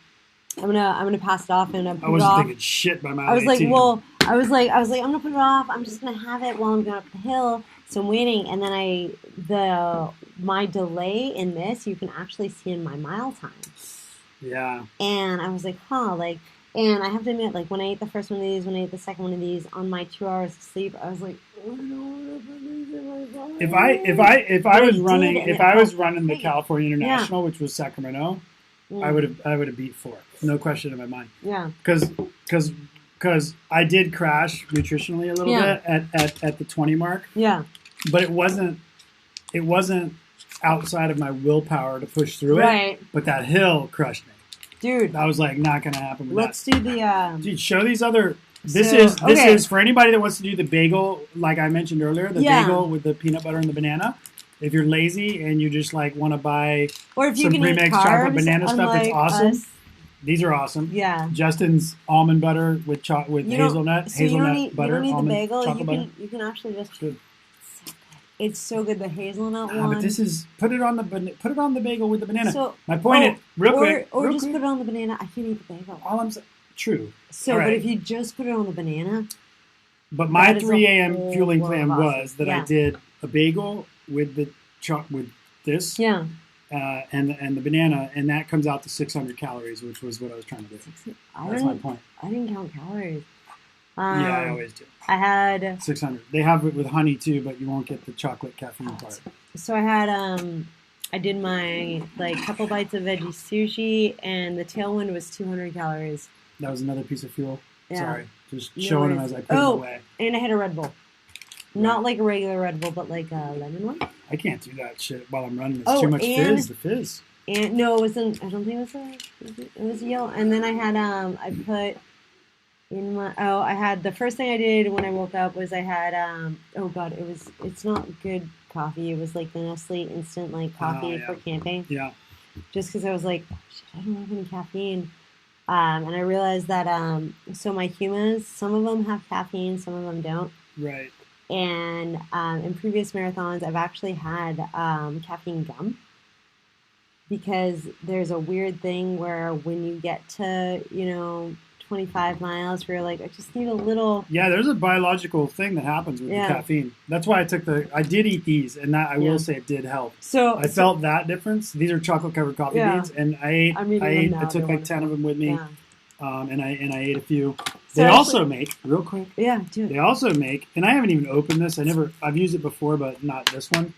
gonna pass it off and I'm gonna put it off. I wasn't thinking shit by mile 18. I was like, I'm gonna put it off. I'm just gonna have it while I'm going up the hill. So I'm waiting, and then my delay in this, you can actually see in my mile time. Yeah. And I was like, and I have to admit, like when I ate the first one of these, when I ate the second one of these, on my 2 hours of sleep, I was like, oh, I don't want to put these in my body. If I was running the California International, which was Sacramento, I would have beat 4. No question in my mind. Yeah. Because I did crash nutritionally a little bit at the 20 mark. Yeah. But it wasn't outside of my willpower to push through it. But that hill crushed me. Dude. I was like, not gonna happen with Let's do the Dude, show these other This is for anybody that wants to do the bagel, like I mentioned earlier, the bagel with the peanut butter and the banana. If you're lazy and you just like want to buy some pre-mixed chocolate banana stuff, it's awesome. These are awesome. Yeah. Justin's almond butter with hazelnut butter, you don't need almond, the bagel. chocolate butter. You can actually just. It's good. It's so good. The hazelnut one. But this is put it on the bagel with the banana. So, my point is put it on the banana. I can't eat the bagel. All I'm saying, true. So, but if you just put it on the banana. But my 3 a.m. fueling plan was that I did a bagel with the with this. Yeah. And the banana, and that comes out to 600 calories, which was what I was trying to do. That's my point. I didn't count calories. Yeah, I always do. I had 600. They have it with honey too, but you won't get the chocolate caffeine part. So I had I did my like couple bites of veggie sushi, and the tailwind was 200 calories. That was another piece of fuel. Yeah. Sorry, just No showing them worries. as I put them away. And I had a Red Bull. Not like a regular Red Bull, but like a lemon one. I can't do that shit while I'm running. It's too much fizz. The fizz. And no, it wasn't. I don't think it was yellow. And then I had I put in my I had the first thing I did when I woke up was I had oh god, it's not good coffee. It was like the Nestle instant like coffee for camping. Yeah. Just because I was like, oh, shit, I don't have any caffeine. And I realized that so my Humas, some of them have caffeine, some of them don't. Right. And in previous marathons, I've actually had caffeine gum. Because there's a weird thing where when you get to, 25 miles, where you're like, I just need a little... Yeah, there's a biological thing that happens with the caffeine. That's why I did eat these, and that I will say it did help. So I felt that difference. These are chocolate-covered coffee beans, and I took like 10 of them with me, and I ate a few. They also make, real quick, dude. They also make, and I haven't even opened this. I've used it before, but not this one.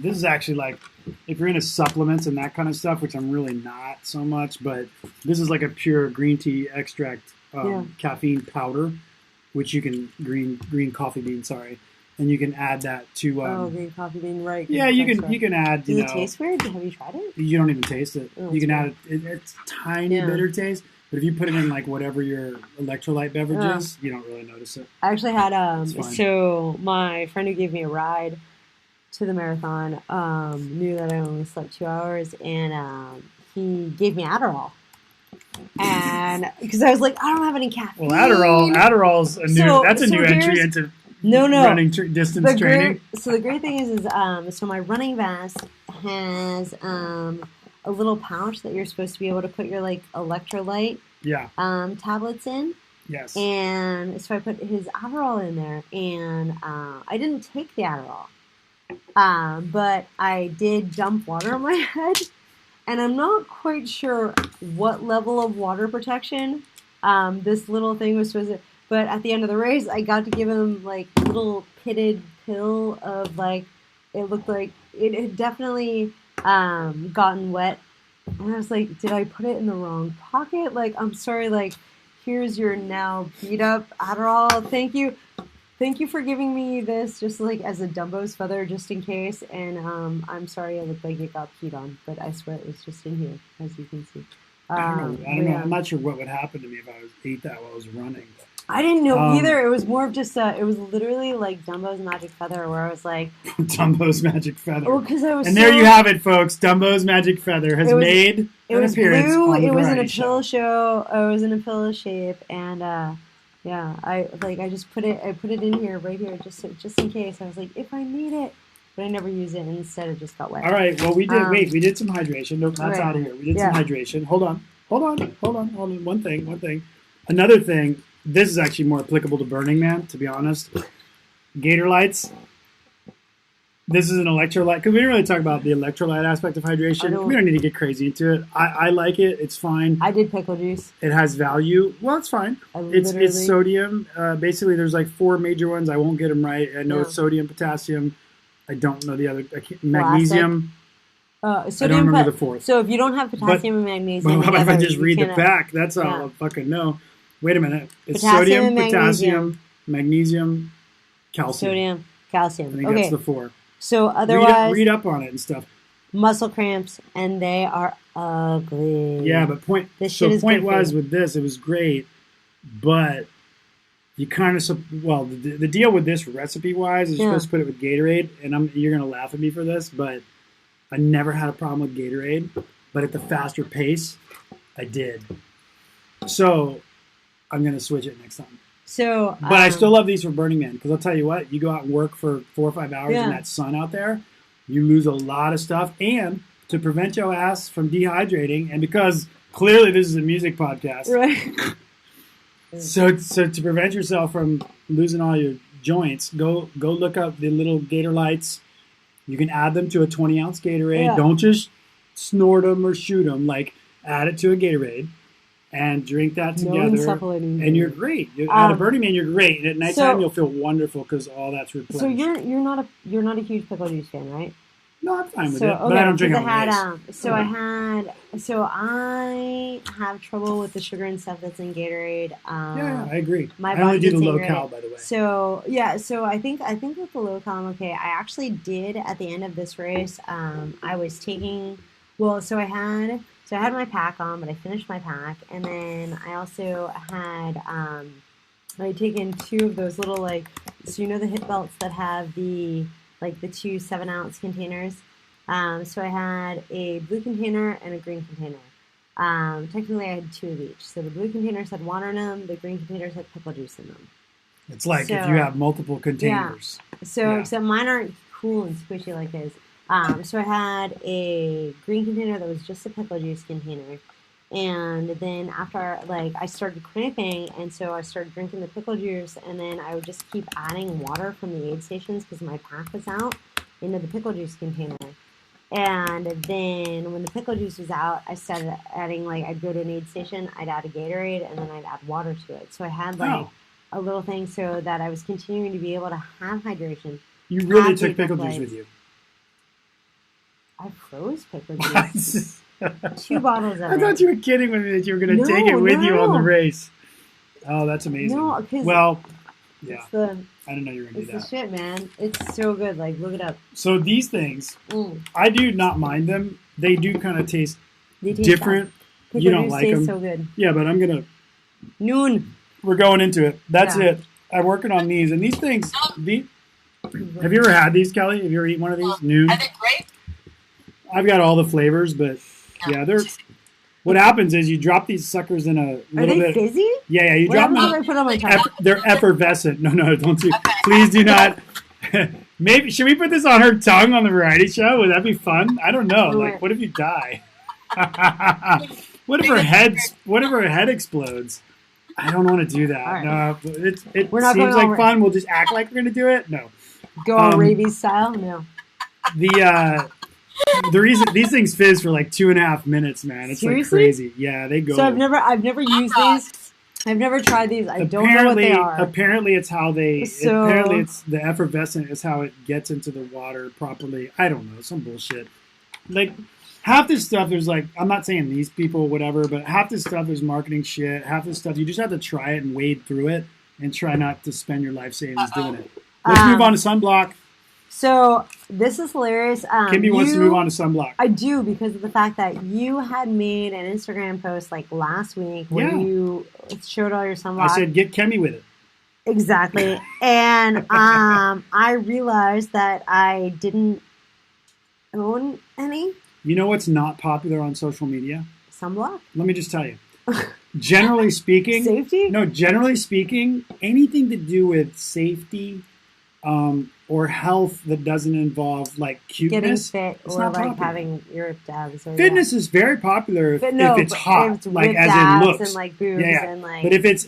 This is actually like, if you're into supplements and that kind of stuff, which I'm really not so much, but this is like a pure green tea extract caffeine powder, which you can, green coffee bean, and you can add that to... green coffee bean, right. Yeah, you can add, Does it taste weird? Have you tried it? You don't even taste it. Oh, you can add it. It's tiny bitter taste, but if you put it in like whatever your electrolyte beverage is, you don't really notice it. I actually had, so my friend who gave me a ride to the marathon knew that I only slept 2 hours, and he gave me Adderall, and because I was like, I don't have any caffeine. Well, Adderall's a new entry into running distance training. So the great thing is so my running vest has a little pouch that you're supposed to be able to put your like electrolyte tablets in. Yes. And so I put his Adderall in there, and I didn't take the Adderall. But I did dump water on my head, and I'm not quite sure what level of water protection this little thing was supposed to. But at the end of the race, I got to give him like a little pitted pill of like, it looked like it had definitely gotten wet, and I was like, did I put it in the wrong pocket? Like, I'm sorry, like, here's your now beat up Adderall. Thank you for giving me this just like as a Dumbo's feather just in case, and I'm sorry it looked like it got peed on, but I swear it was just in here, as you can see. I don't know. I'm not sure what would happen to me if I ate that while I was running. I didn't know either. It was more of just it was literally like Dumbo's magic feather, where I was like... Dumbo's magic feather. Oh, because I was there you have it, folks. Dumbo's magic feather has made an appearance blue, on the it was in a Variety pill show. It was in a pill shape, and... yeah, I just put it in here, right here, just in case. I was like, if I need it, but I never use it, and instead it just got wet. All right, well, we did some hydration. No, that's out of here. We did some hydration. Hold on. One thing. Another thing, this is actually more applicable to Burning Man, to be honest. Gator lights. This is an electrolyte, because we didn't really talk about the electrolyte aspect of hydration. We don't need to get crazy into it. I like it. It's fine. I did pickle juice. It has value. Well, it's fine. It's sodium. Basically, there's like 4 major ones. I won't get them right. I know it's sodium, potassium. I don't know the other. Magnesium. I don't remember the 4th. So if you don't have potassium and magnesium, how about if I just read the back? That's all I'll fucking know. Wait a minute. It's sodium, potassium, magnesium, calcium. Sodium, calcium. I think that's the 4. So otherwise, read up on it and stuff. Muscle cramps, and they are ugly. Yeah, but point was with this, it was great, but you kind of the deal with this recipe wise is you're supposed to put it with Gatorade, and you're gonna laugh at me for this, but I never had a problem with Gatorade, but at the faster pace, I did. So I'm gonna switch it next time. So, but I still love these for Burning Man, because I'll tell you what, you go out and work for 4 or 5 hours in that sun out there, you lose a lot of stuff, and to prevent your ass from dehydrating, and because clearly this is a music podcast, right? so to prevent yourself from losing all your joints, go look up the little Gator lights. You can add them to a 20-ounce Gatorade. Yeah. Don't just snort them or shoot them. Like, add it to a Gatorade. And drink that together, and you're great. At a Burning Man, you're great, and at nighttime you'll feel wonderful because all that's replaced. So you're not a huge pickle juice fan, right? No, I'm fine with So it, but I don't drink 'cause on I had race. I have trouble with the sugar and stuff that's in Gatorade. Yeah, I agree. My I only body do the gets low angry at cal, it. by the way. So yeah, so I think with the low cal I'm okay. I actually did at the end of this race. I was taking so I had my pack on, but I finished my pack, and then I also had I had taken two of those little so you know the hip belts that have the the two 7-ounce containers. So I had a blue container and a green container. Technically, I had two of each. So the blue containers had water in them. The green containers had pickle juice in them. It's like if So- you have multiple containers. So Yeah. except mine aren't cool and squishy like his. So I had a green container that was just a pickle juice container. And then after I started cramping, and so I started drinking the pickle juice, and then I would just keep adding water from the aid stations because my pack was out into the pickle juice container. And then when the pickle juice was out, I started adding I'd go to an aid station, I'd add a Gatorade, and then I'd add water to it. So I had Oh. a little thing so that I was continuing to be able to have hydration. You really Have took pickle electrolytes. juice with you. I froze pickle juice. 2 bottles of I it. thought you were kidding with me that you were going to No, take it with you on the no. race. Oh, that's amazing. No, 'cause well, yeah, It's the I didn't know you were going to it's do the that. shit, man. It's so good. Look it up. So these things, Mm. I do not mind them. They do kind of taste They taste different. bad. You Pickle don't juice like tastes them. so good. Yeah, but I'm going to, Noon. we're going into it. That's Yeah. it. I'm working on these. And these things, have you ever had these, Kelly? Have you ever eaten one of these? Noon? I think grape. I've got all the flavors, but yeah, they're. What happens is you drop these suckers in a Are little they bit. fizzy? Yeah, you What drop them. happens if I put it on my tongue? They're effervescent. No, don't do. Please do not. Maybe should we put this on her tongue on the variety show? Would that be fun? I don't know. Do Like, it. what if you die? What if her head explodes? I don't want to do that. All right. No, it We're not seems going like over it. fun. We'll just act like we're gonna do it. No. Go all Um, rabies style? No. The reason these things fizz for like 2.5 minutes, man. It's Seriously? like crazy. Yeah, they go. So I've never used these. I've never tried these. I don't know what they are. Apparently, it's how they. So- Apparently, it's the effervescent is how it gets into the water properly. I don't know, some bullshit. Like half this stuff, there's I'm not saying these people, whatever, but half this stuff is marketing shit. Half this stuff, you just have to try it and wade through it and try not to spend your life savings doing it. Let's move on to sunblock. So this is hilarious. Kimby wants to move on to sunblock. I do because of the fact that you had made an Instagram post last week where Yeah. you showed all your sunblock. I said, get Kimmy with it. Exactly. And I realized that I didn't own any You know what's not popular on social media? sunblock. Let me just tell you. Generally speaking, Safety? No, generally speaking, anything to do with safety or health that doesn't involve Getting cuteness. fit it's or not popular. having Europe dabs. Or Fitness is very popular if it's hot, If it's like with as dabs in looks. and boobs Yeah. and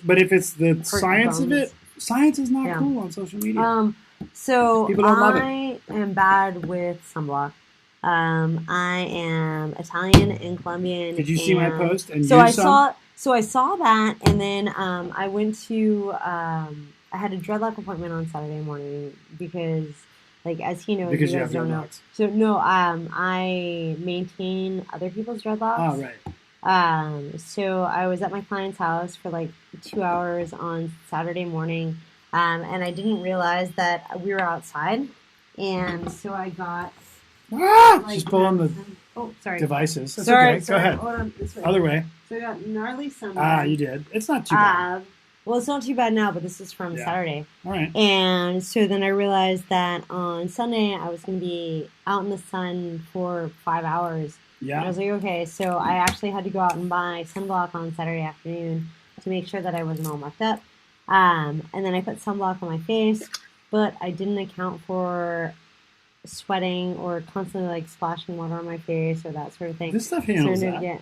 But if it's the science of bones. it, science is not Yeah. cool on social media. So People don't love it. I am bad with sunblock. I am Italian and Colombian. Did you see my and- post and So use I some? saw that, and then I went to I had a dreadlock appointment on Saturday morning because, as he knows, Because you you guys have don't know. dreadlocks. So no, I maintain other people's dreadlocks. Oh, right. So I was at my client's house for 2 hours on Saturday morning, and I didn't realize that we were outside, and so I got. She's pulling the Oh, sorry. devices. That's Sorry, okay. sorry. Go ahead. Hold on, this way. Other way. So I got gnarly sunburn. You did. It's not too bad. Well, it's not too bad now, but this is from Yeah. Saturday. All right. And so then I realized that on Sunday I was going to be out in the sun for 5 hours. And I Yeah. was like, okay, so I actually had to go out and buy sunblock on Saturday afternoon to make sure that I wasn't all mucked up. And then I put sunblock on my face, but I didn't account for sweating or constantly splashing water on my face or that sort of thing. This stuff handles that Yeah,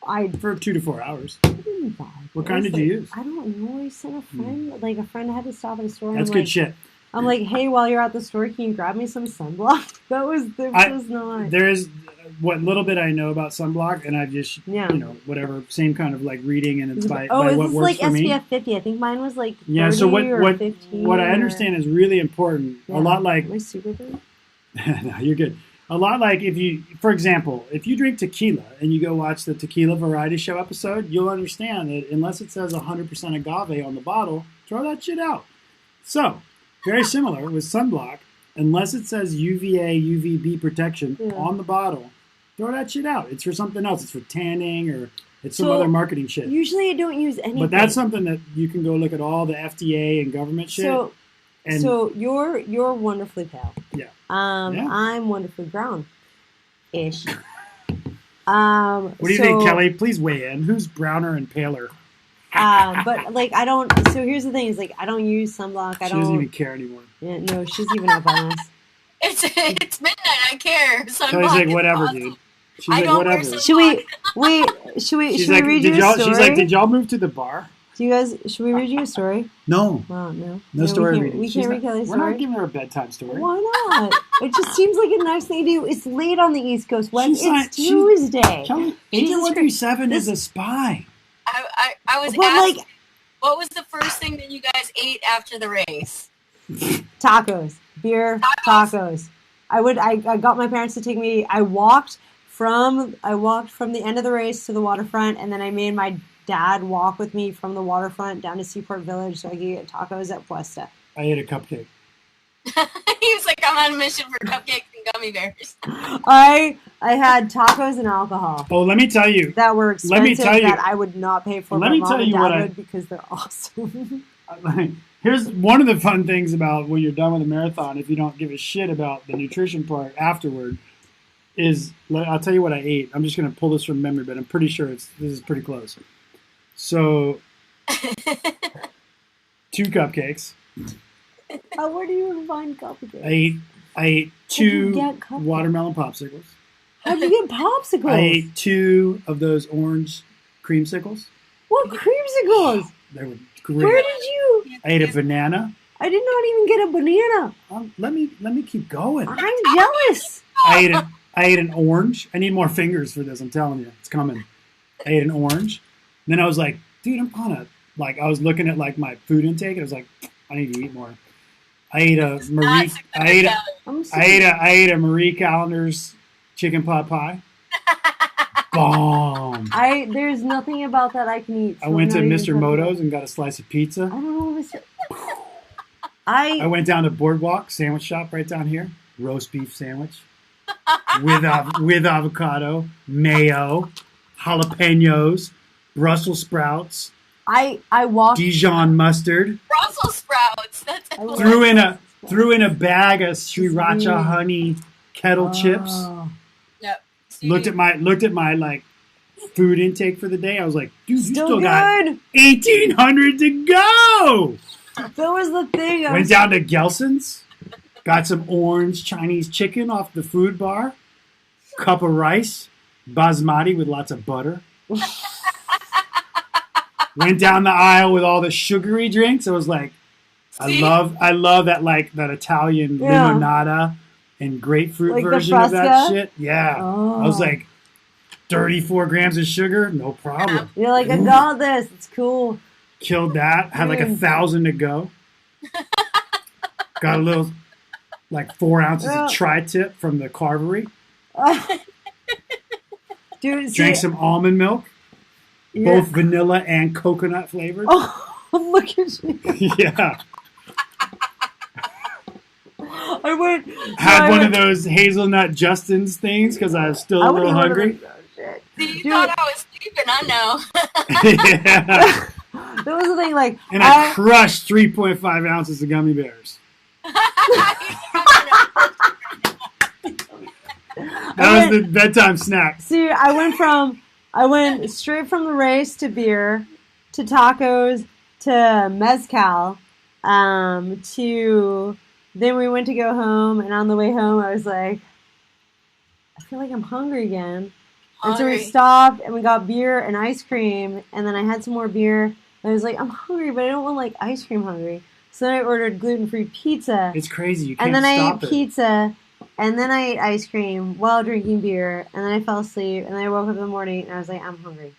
I for 2 to 4 hours. didn't buy. What It kind was did you use? I don't know. I sent a friend. A friend had to stop at a store. That's and good shit. I'm like, hey, while you're at the store, can you grab me some sunblock? That was not. There is what little bit I know about sunblock, and I've just Yeah. whatever same kind of reading, and it's by Oh, is what this works for me. SPF 50? I think mine was 30 Yeah. So or what 15. what I or- understand is really important. Yeah. A lot like Am I super good? no, you're good. a lot like if you, for example, if you drink tequila and you go watch the Tequila Variety Show episode, you'll understand that unless it says 100% agave on the bottle, throw that shit out. So, very similar with sunblock. Unless it says UVA, UVB protection on the bottle, throw that shit out. It's for something else. It's for tanning or it's some other marketing shit. Usually I don't use anything. But that's something that you can go look at all the FDA and government shit. So you're wonderfully pale. Yeah. I'm wonderfully brown-ish. What do you think, Kelly? Please weigh in. Who's browner and paler? But like I don't. So here's the thing: is like I don't use sunblock. She doesn't even care anymore. Yeah, no, she's even up on us. It's midnight. I care. Kelly's like, whatever, dude. She's like, whatever. Should we read you a story? She's like, did y'all move to the bar? Do you guys? Should we read you a story? No. Oh no. No story reading. We can't read Kelly's story. We're not giving her a bedtime story. Why not? It just seems like a nice thing to do. It's late on the East Coast. It's Tuesday. Kelly, Agent 137 is a spy. I was asked, what was the first thing that you guys ate after the race? Tacos, beer, tacos. I got my parents to take me. I walked from the end of the race to the waterfront, and then I made my dad walk with me from the waterfront down to Seaport Village so I could get tacos at Puesta. I ate a cupcake. He was like, I'm on a mission for cupcakes and gummy bears. I had tacos and alcohol. Oh, let me tell you. That were expensive. Let me tell you, that I would not pay for. Let me tell you what because they're awesome. Here's one of the fun things about when you're done with a marathon, if you don't give a shit about the nutrition part afterward, is I'll tell you what I ate. I'm just going to pull this from memory, but I'm pretty sure this is pretty close. So, 2 cupcakes. Where do you find cupcakes? I ate 2 watermelon popsicles. How'd you get popsicles? I ate 2 of those orange creamsicles. What creamsicles? They were great. Where did you? I ate a banana. I did not even get a banana. Let me keep going. I'm jealous. I ate an orange. I need more fingers for this. I'm telling you, it's coming. I ate an orange. And then I was like, dude, I'm kind of like I was looking at like my food intake. And I was like, I need to eat more. I ate a Marie. I ate a Marie Callender's chicken pot pie. Bomb. There's nothing about that I can eat. So I went to Mr. Moto's and got a slice of pizza. I don't know, Mr. I went down to Boardwalk sandwich shop right down here. Roast beef sandwich with avocado, mayo, jalapenos, Brussels sprouts. I walked Dijon mustard. Brussels sprouts. That's threw in a bag of sriracha honey kettle chips. Yep. Looked at my like food intake for the day. I was like, dude, you still good. got 1,800 to go. That was the thing. Went down to Gelson's, got some orange Chinese chicken off the food bar, cup of rice, basmati with lots of butter. Went down the aisle with all the sugary drinks. I was like, I love that like that Italian limonada and grapefruit like version of that shit. Yeah. Oh. I was like, 34 grams of sugar, no problem. You're like, I got this. It's cool. Killed that. Had like 1,000 to go. Got a little, like 4 ounces of tri-tip from the carvery. Dude, drank some almond milk. Both vanilla and coconut flavored. Oh, look at you. Yeah. Had one of those hazelnut Justin's things because I was still a little hungry. You thought I was sleeping, I know. Yeah. That was the thing, like... And I crushed 3.5 ounces of gummy bears. That was the bedtime snack. See, I went straight from the race to beer, to tacos, to mezcal, then we went to go home, and on the way home, I was like, I feel like I'm hungry again. And so we stopped, and we got beer and ice cream, and then I had some more beer, and I was like, I'm hungry, but I don't want, like, ice cream hungry. So then I ordered gluten-free pizza. It's crazy. You can't and then stop I ate pizza, and then I ate ice cream while drinking beer, and then I fell asleep, and then I woke up in the morning, and I was like, I'm hungry.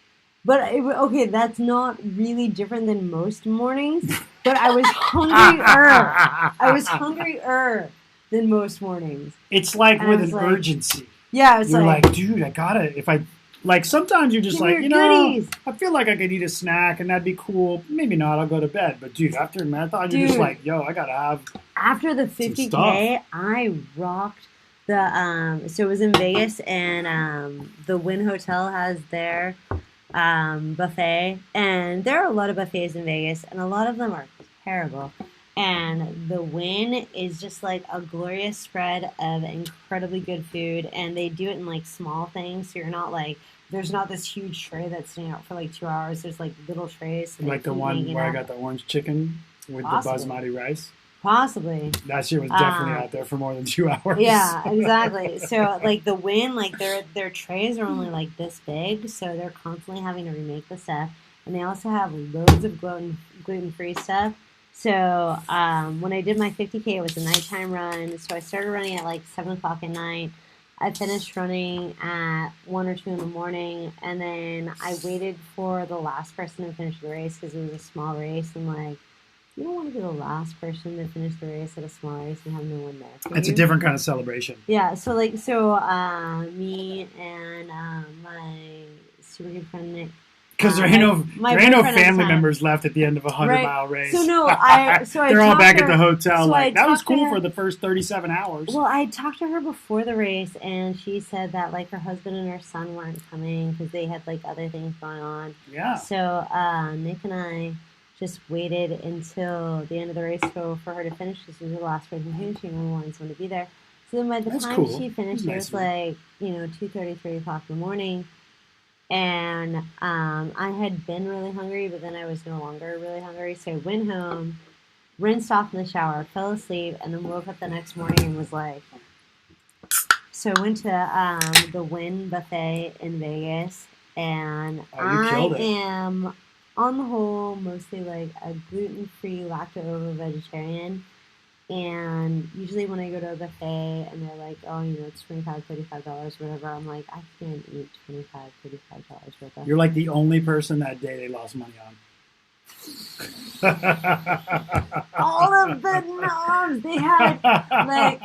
But, okay, that's not really different than most mornings, but I was hungrier. I was hungrier. than most mornings. It's like And I with was an like- urgency. Yeah, it's You're like, like, dude, I gotta. If I like, sometimes you're just Give me like, your you know, goodies. I feel like I could eat a snack and that'd be cool. Maybe not. I'll go to bed. But dude, after a marathon, you're just Dude. like, yo, I gotta have. after the Some 50K, I rocked the so it was in Vegas, and the Wynn Hotel has their buffet, and there are a lot of buffets in Vegas, and a lot of them are terrible. And the Wynn is just like a glorious spread of incredibly good food, and they do it in like small things, so you're not like there's not this huge tray that's sitting out for like 2 hours. There's like little trays, so they Like the keep one making where I up. got the orange chicken with Possibly. the basmati rice. Possibly. That shit was definitely Uh, out there for more than 2 hours. Yeah, exactly. So like the Wynn, like their trays are only like this big, so they're constantly having to remake the stuff, and they also have loads of gluten free stuff. So when I did my 50K, it was a nighttime run. So I started running at like 7 o'clock at night. I finished running at 1 or 2 in the morning, and then I waited for the last person to finish the race because it was a small race, and like. You don't want to be the last person to finish the race at a small race and have no one there for It's a you. different kind of celebration. Yeah, so me and my super good friend Nick. Because there my- ain't no my there ain't no boyfriend at the family time. members left at the end of a 100 Right. mile race. So no, I They're all talked back to at the her- hotel. so I Like that was talked to cool her- for the first 37 hours. Well, I talked to her before the race, and she said that like her husband and her son weren't coming because they had like other things going on. Yeah. So Nick and I just waited until the end of the race for her to finish. This was the last race in finishing, and we wanted someone to be there. So then by the That's time cool. she finished, That's it nice was of her. like 2:30, 3 o'clock in the morning, and I had been really hungry, but then I was no longer really hungry. So I went home, rinsed off in the shower, fell asleep, and then woke up the next morning and was like. So I went to the Wynn buffet in Vegas, and Oh, you killed it. am on the whole mostly like a gluten-free, lacto-ovo vegetarian. And usually when I go to a buffet and they're like, oh, it's $25, $35, whatever, I'm like, I can't eat $25, $35 worth of. You're like the only person that day they lost money on. All of the knobs they had, like,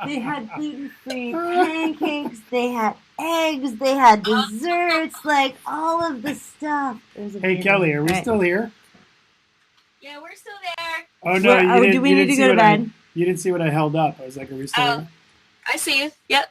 they had gluten-free pancakes, they had eggs, they had desserts, like all of the stuff. It was Hey amazing. Kelly, are we Right. still here? Yeah, we're still there. Oh no, What- you oh, didn't. do we you need didn't to see go to what I- bed? You didn't see what I held up. I was like, are we still Oh. here? I see you. Yep.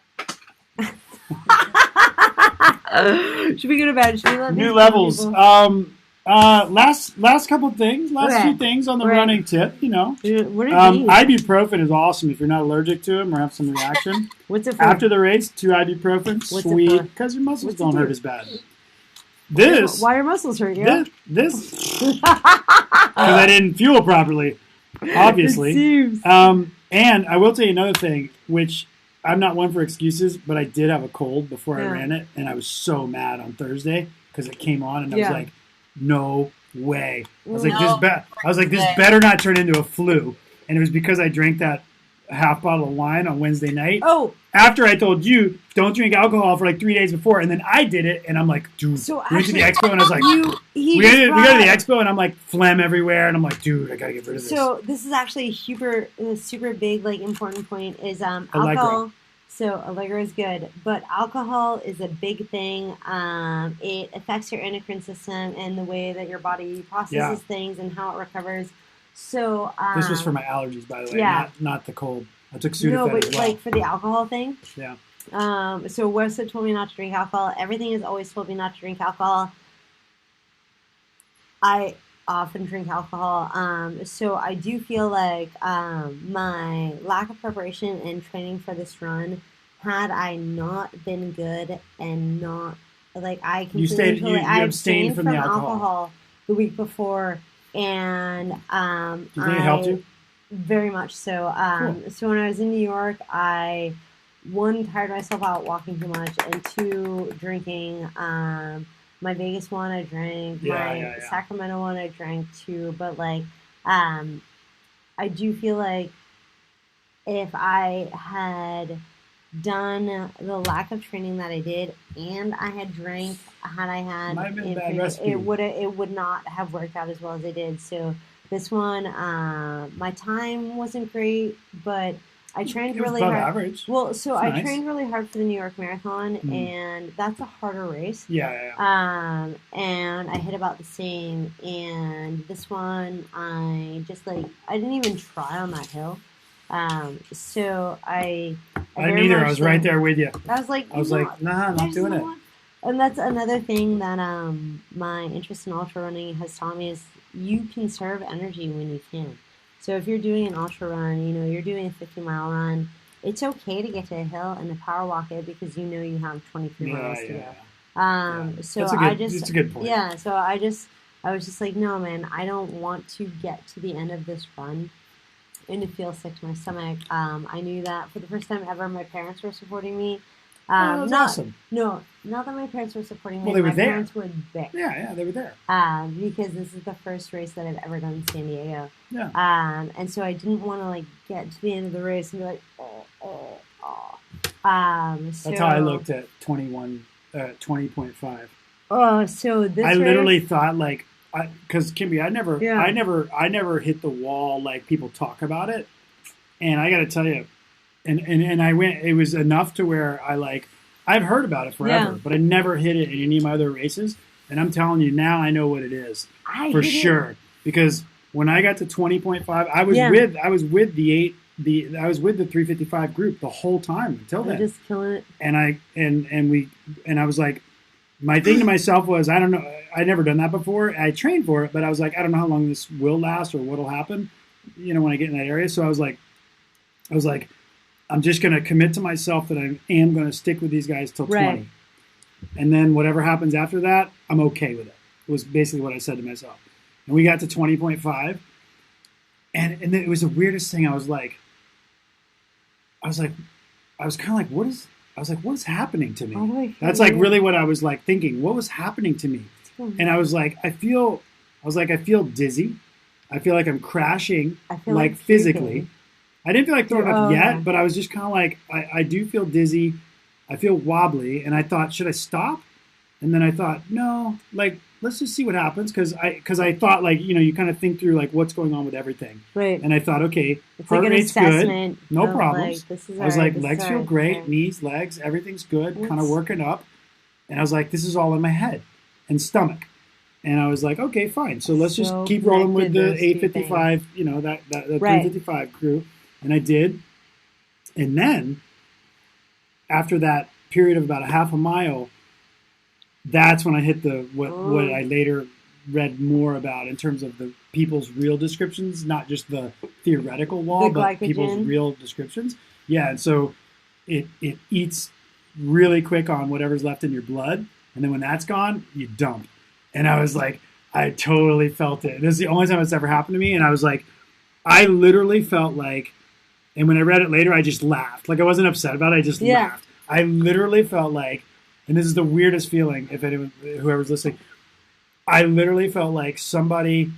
Should we go to bed? Should we let New these levels. people- Last couple things. Last Okay. few things on the Right. running tip. What are these? Ibuprofen is awesome if you're not allergic to them or have some reaction. What's it for? After the race, 2 ibuprofen, What's it sweet, for? because your muscles What's it don't do? hurt as bad. This, Why are muscles hurt you? this, because I didn't fuel properly, obviously. It seems. And I will tell you another thing, which I'm not one for excuses, but I did have a cold before I Yeah. ran it, and I was so mad on Thursday because it came on, and I Yeah. was like, "No way!" I was like, No "This way. better not turn into a flu." And it was because I drank that half bottle of wine on Wednesday night. Oh, After I told you don't drink alcohol for like 3 days before, and then I did it, and I'm like, "Dude," so we went to the actually, expo, and I was like, he we just go to brought the up- expo, and I'm like phlegm everywhere, and I'm like, "Dude, I gotta get rid of this." So this is actually a super big, like, important point is Allegro. alcohol. So Allegro is good, but alcohol is a big thing. It affects your endocrine system and the way that your body processes Yeah. things and how it recovers. So This was for my allergies, by the way, yeah. not the cold. I took Sudafed no, but as well. like for the alcohol thing. Yeah. So Weston told me not to drink alcohol. Everything has always told me not to drink alcohol. I often drink alcohol. So I do feel like my lack of preparation and training for this run, had I not been good and not like I You stayed- you I abstained from the alcohol. alcohol the week before, and Do you think it helped you? very much so. So when I was in New York, I one tired myself out walking too much, and two drinking. My Vegas one I drank. My Sacramento one I drank too. But like, I do feel like if I had done the lack of training that I did, and I had had I had Might have been a bad increased- recipe. it would not have worked out as well as it did. So This one, my time wasn't great, but I trained It was really above hard. average. Well, so That's I nice. trained really hard for the New York Marathon, Mm. and that's a harder race. Yeah. And I hit about the same. And this one, I just I didn't even try on that hill. So I I very neither. much I was right think- there with you. I was like, I was like, nah, I'm not there's doing no it. one. And that's another thing that my interest in ultra running has taught me is you conserve energy when you can. So if you're doing an ultra run, you're doing a 50-mile run, it's okay to get to a hill and to power walk it because you know you have 23 miles to go. So That's a good, it's a good point. Yeah, so I was just like, no, man, I don't want to get to the end of this run and to feel sick to my stomach. I knew that for the first time ever, my parents were supporting me. That was awesome. No, not that my parents were supporting me. Well, they were my there. parents were there. Yeah, they were there. Because this is the first race that I've ever done in San Diego. Yeah. And so I didn't want to get to the end of the race and be like, oh. That's how I looked at 20.5. Oh, so this I race, literally thought because Kimby, I never hit the wall like people talk about it, and I got to tell you, and I went. It was enough to where I've heard about it forever, but I never hit it in any of my other races. And I'm telling you now, I know what it is for sure. Because when I got to 20.5, I was with the 355 group the whole time until then. Just killing it. And I was like, my thing to myself was, I don't know, I'd never done that before. I trained for it, but I was like, I don't know how long this will last or what'll happen, when I get in that area. So I was like, I'm just going to commit to myself that I am going to stick with these guys till 20. And then whatever happens after that, I'm okay with it. It was basically what I said to myself. And we got to 20.5. And it was the weirdest thing. I was kind of like, what is happening to me? That's really what I was thinking. What was happening to me? And I was like, I feel dizzy. I feel like I'm crashing, physically. I didn't feel like throwing up yet, but I was just kind of I do feel dizzy. I feel wobbly, and I thought, should I stop? And then I thought, no, let's just see what happens, because I thought you kind of think through what's going on with everything. Right. And I thought, okay, it's heart an rate's good, no of, problems. this is I was alright, legs feel great, knees, legs, everything's good, kind of working up. And I was like, this is all in my head and stomach. And I was like, okay, fine. So let's just keep rolling with the 855, that 355 crew. And I did. And then, after that period of about a half a mile, that's when I hit what I later read more about in terms of the people's real descriptions, not just the theoretical wall, but people's real descriptions. Yeah, and so it eats really quick on whatever's left in your blood. And then when that's gone, you dump. And I was like, I totally felt it. This is the only time it's ever happened to me. And I was like, I literally felt and when I read it later, I just laughed. I wasn't upset about it. I just laughed. I literally felt and this is the weirdest feeling, if anyone, whoever's listening, I literally felt like somebody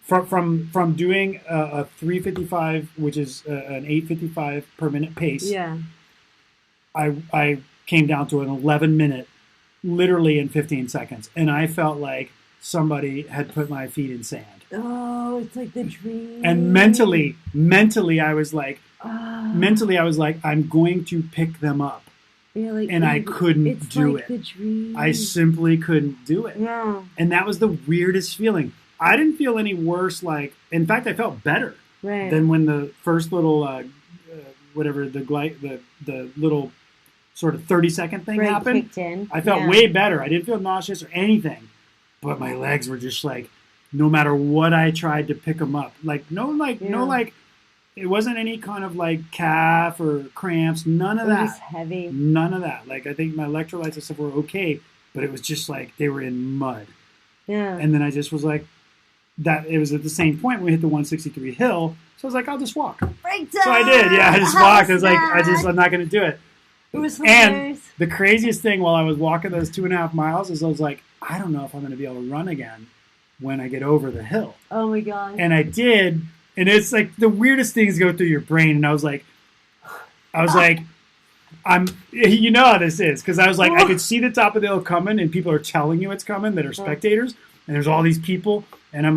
from doing a 355, which is an 855 per minute pace. Yeah. I came down to an 11-minute, literally in 15 seconds, and I felt like somebody had put my feet in sand. Oh, it's like the dream. And mentally, I was like, I'm going to pick them up. And I couldn't do it. The dream. I simply couldn't do it. Yeah. And that was the weirdest feeling. I didn't feel any worse. In fact, I felt better than when the first little, the little sort of 30-second thing happened. Kicked in. I felt way better. I didn't feel nauseous or anything. But my legs were just no matter what I tried to pick them up, it wasn't any kind of calf or cramps, none of that. It was heavy. None of that. I think my electrolytes and stuff were okay, but it was just they were in mud. Yeah. And then I just was that it was at the same point when we hit the 163 hill, so I was I'll just walk. Breakdown! So I did, yeah, I just walked. I was I'm not going to do it. It was hilarious. And the craziest thing while I was walking those 2.5 miles is I was I don't know if I'm going to be able to run again when I get over the hill. Oh my God. And I did, and it's the weirdest things go through your brain, and I was I'm, how this is, because I was I could see the top of the hill coming, and people are telling you it's coming that are spectators, and there's all these people, and I'm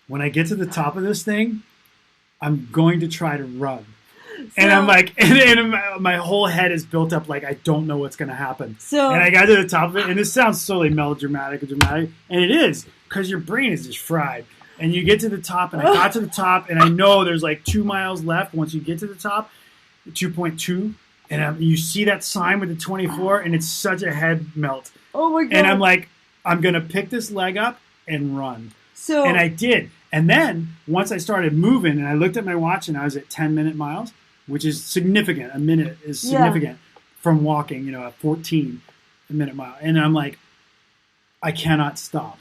when when I get to the top of this thing, I'm going to try to run. And I'm like, and my whole head is built up like I don't know what's going to happen. And I got to the top of it, and this sounds so like melodramatic and dramatic, and it is, because your brain is just fried. And you get to the top, and I got to the top, and I know there's like 2 miles left once you get to the top, 2.2, and you see that sign with the 24, and it's such a head melt. Oh my God. And I'm like, I'm going to pick this leg up and run. And I did. And then once I started moving, and I looked at my watch, and I was at 10-minute miles, which is significant. A minute is significant from walking, a 14-minute mile. And I'm like, I cannot stop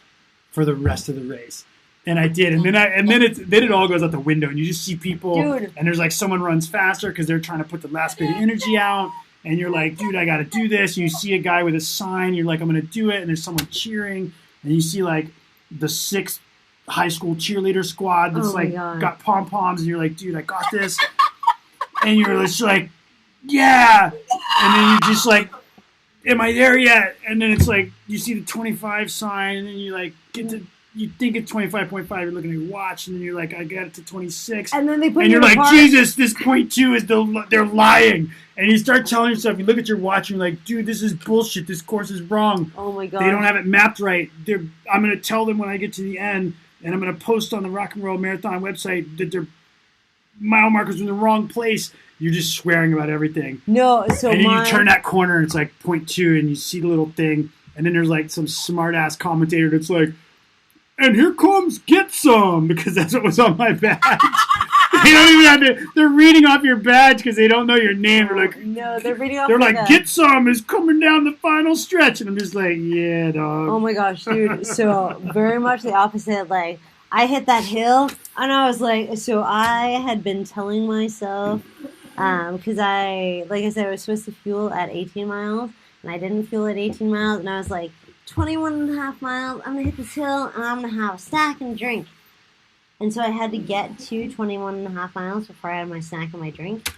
for the rest of the race. And I did, and then it all goes out the window, and you just see people, and there's like someone runs faster because they're trying to put the last bit of energy out, and you're like, dude, I got to do this. And you see a guy with a sign, you're like, I'm going to do it, and there's someone cheering, and you see like the 6th high school cheerleader squad that's got pom poms, and you're like, dude, I got this, and you're just like, yeah, and then you're just like, am I there yet? And then it's like you see the 25 sign, and then you like get to. You think it's 25.5, you're looking at your watch, and then you're like, I got it to 26. And then they put and you're like, apart. Jesus, this 0.2 is they're lying. And you start telling yourself, you look at your watch, and you're like, dude, this is bullshit. This course is wrong. Oh my God. They don't have it mapped right. I'm going to tell them when I get to the end, and I'm going to post on the Rock and Roll Marathon website that their mile markers are in the wrong place. You're just swearing about everything. No, so and then you turn that corner, and it's like 0.2, and you see the little thing, and then there's like some smart-ass commentator that's like, and here comes Get Some, because that's what was on my badge. They don't even have to, they're reading off your badge because they don't know your name. They're like, no, they're reading off. They're like, Get Some is coming down the final stretch. And I'm just like, yeah, dog. Oh my gosh, dude. So very much the opposite. Like, I hit that hill, and I was like, so I had been telling myself, because like I said, I was supposed to fuel at 18 miles, and I didn't fuel at 18 miles, and I was like, 21.5 miles, I'm going to hit this hill, and I'm going to have a snack and drink. And so I had to get to 21.5 miles before I had my snack and my drink.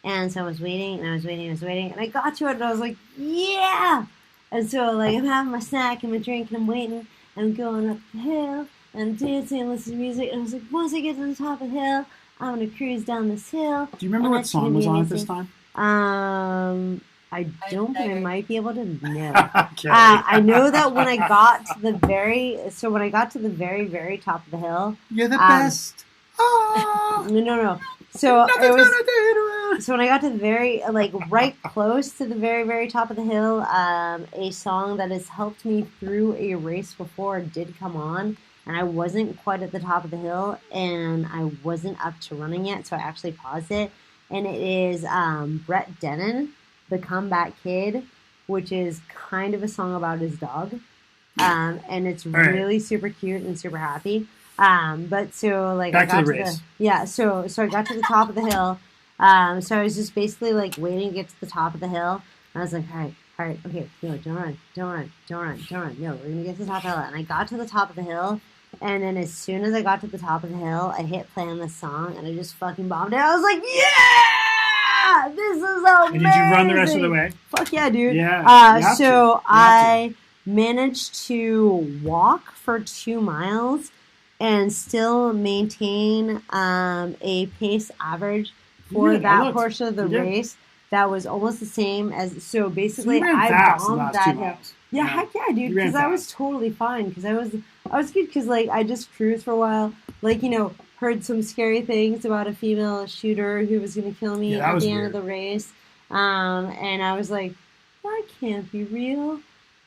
And so I was waiting, and I was waiting, and I got to it, and I was like, yeah! And so, like, I'm having my snack and my drink, and I'm waiting, and I'm going up the hill, and I'm dancing and listening to music, and I was like, once I get to the top of the hill, I'm going to cruise down this hill. Do you remember what song was on at this time? I don't, but I might be able to know. Okay. I know that when I got to the very very top of the hill. You're the best. Oh. No. So it was. So when I got to the very, like, right close to the very, very top of the hill, a song that has helped me through a race before did come on, and I wasn't quite at the top of the hill, and I wasn't up to running yet, so I actually paused it, and it is Brett Dennen, The Comeback Kid, which is kind of a song about his dog. And it's really super cute and super happy. But so like back I got to the race. So I got to the top of the hill. So I was just basically like waiting to get to the top of the hill. And I was like, all right, okay, no, don't run. No, we're gonna get to the top of the hill. And I got to the top of the hill. And then as soon as I got to the top of the hill, I hit play on this song, and I just fucking bombed it. I was like, yeah! This is amazing! And did you run the rest of the way? Fuck yeah, dude. Yeah. So I managed to walk for 2 miles and still maintain a pace average for that portion of the race that was almost the same as. So basically, so I bombed that hill. Miles. Yeah, heck yeah, dude. Because I was totally fine. Because I was good. Because like I just cruised for a while. Like, you know, heard some scary things about a female shooter who was going to kill me at the end of the race. And I was like, that can't be real.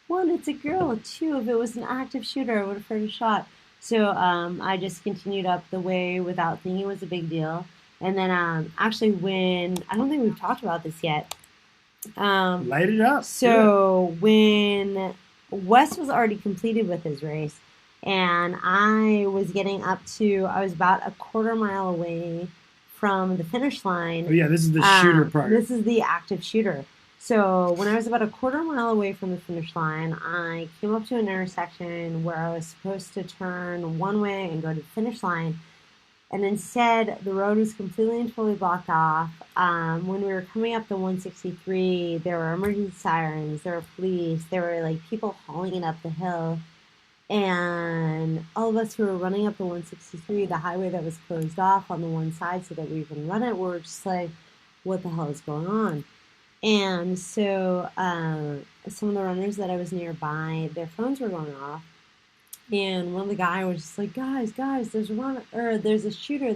1, it's a girl. 2, if it was an active shooter, I would have heard a shot. So I just continued up the way without thinking it was a big deal. And then actually when, I don't think we've talked about this yet. Light it up. So when Wes was already completed with his race, and I was getting up to, I was about a quarter mile away from the finish line. Oh yeah, this is the shooter part. This is the active shooter. So when I was about a quarter mile away from the finish line, I came up to an intersection where I was supposed to turn one way and go to the finish line. And instead, the road was completely and totally blocked off. When we were coming up the 163, there were emergency sirens, there were police, there were like people hauling it up the hill. And all of us who were running up the 163, the highway that was closed off on the one side so that we can run it, were just like, what the hell is going on? And so some of the runners that I was nearby, their phones were going off. And one of the guys was just like, guys, there's a shooter,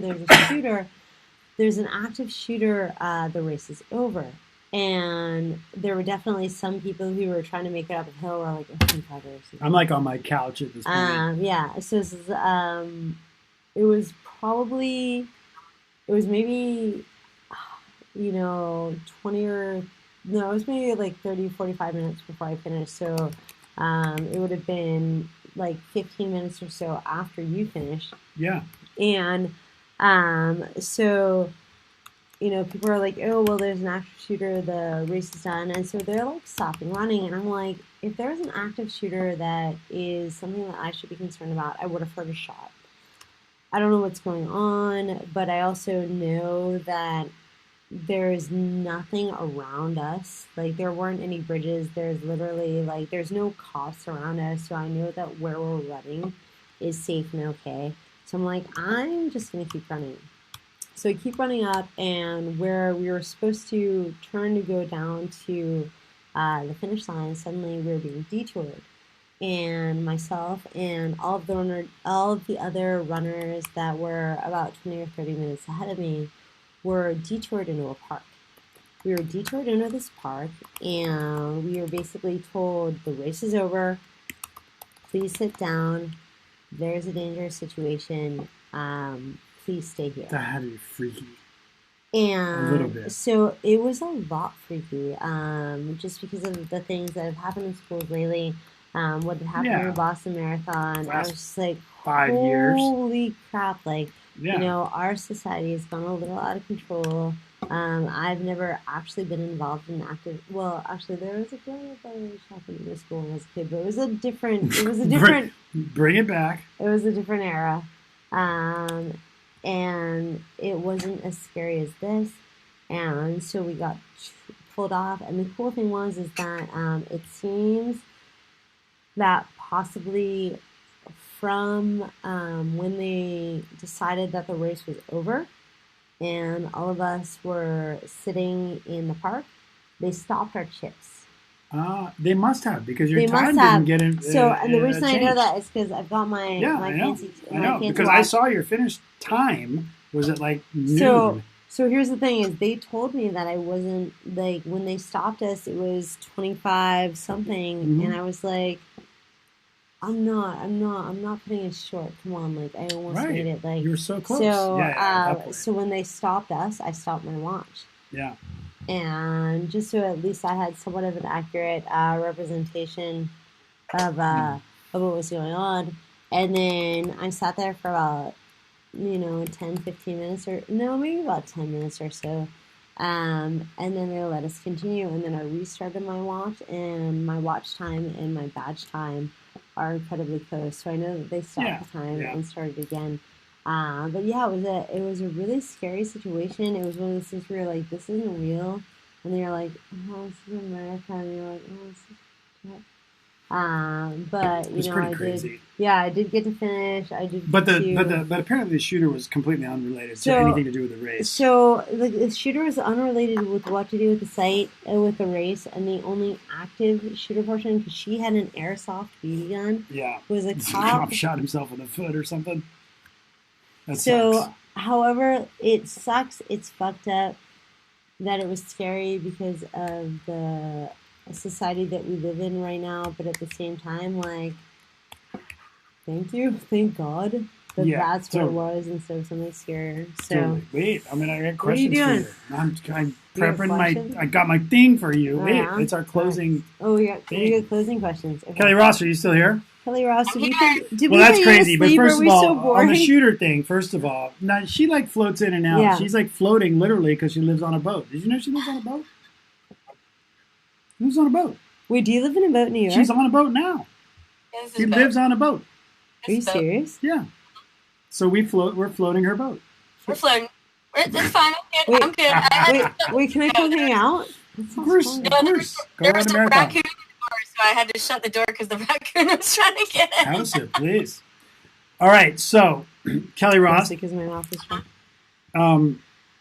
there's an active shooter, the race is over. And there were definitely some people who were trying to make it up a hill or like 25 I'm like on my couch at this point. yeah, so this is, it was maybe, 20 or, no, it was maybe like 30, 45 minutes before I finished. So it would have been like 15 minutes or so after you finished. Yeah. And so, people are like, oh, well, there's an active shooter, the race is done. And so they're like stopping running. And I'm like, if there's an active shooter that is something that I should be concerned about, I would have heard a shot. I don't know what's going on, but I also know that there is nothing around us. Like, there weren't any bridges. There's literally, like, there's no cops around us. So I know that where we're running is safe and okay. So I'm like, I'm just going to keep running. So I keep running up, and where we were supposed to turn to go down to the finish line, suddenly we were being detoured. And myself and all of the other runners that were about 20 or 30 minutes ahead of me were detoured into a park. We were detoured into this park, and we were basically told, the race is over, please sit down, there's a dangerous situation, please stay here. That had to be freaky. And a little bit. So it was a lot freaky, just because of the things that have happened in schools lately, what had happened in the Boston Marathon. I was just like, 5 years. Holy crap, like, Yeah. our society has gone a little out of control. I've never actually been involved in well, actually there was a girl that was happening in school when I was a kid, but it was a different, Bring it back. it was a different era. And it wasn't as scary as this. And so we got pulled off. And the cool thing is that it seems that possibly from when they decided that the race was over and all of us were sitting in the park, they stopped our chips. They must have, because your They time must have. didn't get in. So, and the reason I know changed. that is because I've got my Yeah, my I know. fancy I know, fancy because I watch. saw your finished time was at like noon. So here's the thing: is they told me that I wasn't, like, when they stopped us, it was 25 something, Mhm. and I was like, I'm not putting it short. Come on, like, I almost Right. made it. Like, You were so close. So Yeah, at that point. so when they stopped us, I stopped my watch. Yeah. And just so at least I had somewhat of an accurate representation of what was going on. And then I sat there for about 10, 15 minutes, or no, maybe about 10 minutes or so. And then they let us continue, and then I restarted my watch, and my watch time and my badge time are incredibly close. So I know that they stopped the time and started again. But yeah, it was a really scary situation. It was one of those things where you're like, this isn't real, and then you're like, oh, this is America, and you're like, oh, this is shit. But It's pretty crazy. I did get to finish. I did. But apparently the shooter was completely unrelated to anything to do with the race. So the shooter was unrelated with what to do with the site, with the race, and the only active shooter portion, because she had an airsoft BB gun. Yeah. Was a cop shot himself in the foot or something. That so, sucks. However, it sucks. It's fucked up that it was scary because of the society that we live in right now, but at the same time, like, thank God that that's what it was instead of something scarier. So, totally. Wait, I got questions what are you doing? for you. I'm prepping I got my thing for you. Wait, it's our closing. Oh, we got closing questions. Okay. Kelly Ross, are you still here? Kelly Ross, did that's crazy. But first of all, so on the shooter thing, first of all, now she like floats in and out. Yeah. She's like floating literally because she lives on a boat. Did you know she lives on a boat? She lives on a boat. Wait, do you live in a boat in New York? She's on a boat now. She lives on a boat. Are you serious? Yeah. So we're floating her boat. We're floating. It's fine. I'm good. Wait, can I come hang out? Of course. Go ride a marathon. raccoon so I had to shut the door because the raccoon was trying to get in. House it, please. All right, so Kelly Ross. Because my mouth is shut.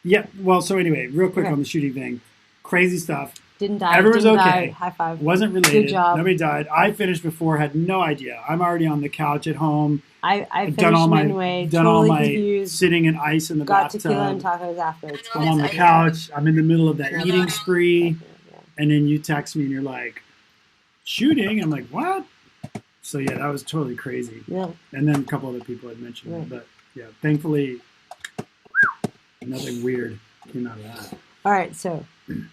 Yeah. Well, so anyway, real quick Okay. on the shooting thing. Crazy stuff. Didn't die. Everyone's Didn't okay. Die. High five. Wasn't related. Good job. Nobody died. I finished before. Had no idea. I'm already on the couch at home. I I've finished midway. done Totally all my confused. sitting in ice in the Got bathtub. tequila and tacos afterwards. I'm on the couch. I'm in the middle of that Yeah. eating spree, Yeah. and then you text me and you're like, shooting. I'm like, what? So yeah, that was totally crazy. Yeah. And then a couple other people had mentioned it, Right. but yeah, thankfully, nothing weird came out of that. All right. So I'm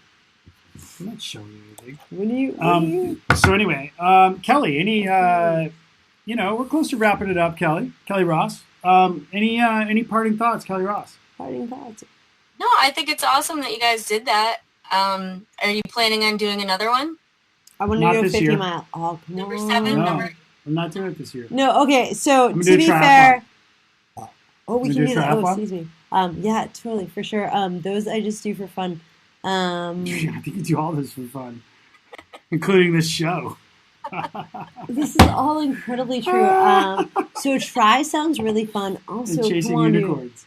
not showing you anything. what do you? So anyway, Kelly, any, we're close to wrapping it up, Kelly Ross. Any parting thoughts, Kelly Ross? Parting thoughts. No, I think it's awesome that you guys did that. Are you planning on doing another one? I want Not to do a this 50 year. mile. Oh, come Number on. 7? No, Number... I'm not doing it this year. No. Okay. So gonna to do a be triathlon. fair. Oh, we Gonna can do do a that. Oh, triathlon? excuse me. Yeah, totally, for sure. Those I just do for fun. I think you do all this for fun, including this show. This is all incredibly true. So try sounds really fun. Also, And chasing come on, dude. unicorns.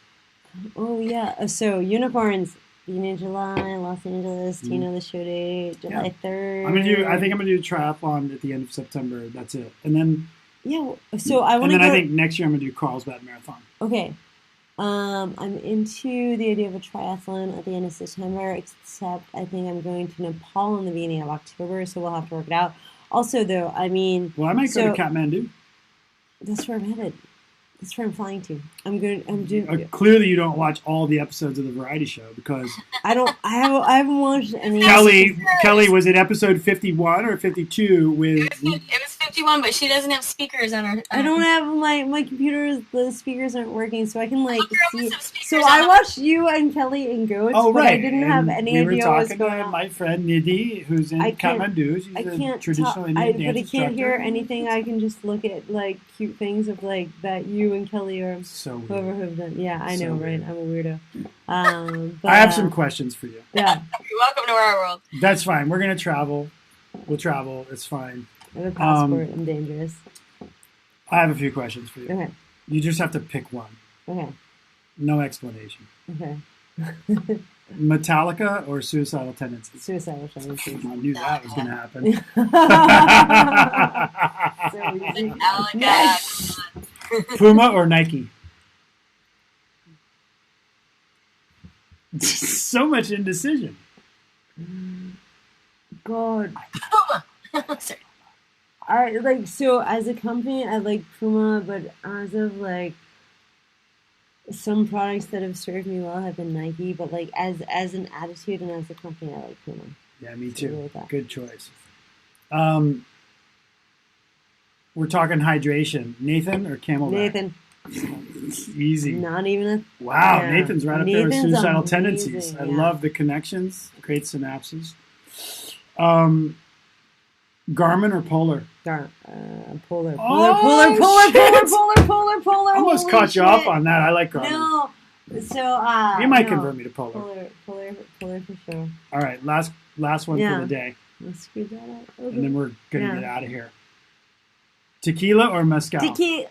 Oh yeah. So unicorns. Beginning of July, Los Angeles. Do you know the show date? July 3rd. I think I'm gonna do a triathlon at the end of September. That's it, and then Yeah. So I want and to then go. I think next year I'm gonna do Carlsbad Marathon. Okay. I'm into the idea of a triathlon at the end of September, except I think I'm going to Nepal in the beginning of October, so we'll have to work it out. Also, though, I mean, Well, I might go so- to Kathmandu. that's where I'm headed. That's where I'm flying to. I'm doing. Clearly, you don't watch all the episodes of the Variety Show because I haven't watched any. Kelly was it episode 51 or 52 with. It was 51, but she doesn't have speakers on her. I don't have my computer. The speakers aren't working, so I can like Look, there see. was some speakers So on I the- watched you and Kelly and Goats, Oh but right, I didn't have and any we were idea what was talking going to on. my friend Nidhi, who's in I can't- Kathmandu. She's I a can't traditional talk, Indian but I dance can't hear instructor. anything. I can just look at like cute things of like that you and Kelly or So whoever weird. have done. Yeah, I So know, right? weird. I'm a weirdo. But, I have some questions for you. Yeah, You're welcome to our world. That's fine. We're gonna travel. We'll travel. It's fine. I have a passport. I'm dangerous. I have a few questions for you. Okay, You just have to pick one. okay, No explanation. okay. Metallica or Suicidal Tendencies? Suicidal tendencies. I knew that was gonna happen. So easy. Metallica. Puma or Nike? So much indecision. God. Sorry. I like so as a company I like Puma, but as of like some products that have served me well have been Nike, but like as an attitude and as a company I like Puma. Yeah, me So I go too. with that. Good choice. We're talking hydration. Nathan or Camelback? Nathan, Easy. not even a Wow, yeah. Nathan's right up there with Nathan's suicidal amazing, tendencies. I yeah. love the connections, great synapses. Garmin or Polar? Polar. Oh, shit! Polar. I almost Holy caught you off shit. on that. I like Garmin. No. So You might no. convert me to Polar. Polar for sure. All right, last one Yeah. for the day, Let's screw that up. and then we're gonna Yeah. get out of here. Tequila or mezcal?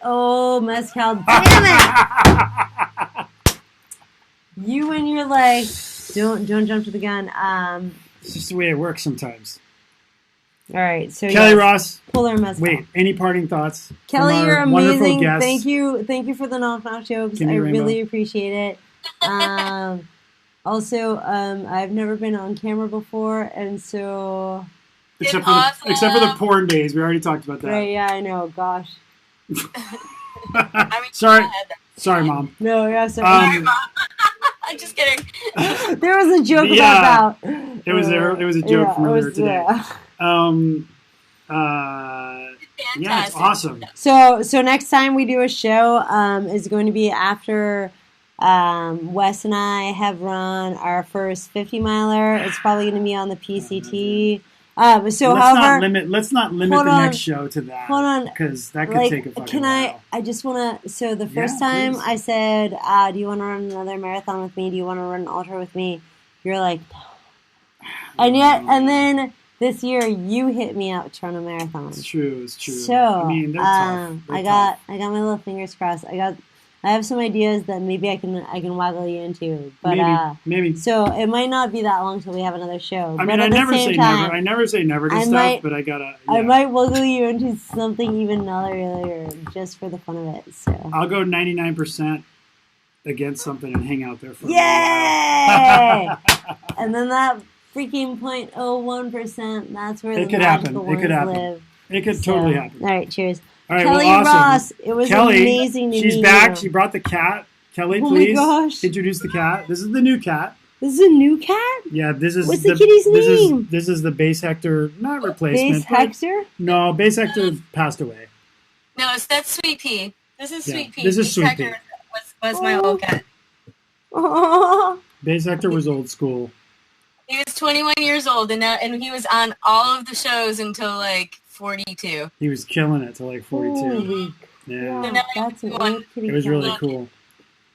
Oh, mezcal. Damn it! You and your like, don't jump to the gun. It's just the way it works sometimes. All right. So Kelly yes, Ross. Polar mezcal. Wait, any parting thoughts? Kelly, from our you're wonderful amazing. guest? Thank you for the knock jokes. Kimby I Rainbo. really appreciate it. Also, I've never been on camera before, and so Except It's for the awesome. porn days, we already talked about that. right, yeah, I know. Gosh, I mean, Sorry. go ahead. Sorry, Mom. no, yeah. So I'm just kidding. there was a joke Yeah. about that. It was a joke from earlier today. Yeah. Yeah, it's Fantastic. awesome. So next time we do a show is going to be after Wes and I have run our first 50 miler. It's probably going to be on the PCT. So let's however, not limit Hold the on. next show to that. Hold on. because that could like, take a fucking can while. I just want to, so the first Yeah, time please. I said, do you want to run another marathon with me? Do you want to run an ultra with me? You're like, no. And then this year you hit me up Toronto Marathon. It's true. It's true. So I mean, they're tough. They're I tough. got my little fingers crossed. I have some ideas that maybe I can waggle you into, but maybe. so it might not be that long till we have another show. I but mean, at I the never same say time, never. I never say never to I stuff, might- but I gotta. I Yeah. might wiggle you into something even earlier just for the fun of it. So I'll go 99% against something and hang out there for a yay! while. And then that freaking 0.01%, that's where It the could happen. magical It could ones happen. live. It could So, totally happen. All right, cheers. All right, Kelly well, awesome. Ross, it was Kelly, amazing to meet she's back. you. She brought the cat. Kelly, Oh my please gosh. introduce the cat. This is the new cat. This is a new cat? Yeah, this is What's the kitty's name? This is the base Hector, not replacement. Base but- Hector? No, base Hector passed away. No, that's Sweet Pea. This is Yeah, Sweet Pea. this is Big Sweet Hector was my old cat. Oh, Base Hector was old school. He was 21 years old, and he was on all of the shows until like 42. He was killing it till like 42. holy Yeah, crap. That's an old kitty it was cat. really cool.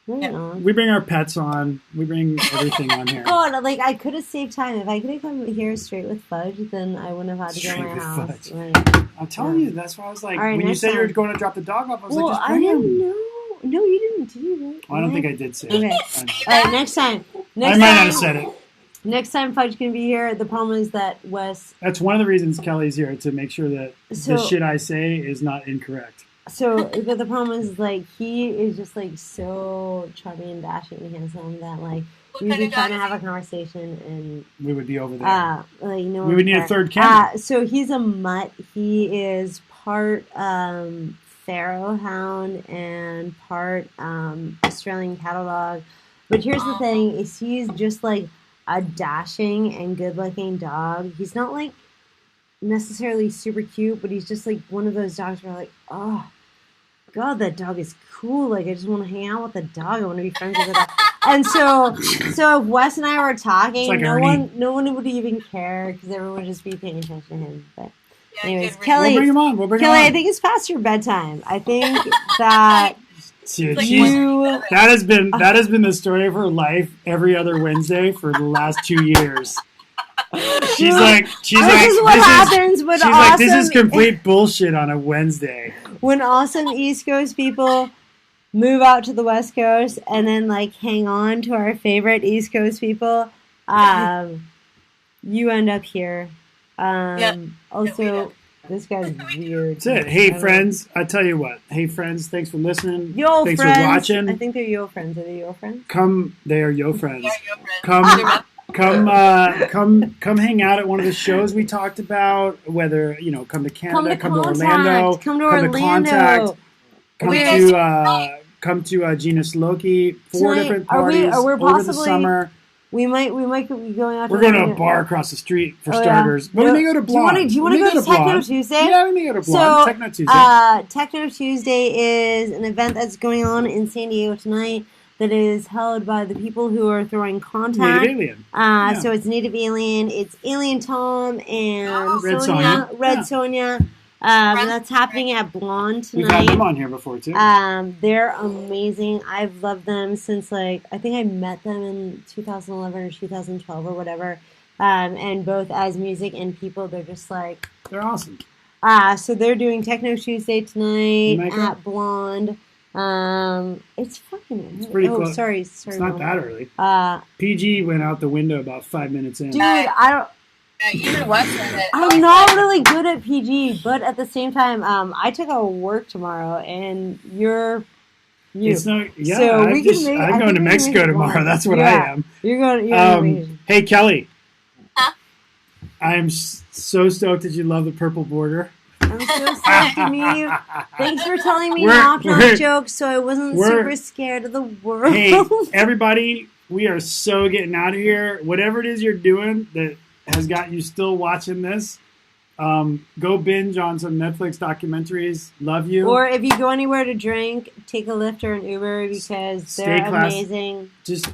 Right on. We bring our pets on. We bring everything on here. God, like I could have saved time. If I could have come here straight with fudge, then I wouldn't have had to go to Straight my with house. fudge. Right. I'm telling you, that's why I was like, All right, when you next said you were time. going to drop the dog off, I was Well, like, just I bring him. didn't know. No, you didn't. Did you? I don't think I did say Okay. it. All right, next time. I Next might time, not have said it. Next time Fudge can be here. The problem is that Wes. That's one of the reasons Kelly's here, to make sure that So- the shit I say is not incorrect. So, but the problem is like he is just like so charming and dashing and handsome that like What we've kind been of trying to dog have a conversation and We would be over there. like no. We would need a one third cares. camera. So he's a mutt. He is part Pharaoh Hound and part Australian cattle dog. But here's the thing: is he's just like a dashing and good-looking dog. He's not like necessarily super cute, but he's just like one of those dogs where like, oh God, that dog is cool. Like I just want to hang out with the dog. I want to be friends with the dog. And so if Wes and I were talking, It's like no Ernie. one would even care because everyone would just be paying attention to him. But Yeah, anyways, good Kelly, We'll bring him on. We'll bring Kelly, him I on. think it's past your bedtime. I think that See, Like she's- you. that has been the story of her life every other Wednesday for the last 2 years. She's like, This is what happens when she's like, this is awesome complete bullshit on a Wednesday. when awesome East Coast people move out to the West Coast and then like hang on to our favorite East Coast people. You end up here. Yeah. Also, this guy's weird. That's it. Hey, friends, I tell you what. Hey, friends, thanks for listening. Yo, Thanks friends. for watching. I think they're yo friends. Are they yo friends? Come, they are yo friends. Yeah, your friend. Come hang out at one of the shows we talked about. Whether come to Canada, come to Orlando, Come to Orlando. Contact, Wait. come to Genus Loki. 4 Tonight, different are we- parties are we over the possibly- summer. We might be going out. We're going to a bar across the street for Oh, yeah. starters. But we may go to Blonde. Do you want to go to Techno Blonde. Tuesday? Yeah, we may go to Blonde. So, Techno Tuesday. Techno Tuesday is an event that's going on in San Diego tonight that is held by the people who are throwing contact. Native Alien. Yeah. So it's Native Alien, it's Alien Tom and Red Sonia, Sonja. Red Yeah. Sonia. That's happening at Blonde We've had them tonight. on here before, too. They're amazing. I've loved them since I think I met them in 2011 or 2012 or whatever. And both as music and people, they're just like, They're awesome. so they're doing Techno Tuesday tonight Michael? at Blonde. It's fucking. It's pretty oh, close. sorry. It's not Mom. that early. Uh, PG went out the window about 5 minutes in. dude, I don't. Even Wes said it. I'm not really good at PG, but at the same time, I took out work tomorrow, and you're you. It's not. Yeah, So we can make- I I'm going think to we can Mexico make it tomorrow. one. That's what Yeah. I am. You're going. You're going. Hey, Kelly. Huh? I am so stoked that you love the purple border. I'm so stoked to meet you. Thanks for telling me We're- knock knock we're- jokes, so I wasn't we're- super scared of the world. Hey, everybody, we are so getting out of here. Whatever it is you're doing that has got you still watching this, go binge on some Netflix documentaries. Love you. Or if you go anywhere to drink, take a Lyft or an Uber because Stay they're class- amazing. Just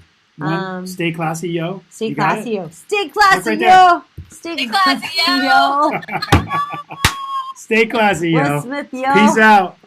stay classy, yo. Stay You got classy, it? yo. Stay classy, right yo. Stay Stay classy, classy, yo. Stay classy, yo. Will Smith, yo. Peace out.